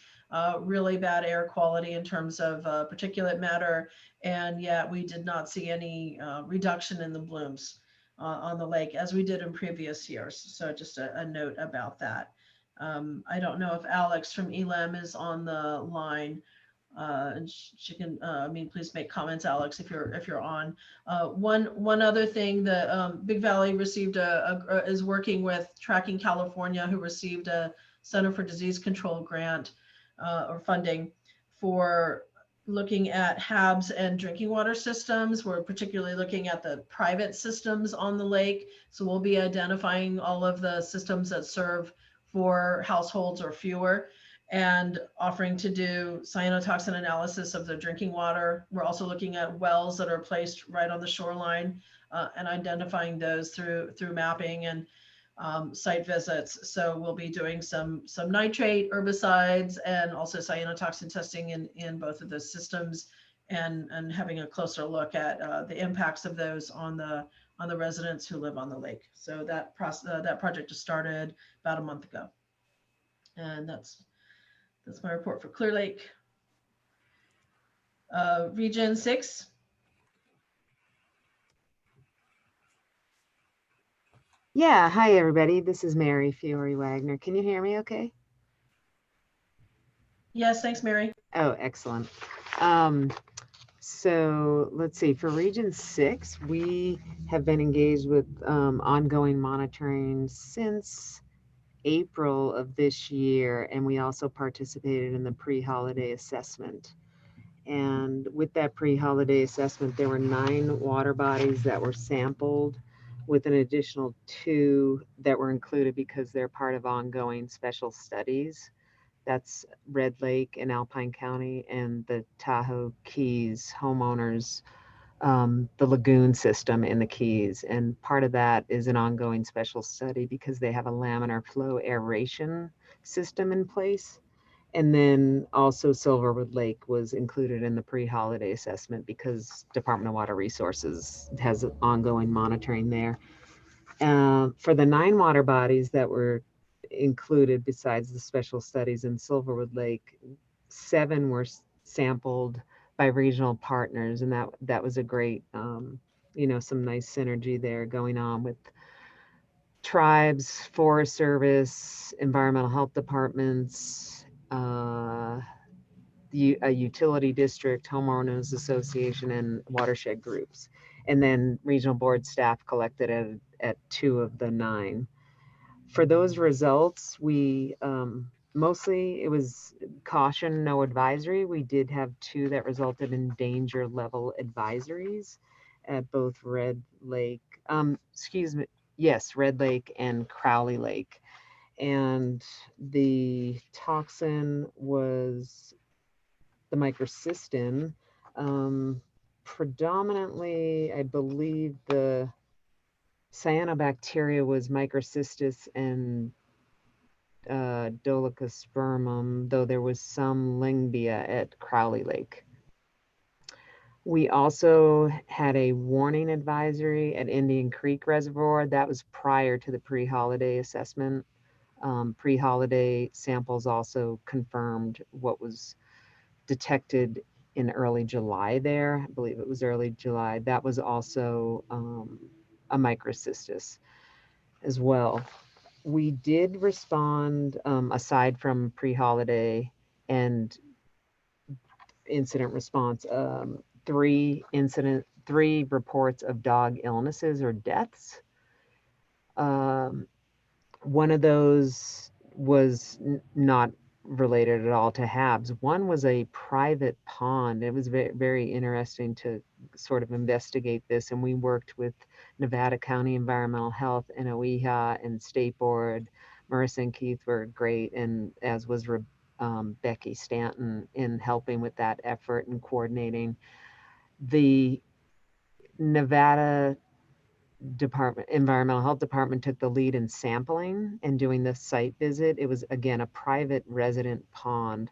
really bad air quality in terms of particulate matter, and yet we did not see any reduction in the blooms on the lake as we did in previous years. So just a note about that. I don't know if Alex from ELAM is on the line. And she can, please make comments, Alex, if you're on. One other thing, the Big Valley received is working with Tracking California, who received a Center for Disease Control grant or funding for looking at HABs and drinking water systems. We're particularly looking at the private systems on the lake. So we'll be identifying all of the systems that serve 4 households or fewer, and offering to do cyanotoxin analysis of the drinking water. We're also looking at wells that are placed right on the shoreline and identifying those through mapping and site visits. So we'll be doing some nitrate herbicides and also cyanotoxin testing in both of those systems, and having a closer look at the impacts of those on the residents who live on the lake. So that project just started about a month ago. And that's my report for Clear Lake. Region 6. Yeah, hi everybody. This is Mary Fiore Wagner. Can you hear me okay? Yes, thanks, Mary. Oh, excellent. So let's see, for Region 6, we have been engaged with ongoing monitoring since April of this year, and we also participated in the pre-holiday assessment. And with that pre-holiday assessment, there were 9 water bodies that were sampled, with an additional 2 that were included because they're part of ongoing special studies. That's Red Lake in Alpine County and the Tahoe Keys homeowners, the lagoon system in the Keys. And part of that is an ongoing special study because they have a laminar flow aeration system in place. And then also Silverwood Lake was included in the pre-holiday assessment because Department of Water Resources has ongoing monitoring there. For the 9 water bodies that were included besides the special studies in Silverwood Lake, 7 were sampled by regional partners, and that was a great, some nice synergy there going on with tribes, Forest Service, environmental health departments, a utility district, homeowners association, and watershed groups. And then regional board staff collected at 2 of the 9. For those results, we mostly it was caution, no advisory. We did have 2 that resulted in danger level advisories at both Red Lake, Red Lake and Crowley Lake. And the toxin was the microcystin. Predominantly, I believe the Cyanobacteria was microcystis and Dolichospermum, though there was some Lyngbia at Crowley Lake. We also had a warning advisory at Indian Creek Reservoir. That was prior to the pre-holiday assessment. Pre-holiday samples also confirmed what was detected in early July there. I believe it was early July. That was also a microcystis as well. We did respond, aside from pre-holiday and incident response, three reports of dog illnesses or deaths. One of those was not related at all to HABs. One was a private pond. It was very, very interesting to sort of investigate this. And we worked with Nevada County Environmental Health and OEHA and State Board. Marissa and Keith were great, and as was Becky Stanton in helping with that effort and coordinating. The Nevada Environmental Health Department took the lead in sampling and doing the site visit. It was, again, a private resident pond.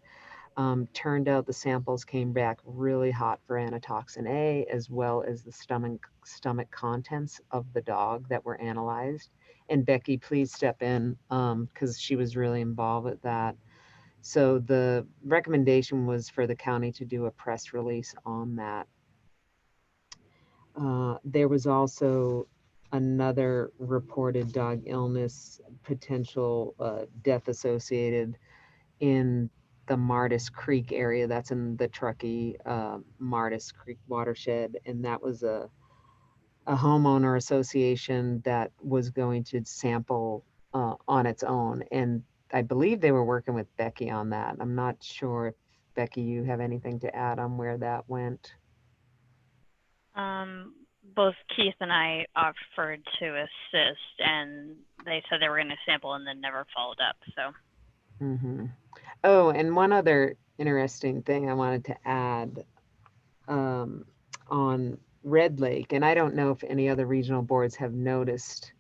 Turned out the samples came back really hot for anatoxin A, as well as the stomach contents of the dog that were analyzed. And Becky, please step in, because she was really involved with that. So the recommendation was for the county to do a press release on that. There was also another reported dog illness, potential death associated in the Martis Creek area. That's in the Truckee Martis Creek watershed. And that was a homeowner association that was going to sample on its own. And I believe they were working with Becky on that. I'm not sure if, Becky, you have anything to add on where that went? Both Keith and I offered to assist, and they said they were going to sample and then never followed up. So. Mm-hmm. Oh, and one other interesting thing I wanted to add on Red Lake, and I don't know if any other regional boards have noticed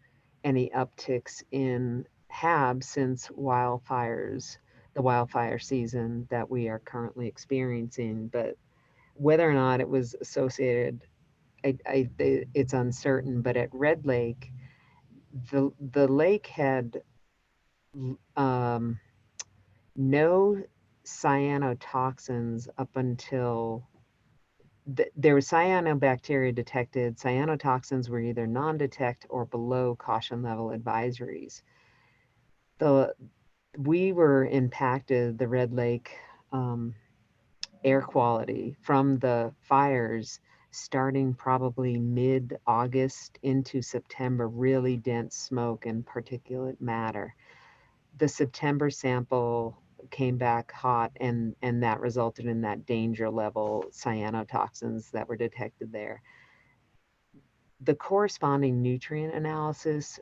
any upticks in HAB since the wildfire season that we are currently experiencing, but whether or not it was associated, it's uncertain. But at Red Lake, the lake had no cyanotoxins up until there was cyanobacteria detected. Cyanotoxins were either non-detect or below caution level advisories. We were impacted, the Red Lake air quality from the fires starting probably mid-August into September, really dense smoke and particulate matter. The September sample came back hot, and that resulted in that danger level cyanotoxins that were detected there. The corresponding nutrient analysis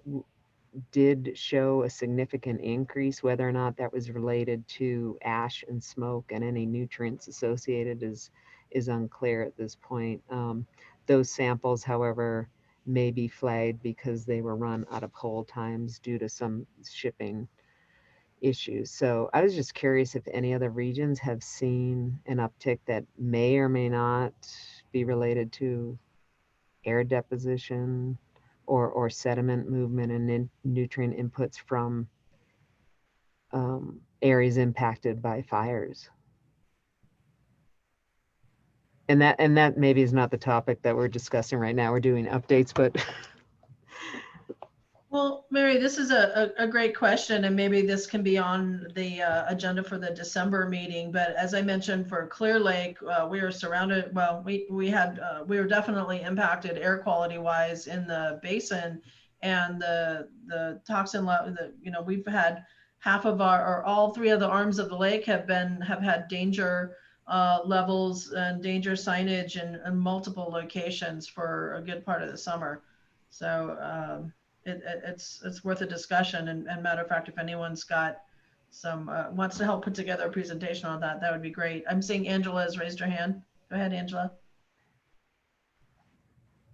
did show a significant increase. Whether or not that was related to ash and smoke and any nutrients associated is unclear at this point. Those samples, however, may be flagged because they were run out of hold times due to some shipping issues. So I was just curious if any other regions have seen an uptick that may or may not be related to air deposition or sediment movement and nutrient inputs from areas impacted by fires. And that maybe is not the topic that we're discussing right now. We're doing updates, but Well, Mary, this is a great question, and maybe this can be on the agenda for the December meeting. But as I mentioned, for Clear Lake, we are surrounded. Well, we were definitely impacted air quality wise in the basin, and the toxin level. We've had half of or all three of the arms of the lake have had danger levels and danger signage in multiple locations for a good part of the summer. So. It's worth a discussion, and matter of fact, if anyone's got some wants to help put together a presentation on that would be great. I'm seeing Angela has raised her hand. Go ahead, Angela.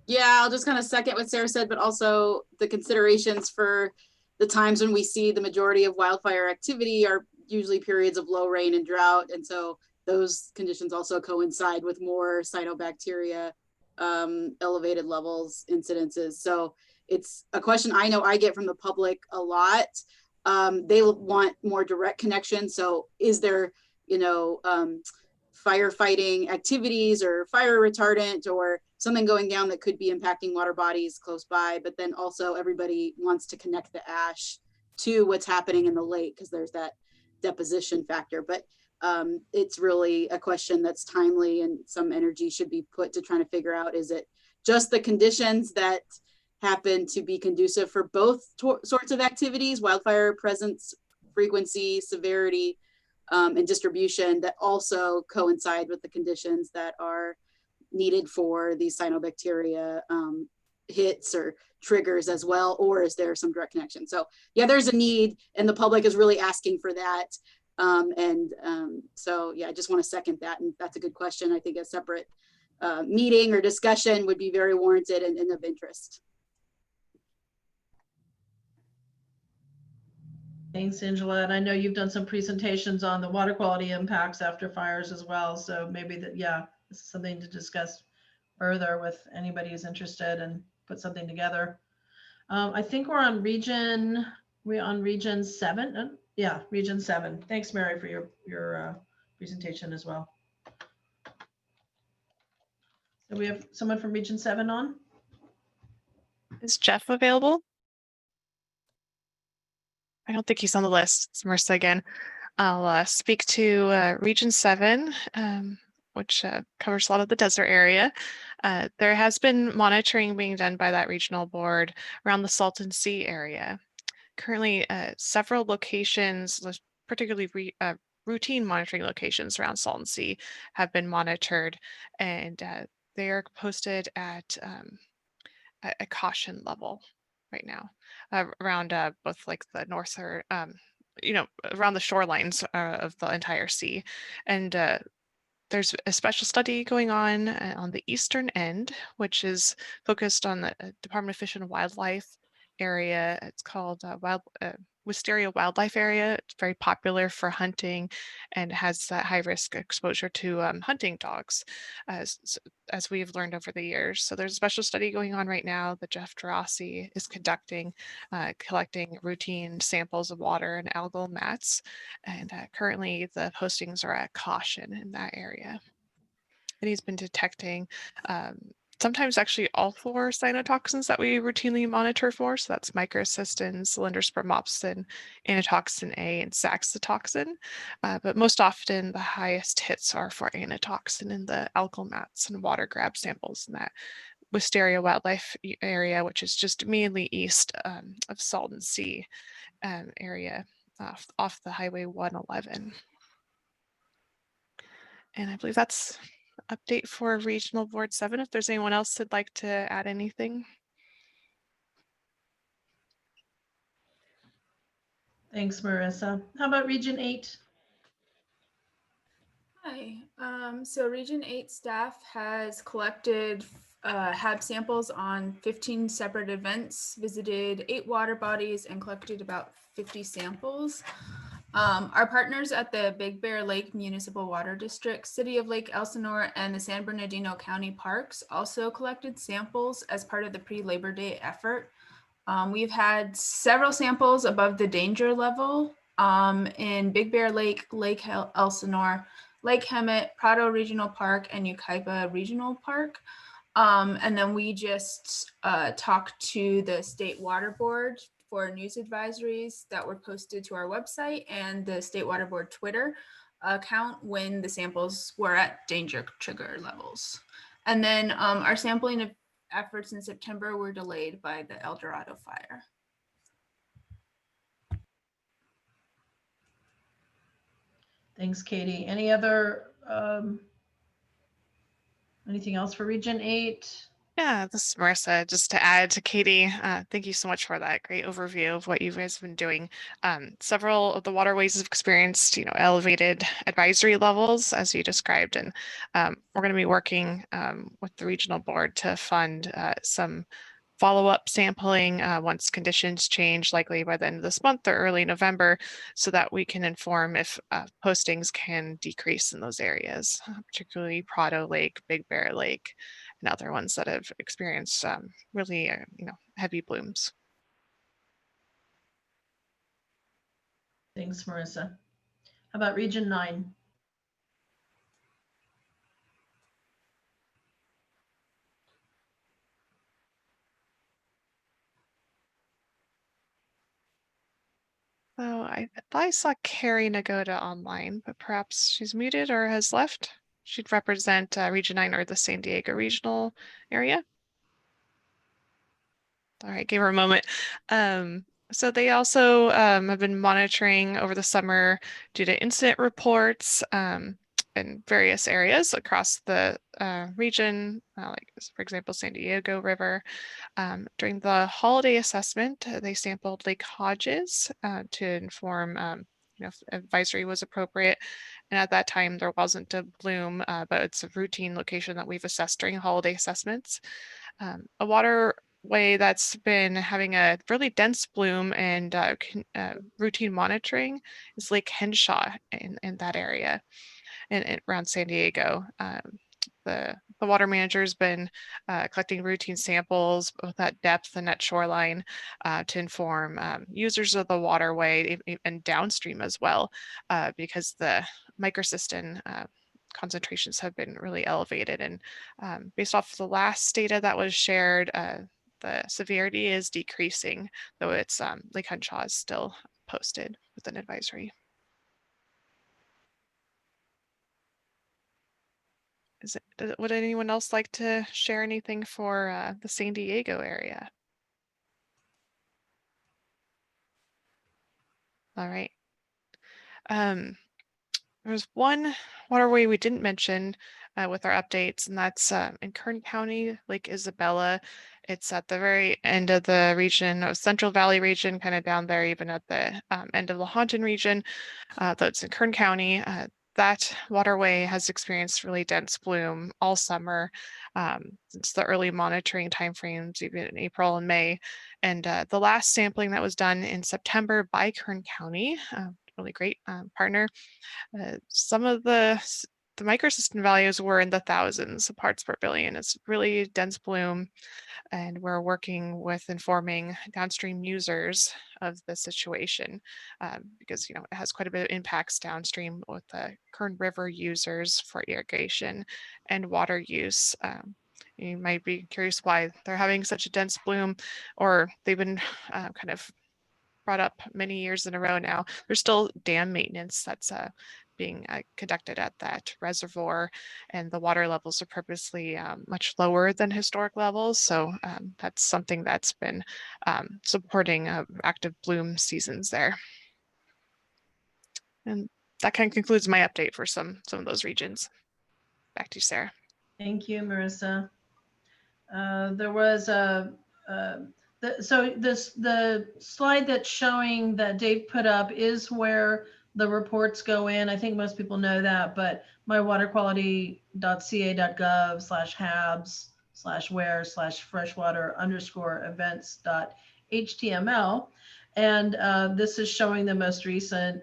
Yeah, I'll just kind of second what Sarah said, but also the considerations for the times when we see the majority of wildfire activity are usually periods of low rain and drought. And so those conditions also coincide with more cyanobacteria elevated levels incidences. So it's a question I know I get from the public a lot. They want more direct connection. So is there, you know, firefighting activities or fire retardant or something going down that could be impacting water bodies close by? But then also everybody wants to connect the ash to what's happening in the lake because there's that deposition factor. But it's really a question that's timely, and some energy should be put to trying to figure out, is it just the conditions that happen to be conducive for both sorts of activities, wildfire presence, frequency, severity, and distribution, that also coincide with the conditions that are needed for these cyanobacteria hits or triggers as well? Or is there some direct connection? So yeah, there's a need, and the public is really asking for that. So yeah, I just want to second that. And that's a good question. I think a separate meeting or discussion would be very warranted and of interest. Thanks, Angela. And I know you've done some presentations on the water quality impacts after fires as well. So maybe that, yeah, this is something to discuss further with anybody who's interested and put something together. I think we're on region 7. Yeah, region 7. Thanks, Mary, for your presentation as well. So we have someone from region 7 on. Is Jeff available? I don't think he's on the list. It's Marissa again. I'll speak to Region 7, which covers a lot of the desert area. There has been monitoring being done by that regional board around the Salton Sea area. Currently, several locations, particularly routine monitoring locations around Salton Sea, have been monitored, and they are posted at a caution level right now around both like the north or you know, around the shorelines of the entire sea. And there's a special study going on the eastern end, which is focused on the Department of Fish and Wildlife area. It's called Wisteria Wildlife Area. It's very popular for hunting and has that high risk exposure to hunting dogs, as we've learned over the years. So there's a special study going on right now that Jeff Gerasi is conducting, collecting routine samples of water and algal mats. And currently the postings are at caution in that area. And he's been detecting sometimes actually all 4 cyanotoxins that we routinely monitor for. So that's microcystin, cylindrospermopsin, anatoxin A, and saxitoxin. But most often the highest hits are for anatoxin in the algal mats and water grab samples in that Wisteria Wildlife area, which is just immediately east of Salton Sea area off the Highway 111. And I believe that's update for Regional Board 7. If there's anyone else that'd like to add anything. Thanks, Marissa. How about Region 8? Hi. So Region 8 staff has collected HAB samples on 15 separate events, visited 8 water bodies, and collected about 50 samples. Our partners at the Big Bear Lake Municipal Water District, City of Lake Elsinore, and the San Bernardino County Parks also collected samples as part of the pre-Labor Day effort. We've had several samples above the danger level in Big Bear Lake, Lake Elsinore, Lake Hemet, Prado Regional Park, and Yucaipa Regional Park. And then we just talked to the State Water Board for news advisories that were posted to our website and the State Water Board Twitter account when the samples were at danger trigger levels. And then our sampling of efforts in September were delayed by the El Dorado fire. Thanks, Katie. Any other, anything else for Region 8? Yeah, this is Marissa. Just to add to Katie, thank you so much for that great overview of what you guys have been doing. Several of the waterways have experienced, you know, elevated advisory levels, as you described, and we're going to be working with the regional board to fund some follow-up sampling once conditions change, likely by the end of this month or early November, so that we can inform if postings can decrease in those areas, particularly Prado Lake, Big Bear Lake, and other ones that have experienced really heavy blooms. Thanks, Marissa. How about Region 9? Oh, I thought I saw Carrie Nagoda online, but perhaps she's muted or has left. She'd represent Region 9 or the San Diego regional area. All right, give her a moment. So they also have been monitoring over the summer due to incident reports in various areas across the region, like for example, San Diego River. During the holiday assessment, they sampled Lake Hodges to inform if advisory was appropriate. And at that time, there wasn't a bloom, but it's a routine location that we've assessed during holiday assessments. A waterway that's been having a really dense bloom and routine monitoring is Lake Henshaw in that area and around San Diego. The water manager's been collecting routine samples both at depth and at shoreline to inform users of the waterway and downstream as well, because the microcystin concentrations have been really elevated. And based off the last data that was shared, the severity is decreasing, though it's Lake Henshaw is still posted with an advisory. Would anyone else like to share anything for the San Diego area? All right. There's one waterway we didn't mention with our updates, and that's in Kern County, Lake Isabella. It's at the very end of the region, Central Valley region, kind of down there, even at the end of the Lahontan region. Though it's in Kern County. That waterway has experienced really dense bloom all summer since the early monitoring timeframes, even in April and May. And the last sampling that was done in September by Kern County, really great partner, some of the microcystin values were in the thousands of parts per billion. It's really dense bloom, and we're working with informing downstream users of the situation because it has quite a bit of impacts downstream with the Kern River users for irrigation and water use. You might be curious why they're having such a dense bloom, or they've been kind of brought up many years in a row now. There's still dam maintenance that's being conducted at that reservoir, and the water levels are purposely much lower than historic levels. So that's something that's been supporting active bloom seasons there. And that kind of concludes my update for some of those regions. Back to you, Sarah. Thank you, Marissa. There was the slide that's showing that Dave put up is where the reports go in. I think most people know that, but mywaterquality.ca.gov/habs/where/freshwater_events.html. And this is showing the most recent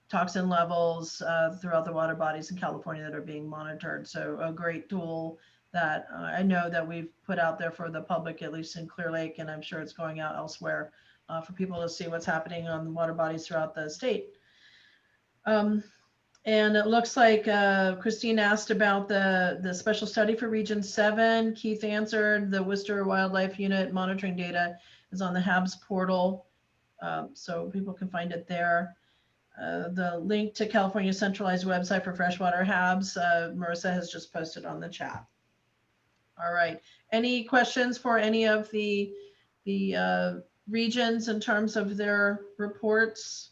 toxin levels throughout the water bodies in California that are being monitored. So a great tool that I know that we've put out there for the public, at least in Clear Lake, and I'm sure it's going out elsewhere for people to see what's happening on the water bodies throughout the state. And it looks like Christine asked about the special study for Region 7. Keith answered. The Worcester Wildlife Unit monitoring data is on the HABS portal, so people can find it there. The link to California's centralized website for freshwater HABs, Marissa has just posted on the chat. All right. Any questions for any of the regions in terms of their reports?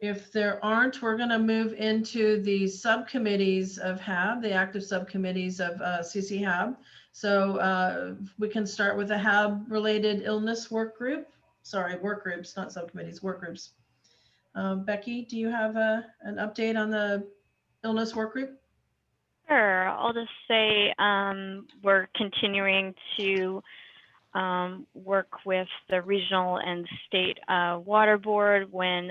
If there aren't, we're going to move into the subcommittees of HAB, the active subcommittees of CC HAB. So we can start with a HAB-related illness work group. Sorry, work groups, not subcommittees, work groups. Becky, do you have an update on the illness work group? Sure. I'll just say we're continuing to work with the regional and state water board when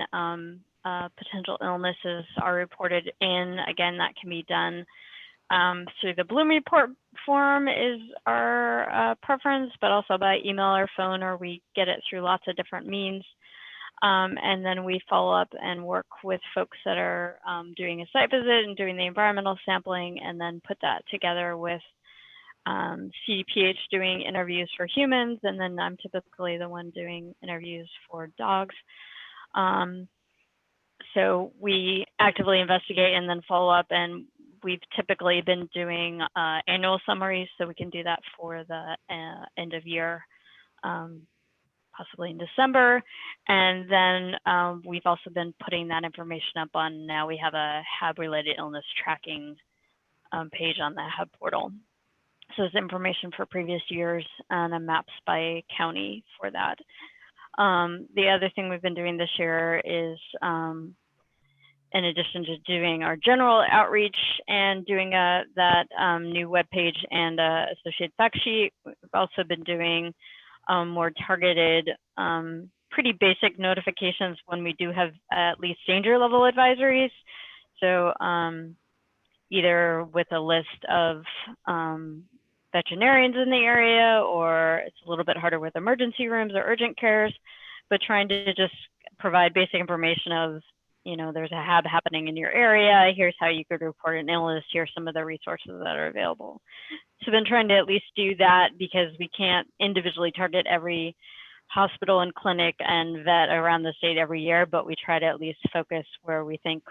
potential illnesses are reported in. Again, that can be done through the Bloom report form is our preference, but also by email or phone, or we get it through lots of different means. And then we follow up and work with folks that are doing a site visit and doing the environmental sampling, and then put that together with CDPH doing interviews for humans, and then I'm typically the one doing interviews for dogs. So we actively investigate and then follow up, and we've typically been doing annual summaries, so we can do that for the end of year, possibly in December. And then we've also been putting that information up on, now we have a HAB-related illness tracking page on the HAB portal. So there's information for previous years and a maps by county for that. The other thing we've been doing this year is, in addition to doing our general outreach and doing that new webpage and associated fact sheet, we've also been doing more targeted, pretty basic notifications when we do have at least danger level advisories. So either with a list of veterinarians in the area, or it's a little bit harder with emergency rooms or urgent cares, but trying to just provide basic information of, you know, there's a HAB happening in your area, here's how you could report an illness, here's some of the resources that are available. So been trying to at least do that, because we can't individually target every hospital and clinic and vet around the state every year, but we try to at least focus where we think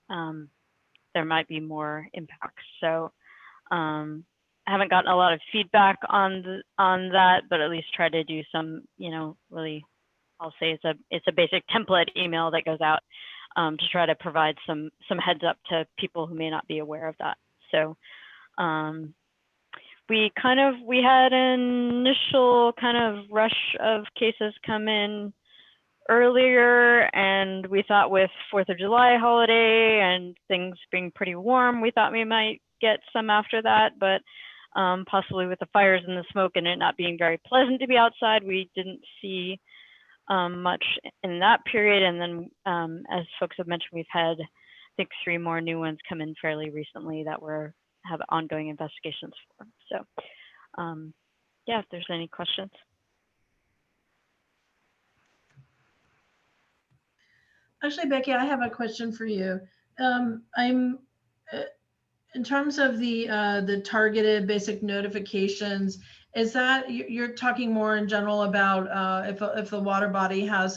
there might be more impacts. So I haven't gotten a lot of feedback on that, but at least try to do some, you know, really, I'll say it's a basic template email that goes out to try to provide some heads up to people who may not be aware of that. So we had an initial kind of rush of cases come in earlier, and we thought with 4th of July holiday and things being pretty warm, we thought we might get some after that, but possibly with the fires and the smoke and it not being very pleasant to be outside, we didn't see much in that period. And then as folks have mentioned, we've had, I think, 3 more new ones come in fairly recently that we're have ongoing investigations for. So yeah, if there's any questions. Actually, Becky, I have a question for you. In terms of the targeted basic notifications, is that you're talking more in general about if the water body has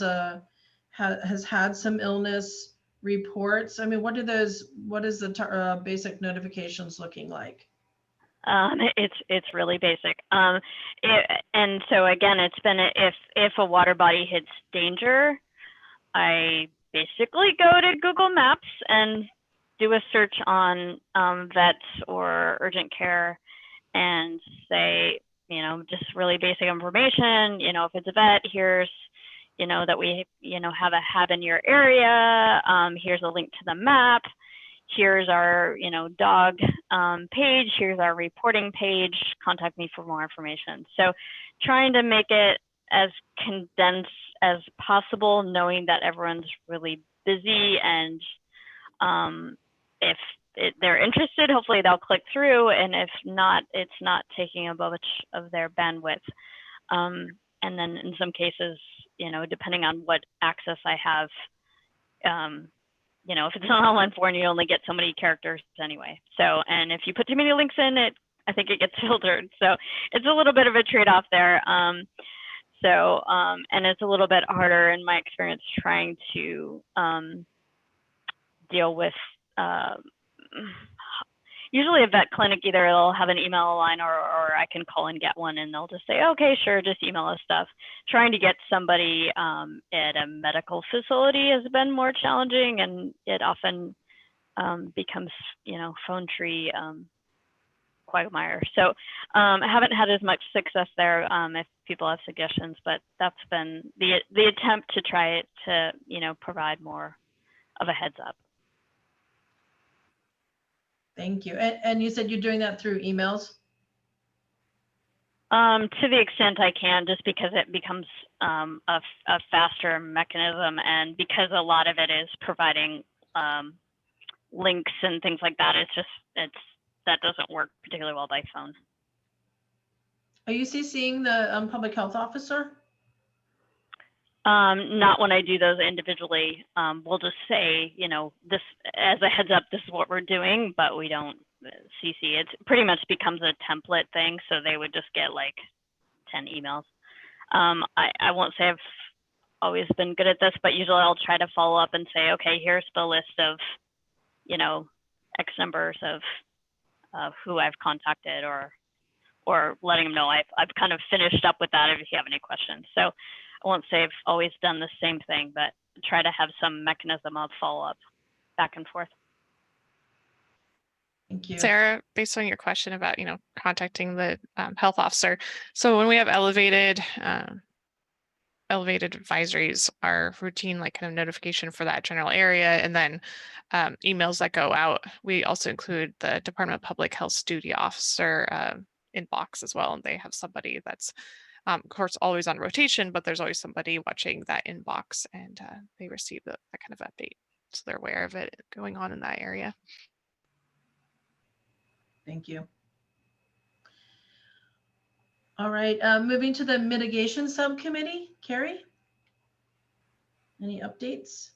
had some illness reports? I mean, what is the basic notifications looking like? It's really basic. And so again, it's been if a water body hits danger, I basically go to Google Maps and do a search on vets or urgent care and say, you know, just really basic information. You know, if it's a vet, here's, you know, that we, you know, have a HAB in your area. Here's a link to the map. Here's our, you know, dog page. Here's our reporting page. Contact me for more information. So trying to make it as condensed as possible, knowing that everyone's really busy, and if they're interested, hopefully they'll click through, and if not, it's not taking a bunch of their bandwidth. And then in some cases, you know, depending on what access I have, you know, if it's an online form, you only get so many characters anyway. So, and if you put too many links in it, I think it gets filtered. So it's a little bit of a trade-off there. And it's a little bit harder in my experience trying to deal with, usually a vet clinic, either they'll have an email line or I can call and get one, and they'll just say, okay, sure, just email us stuff. Trying to get somebody at a medical facility has been more challenging, and it often becomes, you know, phone tree quagmire. So I haven't had as much success there if people have suggestions, but that's been the attempt to try it to, you know, provide more of a heads up. Thank you. And you said you're doing that through emails? To the extent I can, just because it becomes a faster mechanism, and because a lot of it is providing links and things like that, that doesn't work particularly well by phone. Are you CCing the public health officer? Not when I do those individually. We'll just say, you know, this as a heads up, this is what we're doing, but we don't CC. It pretty much becomes a template thing, so they would just get like 10 emails. I won't say I've always been good at this, but usually I'll try to follow up and say, okay, here's the list of, you know, X numbers of who I've contacted, or letting them know I've kind of finished up with that if you have any questions. So I won't say I've always done the same thing, but try to have some mechanism of follow-up back and forth. Thank you. Sarah, based on your question about, you know, contacting the health officer. So when we have elevated advisories, our routine like kind of notification for that general area, and then emails that go out, we also include the Department of Public Health duty officer inbox as well. And they have somebody that's of course always on rotation, but there's always somebody watching that inbox, and they receive that kind of update. So they're aware of it going on in that area. Thank you. All right, moving to the mitigation subcommittee. Carrie, any updates?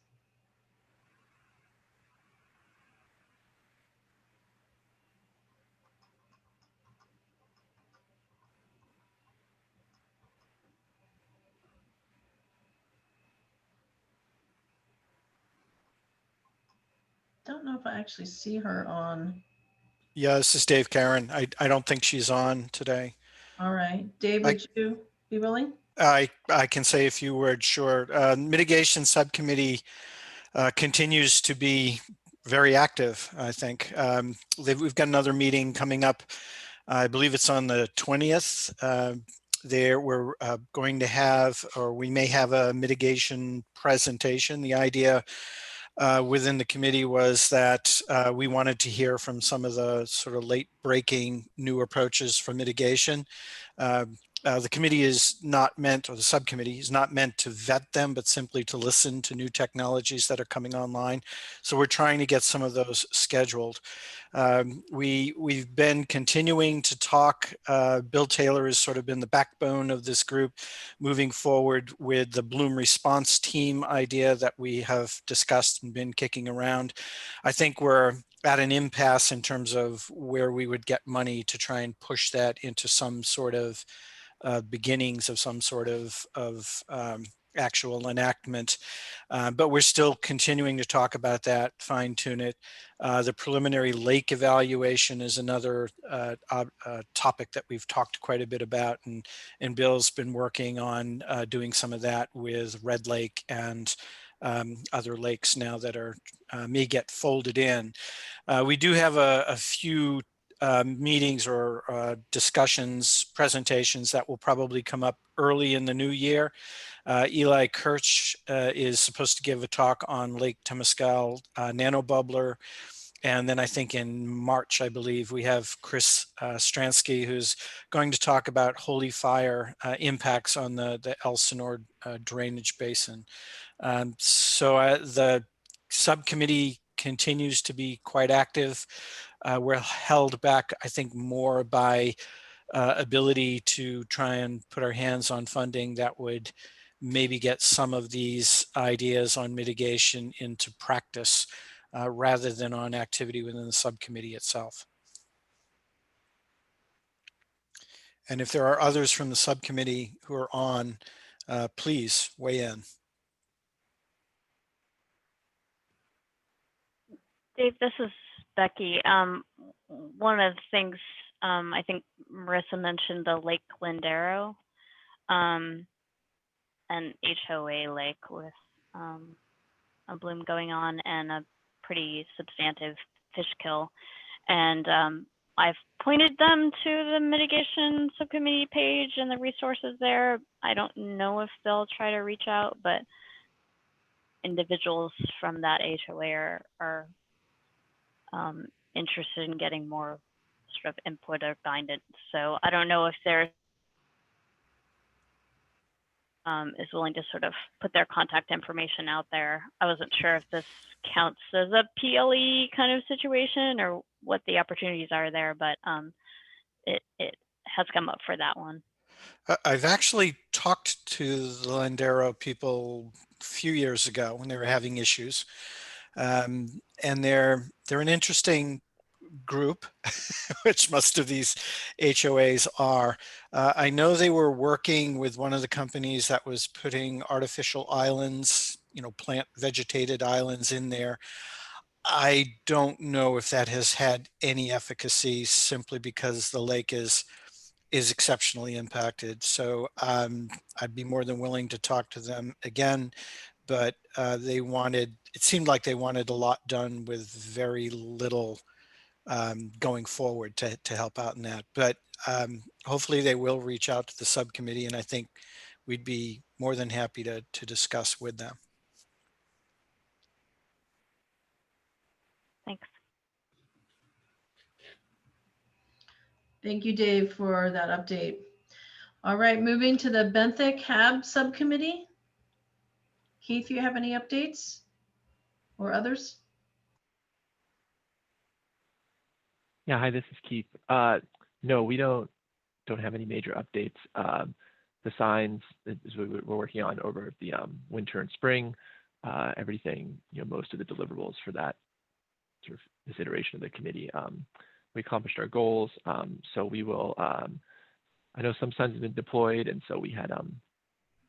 Don't know if I actually see her on. Yeah, this is Dave Karen. I don't think she's on today. All right, Dave, would you be willing? I can say a few words, sure. Mitigation subcommittee continues to be very active, I think. We've got another meeting coming up. I believe it's on the 20th. There we're going to have, or we may have, a mitigation presentation. The idea within the committee was that we wanted to hear from some of the sort of late breaking new approaches for mitigation. The committee is not meant, or the subcommittee is not meant to vet them, but simply to listen to new technologies that are coming online. So we're trying to get some of those scheduled. We've been continuing to talk. Bill Taylor has sort of been the backbone of this group, moving forward with the Bloom response team idea that we have discussed and been kicking around. I think we're at an impasse in terms of where we would get money to try and push that into some sort of beginnings of some sort of actual enactment. But we're still continuing to talk about that, fine tune it. The preliminary lake evaluation is another topic that we've talked quite a bit about, and Bill's been working on doing some of that with Red Lake and other lakes now that are may get folded in. We do have a few meetings or discussions, presentations that will probably come up early in the new year. Eli Kirch is supposed to give a talk on Lake Temescal nanobubbler. And then I think in March, I believe, we have Chris Stransky, who's going to talk about holy fire impacts on the Elsinore drainage basin. So the subcommittee continues to be quite active. We're held back, I think, more by ability to try and put our hands on funding that would maybe get some of these ideas on mitigation into practice rather than on activity within the subcommittee itself. And if there are others from the subcommittee who are on, please weigh in. Dave, this is Becky. One of the things I think Marissa mentioned, the Lake Lindero, an HOA lake with a bloom going on and a pretty substantive fish kill. And I've pointed them to the mitigation subcommittee page and the resources there. I don't know if they'll try to reach out, but individuals from that HOA are interested in getting more sort of input or guidance. So I don't know if there is willing to sort of put their contact information out there. I wasn't sure if this counts as a PLE kind of situation or what the opportunities are there, but it has come up for that one. I've actually talked to the Landero people a few years ago when they were having issues. And they're an interesting group, which most of these HOAs are. I know they were working with one of the companies that was putting artificial islands, plant vegetated islands in there. I don't know if that has had any efficacy simply because the lake is exceptionally impacted. So I'd be more than willing to talk to them again, but it seemed like they wanted a lot done with very little going forward to help out in that. But hopefully they will reach out to the subcommittee, and I think we'd be more than happy to discuss with them. Thanks. Thank you, Dave, for that update. All right, moving to the benthic HAB subcommittee. Keith, you have any updates or others? Yeah, hi, this is Keith. No, we don't have any major updates. The signs is what we're working on over the winter and spring. Everything, most of the deliverables for that sort of this iteration of the committee, we accomplished our goals. So we will. I know some signs have been deployed, and so we had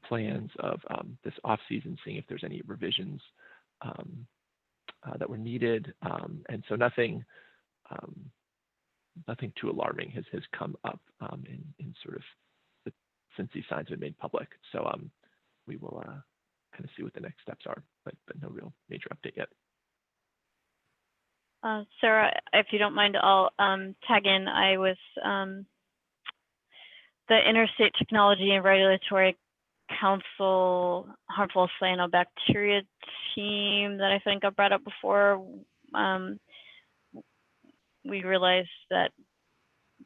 plans of this off season, seeing if there's any revisions that were needed, and so nothing too alarming has come up in sort of since these signs have been made public. So we will kind of see what the next steps are, but no real major update yet. Sarah, if you don't mind, I'll tag in. I was the Interstate Technology and Regulatory Council harmful cyanobacteria team that I think I brought up before. We realized that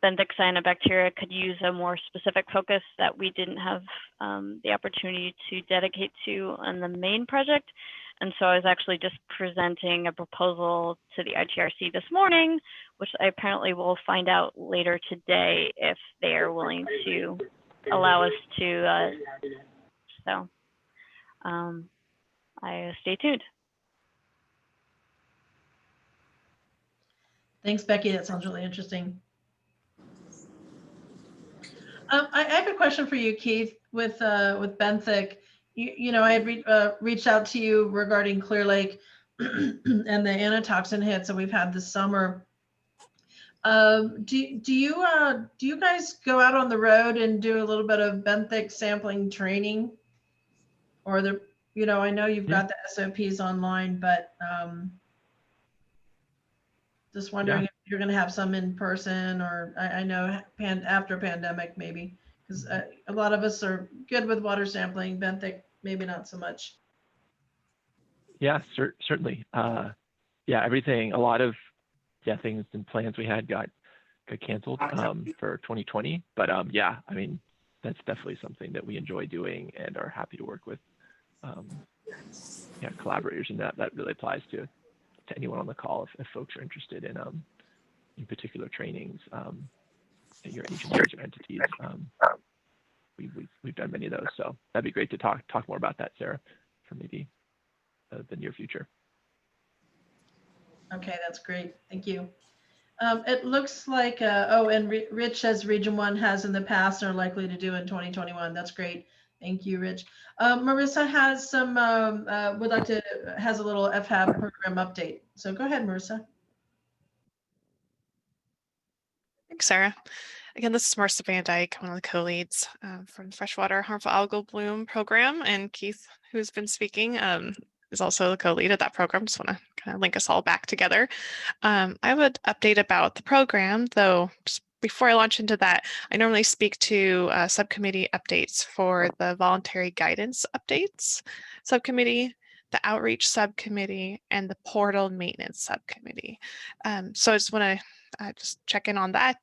benthic cyanobacteria could use a more specific focus that we didn't have the opportunity to dedicate to on the main project. And so I was actually just presenting a proposal to the ITRC this morning, which I apparently will find out later today if they are willing to allow us to. So I stay tuned. Thanks, Becky. That sounds really interesting. I have a question for you, Keith, with benthic. I had reached out to you regarding Clear Lake and the antitoxin hits that we've had this summer. Do you guys go out on the road and do a little bit of benthic sampling training? Or I know you've got the SOPs online, but just wondering if you're going to have some in person, or I know after pandemic maybe, because a lot of us are good with water sampling, benthic maybe not so much. Yeah, certainly. Everything, a lot of things and plans we had got canceled for 2020. But I mean, that's definitely something that we enjoy doing and are happy to work with collaborators, and that really applies to anyone on the call if folks are interested in particular trainings at your agencies or entities. We've done many of those, so that'd be great to talk more about that, Sarah, for maybe the near future. Okay, that's great. Thank you. It looks like, and Rich says Region 1 has in the past and are likely to do in 2021. That's great. Thank you, Rich. Marissa has has a little FHAB program update. So go ahead, Marissa. Thanks, Sarah. Again, this is Marissa Van Dyke, one of the co-leads from the Freshwater Harmful Algal Bloom program, and Keith, who's been speaking, is also the co-lead of that program. Just want to kind of link us all back together. I have an update about the program, though. Just before I launch into that, I normally speak to subcommittee updates for the voluntary guidance updates subcommittee. the outreach subcommittee, and the portal maintenance subcommittee. So I just want to just check in on that,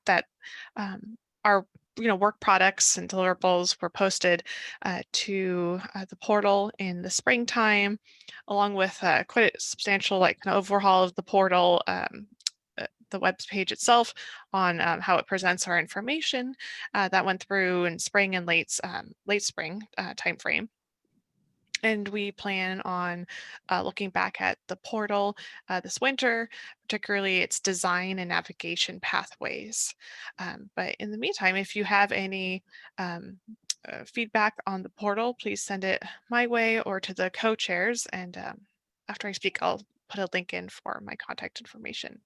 our work products and deliverables were posted to the portal in the springtime, along with quite a substantial kind of overhaul of the portal, the web page itself on how it presents our information. That went through in spring and late spring timeframe. And we plan on looking back at the portal this winter, particularly its design and navigation pathways. But in the meantime, if you have any feedback on the portal, please send it my way or to the co-chairs. And after I speak, I'll put a link in for my contact information.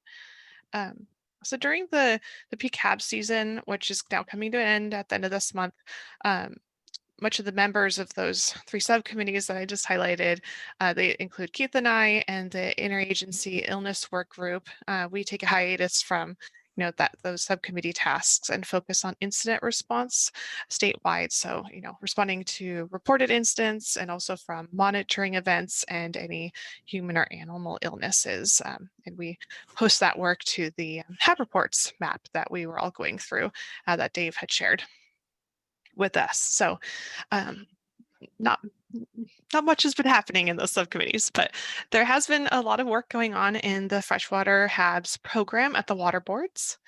So during the peak HAB season, which is now coming to an end at the end of this month, much of the members of those 3 subcommittees that I just highlighted, they include Keith and I and the Interagency Illness Work Group. We take a hiatus from those subcommittee tasks and focus on incident response statewide. So, responding to reported incidents and also from monitoring events and any human or animal illnesses. And we post that work to the HAB reports map that we were all going through that Dave had shared with us. So not much has been happening in those subcommittees, but there has been a lot of work going on in the Freshwater HABs program at the water boards.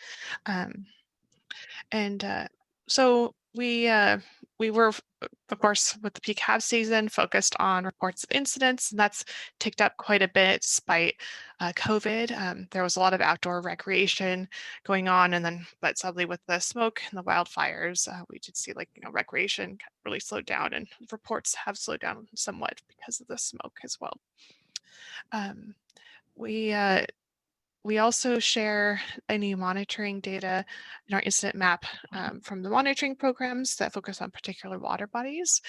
So we were, of course, with the peak HAB season, focused on reports of incidents, and that's ticked up quite a bit despite COVID. There was a lot of outdoor recreation going on, but sadly with the smoke and the wildfires, we did see recreation really slowed down, and reports have slowed down somewhat because of the smoke as well. We also share any monitoring data in our incident map from the monitoring programs that focus on particular water bodies.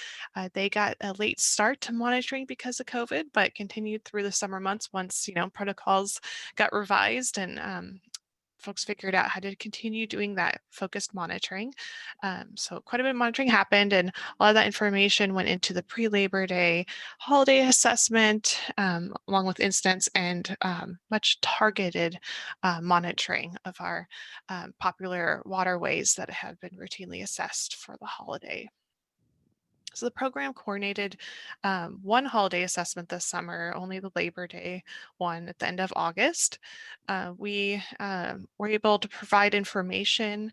They got a late start to monitoring because of COVID, but continued through the summer months once protocols got revised and folks figured out how to continue doing that focused monitoring. So quite a bit of monitoring happened, and a lot of that information went into the pre-Labor Day holiday assessment, along with incidents and much targeted monitoring of our popular waterways that have been routinely assessed for the holiday. So the program coordinated one holiday assessment this summer, only the Labor Day one at the end of August. We were able to provide information,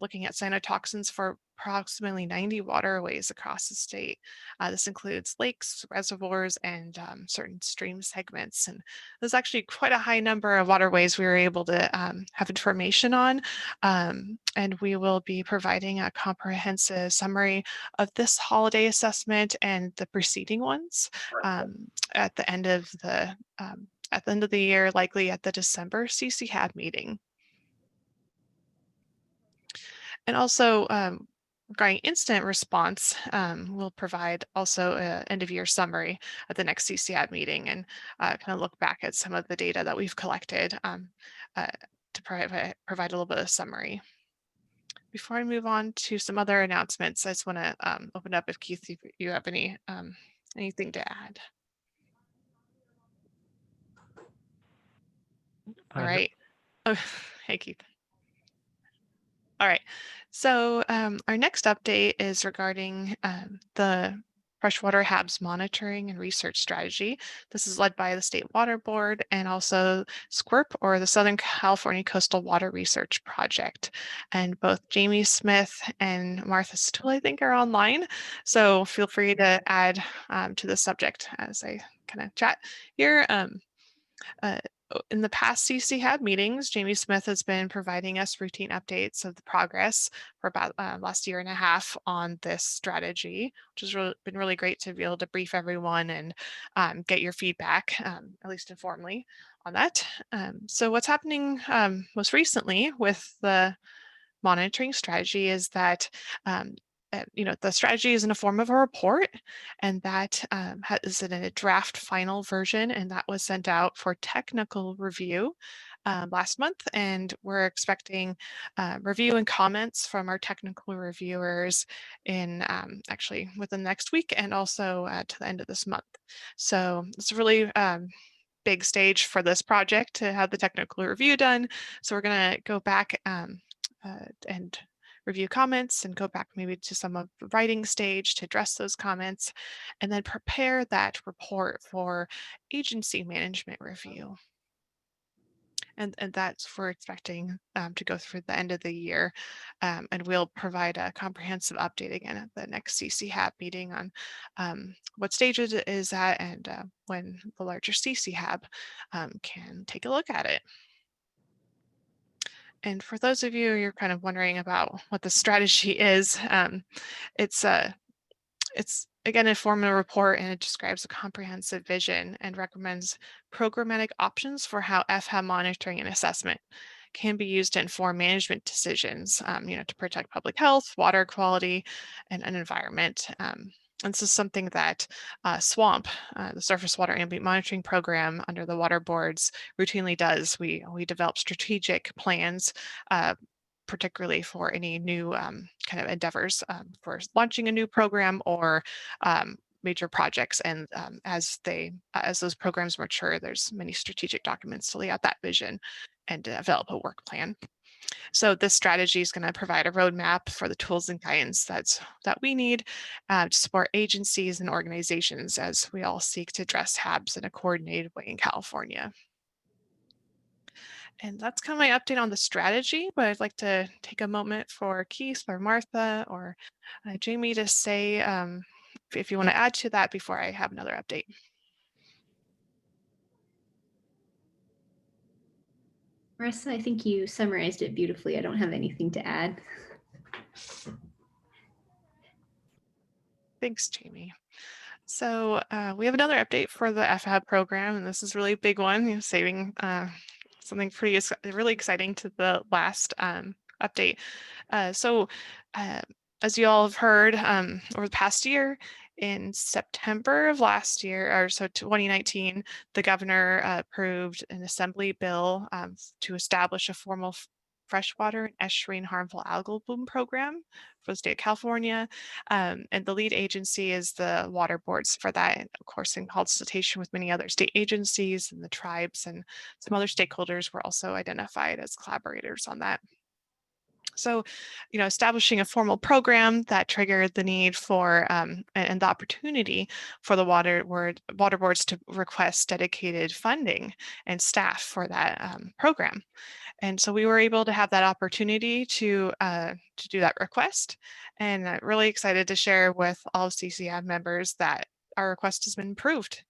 looking at cyanotoxins for approximately 90 waterways across the state. This includes lakes, reservoirs, and certain stream segments. And there's actually quite a high number of waterways we were able to have information on. And we will be providing a comprehensive summary of this holiday assessment and the preceding ones at the end of the year, likely at the December CCHAB meeting. And also regarding incident response, we'll provide also an end of year summary at the next CCHAB meeting and kind of look back at some of the data that we've collected to provide a little bit of summary. Before I move on to some other announcements, I just want to open up if Keith, if you have anything to add. All right. Oh, hey, Keith. All right. So our next update is regarding the Freshwater HABs monitoring and research strategy. This is led by the State Water Board and also SCWRP, or the Southern California Coastal Water Research Project. And both Jamie Smith and Martha Stool, I think, are online. So feel free to add to the subject as I kind of chat here. In the past CCHAB meetings, Jamie Smith has been providing us routine updates of the progress for about last year and a half on this strategy, which has been really great to be able to brief everyone and get your feedback, at least informally, on that. So what's happening most recently with the monitoring strategy is that the strategy is in a form of a report, and that is in a draft final version, and that was sent out for technical review last month, and we're expecting review and comments from our technical reviewers in actually within the next week, and also to the end of this month. So it's a really big stage for this project to have the technical review done. So we're going to go back and review comments and go back maybe to some of the writing stage to address those comments, and then prepare that report for agency management review. And that's we're expecting to go through the end of the year. And we'll provide a comprehensive update again at the next CCHAB meeting on what stage it is at, and when the larger CCHAB can take a look at it. And for those of you you're kind of wondering about what the strategy is, it's again a formal report, and it describes a comprehensive vision and recommends programmatic options for how FHAB monitoring and assessment can be used to inform management decisions, to protect public health, water quality, and an environment. And this is something that SWAMP, the Surface Water Ambient Monitoring Program under the water boards, routinely does. We develop strategic plans, particularly for any new kind of endeavors for launching a new program or major projects. And as those programs mature, there's many strategic documents to lay out that vision and develop a work plan. So this strategy is going to provide a roadmap for the tools and guidance that we need to support agencies and organizations as we all seek to address HABs in a coordinated way in California. And that's kind of my update on the strategy, but I'd like to take a moment for Keith or Martha or Jamie to say if you want to add to that before I have another update. Marissa, I think you summarized it beautifully. I don't have anything to add. Thanks, Jamie. So we have another update for the FHAB program, and this is really a big one, saving something really exciting to the last update. So as you all have heard over the past year, in September of last year, or so 2019, the governor approved an assembly bill to establish a formal freshwater and estuarine harmful algal bloom program for the state of California. And the lead agency is the water boards for that, and of course in consultation with many other state agencies and the tribes and some other stakeholders were also identified as collaborators on that. So, establishing a formal program that triggered the need for and the opportunity for the water boards to request dedicated funding and staff for that program. And so we were able to have that opportunity to do that request, and I'm really excited to share with all of CCHAB members that our request has been approved,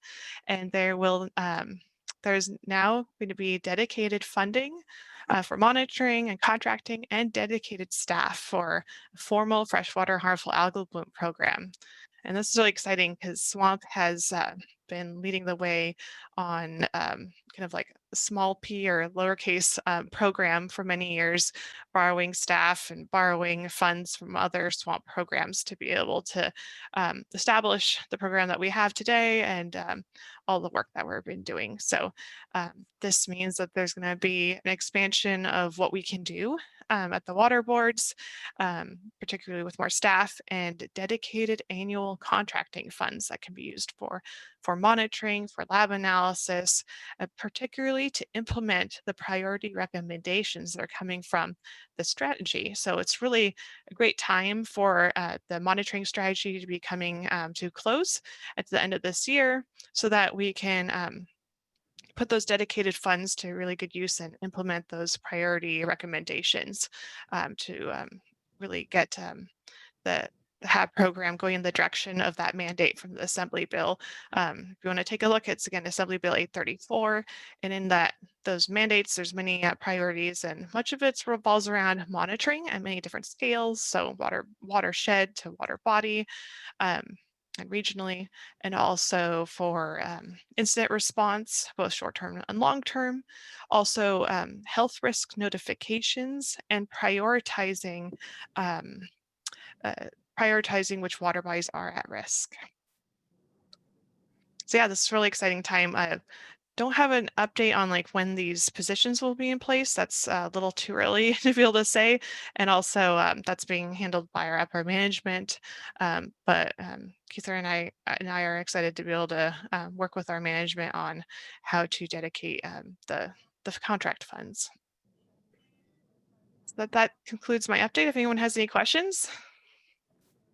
and there's now going to be dedicated funding for monitoring and contracting and dedicated staff for a formal freshwater harmful algal bloom program. And this is really exciting because SWAMP has been leading the way on kind of like a small p or lowercase program for many years, borrowing staff and borrowing funds from other SWAMP programs to be able to establish the program that we have today and all the work that we've been doing. So this means that there's going to be an expansion of what we can do at the water boards, particularly with more staff and dedicated annual contracting funds that can be used for monitoring, for lab analysis, particularly to implement the priority recommendations that are coming from the strategy. So it's really a great time for the monitoring strategy to be coming to close at the end of this year so that we can put those dedicated funds to really good use and implement those priority recommendations to really get the HAB program going in the direction of that mandate from the Assembly Bill. If you want to take a look, it's again Assembly Bill 834, and in those mandates, there's many priorities, and much of it revolves around monitoring at many different scales, so watershed to water body, and regionally, and also for incident response, both short-term and long-term. Also, health risk notifications and prioritizing which water bodies are at risk. So yeah, this is a really exciting time. don't have an update on like when these positions will be in place. That's a little too early to be able to say. And also that's being handled by our upper management. But Keith and I are excited to be able to work with our management on how to dedicate the contract funds. So that concludes my update. If anyone has any questions.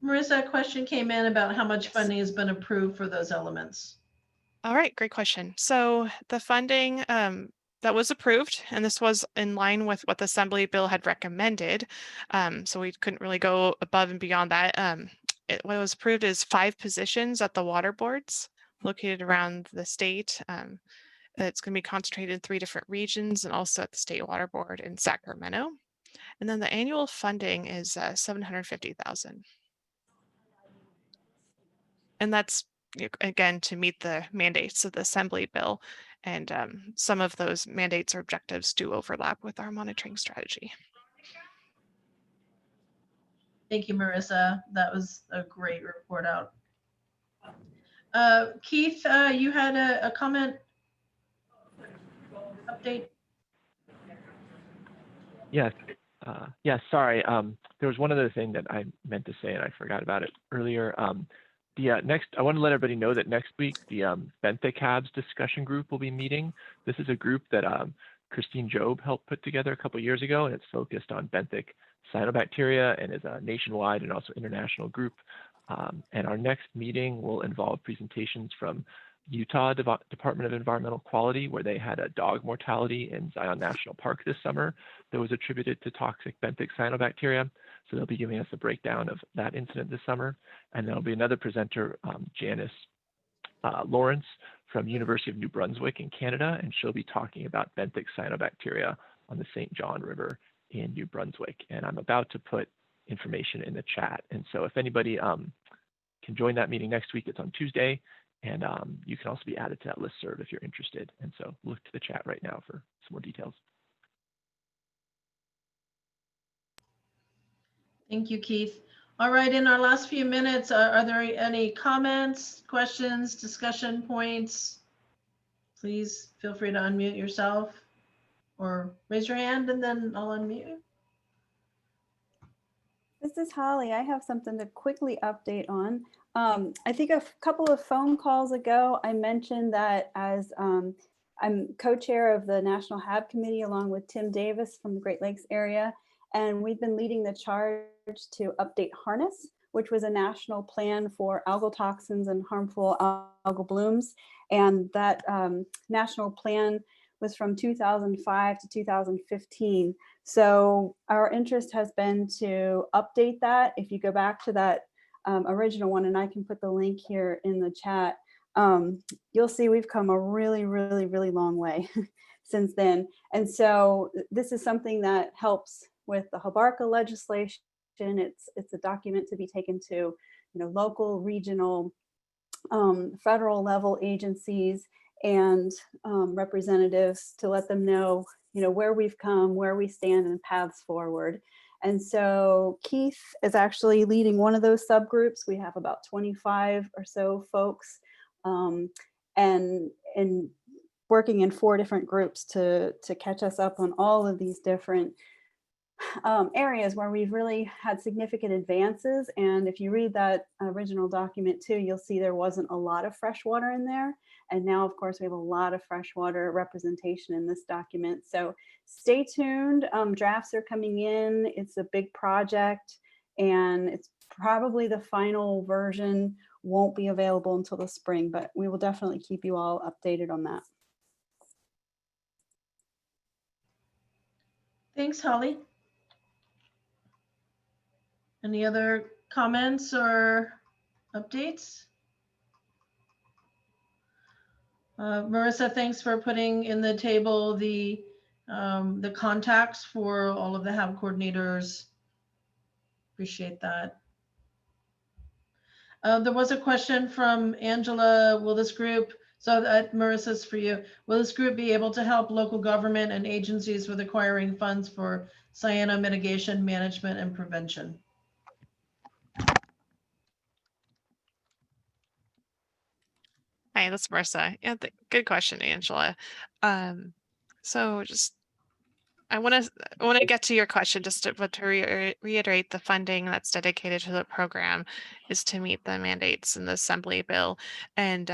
Marissa, a question came in about how much funding has been approved for those elements. All right, great question. So the funding that was approved, and this was in line with what the Assembly bill had recommended. So we couldn't really go above and beyond that. What was approved is 5 positions at the water boards located around the state. It's going to be concentrated in 3 different regions and also at the State Water Board in Sacramento. And then the annual funding is $750,000. And that's, again, to meet the mandates of the Assembly bill. And some of those mandates or objectives do overlap with our monitoring strategy. Thank you, Marissa. That was a great report out. Keith, you had a comment update? Yes. Yes, sorry. There was one other thing that I meant to say and I forgot about it earlier. I want to let everybody know that next week the benthic HABs discussion group will be meeting. This is a group that Christine Job helped put together a couple years ago, and it's focused on benthic cyanobacteria and is a nationwide and also international group. And our next meeting will involve presentations from Utah Department of Environmental Quality, where they had a dog mortality in Zion National Park this summer that was attributed to toxic benthic cyanobacteria. So they'll be giving us a breakdown of that incident this summer. And there'll be another presenter, Janice Lawrence from University of New Brunswick in Canada, and she'll be talking about benthic cyanobacteria on the St. John River in New Brunswick. And I'm about to put information in the chat. And so if anybody can join that meeting next week, it's on Tuesday. And you can also be added to that listserv if you're interested. And so look to the chat right now for some more details. Thank you, Keith. All right, in our last few minutes, are there any comments, questions, discussion points? Please feel free to unmute yourself or raise your hand and then I'll unmute you. This is Holly. I have something to quickly update on. I think a couple of phone calls ago, I mentioned that as I'm co-chair of the National HAB Committee along with Tim Davis from the Great Lakes area. And we've been leading the charge to update Harness, which was a national plan for algal toxins and harmful algal blooms. And that national plan was from 2005 to 2015. So our interest has been to update that. If you go back to that original one, and I can put the link here in the chat, you'll see we've come a really, really, really long way since then. And so this is something that helps with the Habarka legislation. It's a document to be taken to local, regional, federal level agencies and representatives to let them know where we've come, where we stand, and paths forward. And so Keith is actually leading one of those subgroups. We have about 25 or so folks and working in 4 different groups to catch us up on all of these different areas where we've really had significant advances. And if you read that original document too, you'll see there wasn't a lot of freshwater in there. And now, of course, we have a lot of freshwater representation in this document. So stay tuned. Drafts are coming in. It's a big project, and it's probably the final version won't be available until the spring, but we will definitely keep you all updated on that. Thanks, Holly. Any other comments or updates? Marissa, thanks for putting in the table the contacts for all of the HAB coordinators. Appreciate that. There was a question from Angela. Will this group, so that Marissa's for you, will this group be able to help local government and agencies with acquiring funds for cyano mitigation, management, and prevention? Hi, that's Marissa. Yeah, good question, Angela. So just I want to get to your question just to reiterate the funding that's dedicated to the program is to meet the mandates in the Assembly bill. And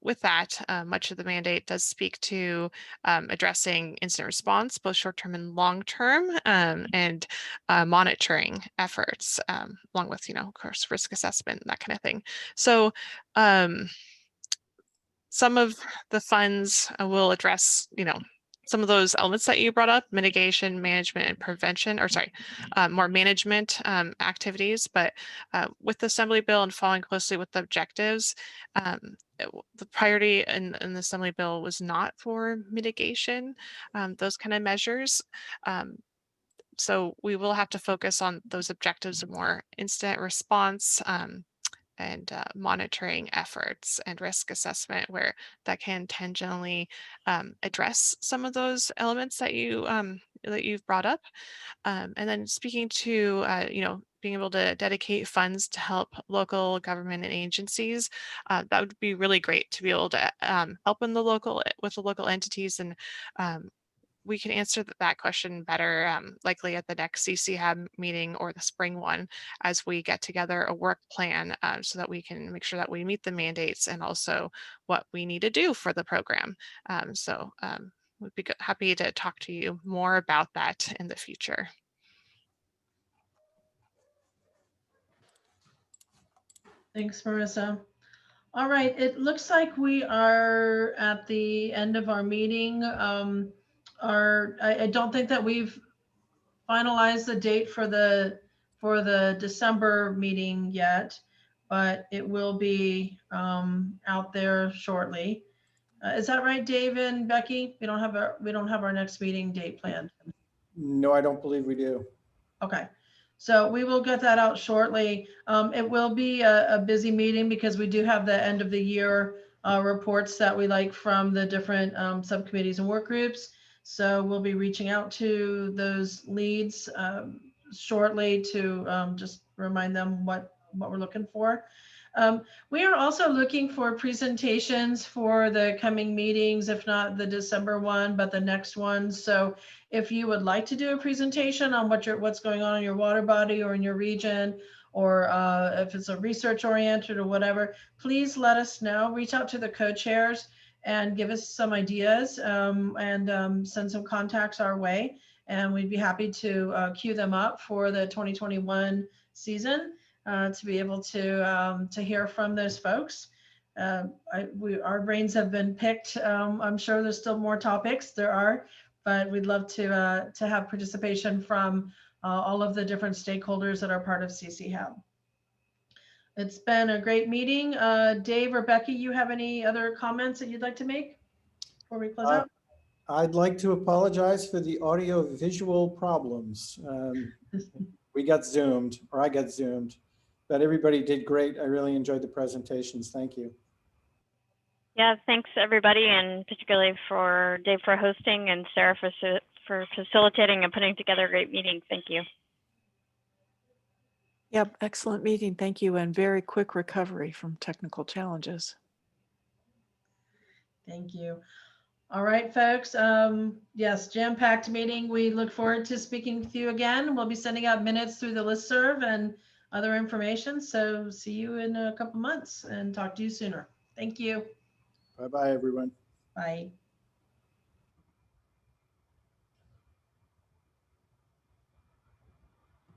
with that, much of the mandate does speak to addressing incident response, both short-term and long-term, and monitoring efforts, along with, of course, risk assessment and that kind of thing. So some of the funds will address, some of those elements that you brought up, mitigation, management, and prevention, or sorry, more management activities. But with the Assembly bill and following closely with the objectives, the priority in the Assembly bill was not for mitigation, those kind of measures. So we will have to focus on those objectives of more incident response, and monitoring efforts and risk assessment where that can tangentially address some of those elements that you've brought up. And then speaking to being able to dedicate funds to help local government and agencies, that would be really great to be able to help in with the local entities, and we can answer that question better likely at the next CCHAB meeting or the spring one, as we get together a work plan so that we can make sure that we meet the mandates and also what we need to do for the program. We'd be happy to talk to you more about that in the future. Thanks, Marissa. All right, it looks like we are at the end of our meeting. I don't think that we've finalized the date for the December meeting yet, but it will be out there shortly. Is that right, Dave and Becky? We don't have our next meeting date planned. No, I don't believe we do. Okay, so we will get that out shortly. It will be a busy meeting because we do have the end of the year reports that we like from the different subcommittees and work groups. So we'll be reaching out to those leads shortly to just remind them what we're looking for. We are also looking for presentations for the coming meetings, if not the December one, but the next one. So if you would like to do a presentation on what's going on in your water body or in your region, or if it's a research oriented or whatever, please let us know. Reach out to the co-chairs and give us some ideas and send some contacts our way. And we'd be happy to queue them up for the 2021 season. To be able to hear from those folks. Our brains have been picked. I'm sure there's still more topics. There are, but we'd love to have participation from all of the different stakeholders that are part of CCHAB. It's been a great meeting. Dave or Becky, you have any other comments that you'd like to make before we close out? I'd like to apologize for the audio visual problems. We got Zoomed, or I got Zoomed. But everybody did great. I really enjoyed the presentations. Thank you. Yeah, thanks everybody, and particularly for Dave for hosting and Sarah for facilitating and putting together a great meeting. Thank you. Yep, excellent meeting. Thank you, and very quick recovery from technical challenges. Thank you. All right, folks. Yes, jam-packed meeting. We look forward to speaking with you again. We'll be sending out minutes through the listserv and other information. So see you in a couple months and talk to you sooner. Thank you. Bye-bye, everyone. Bye.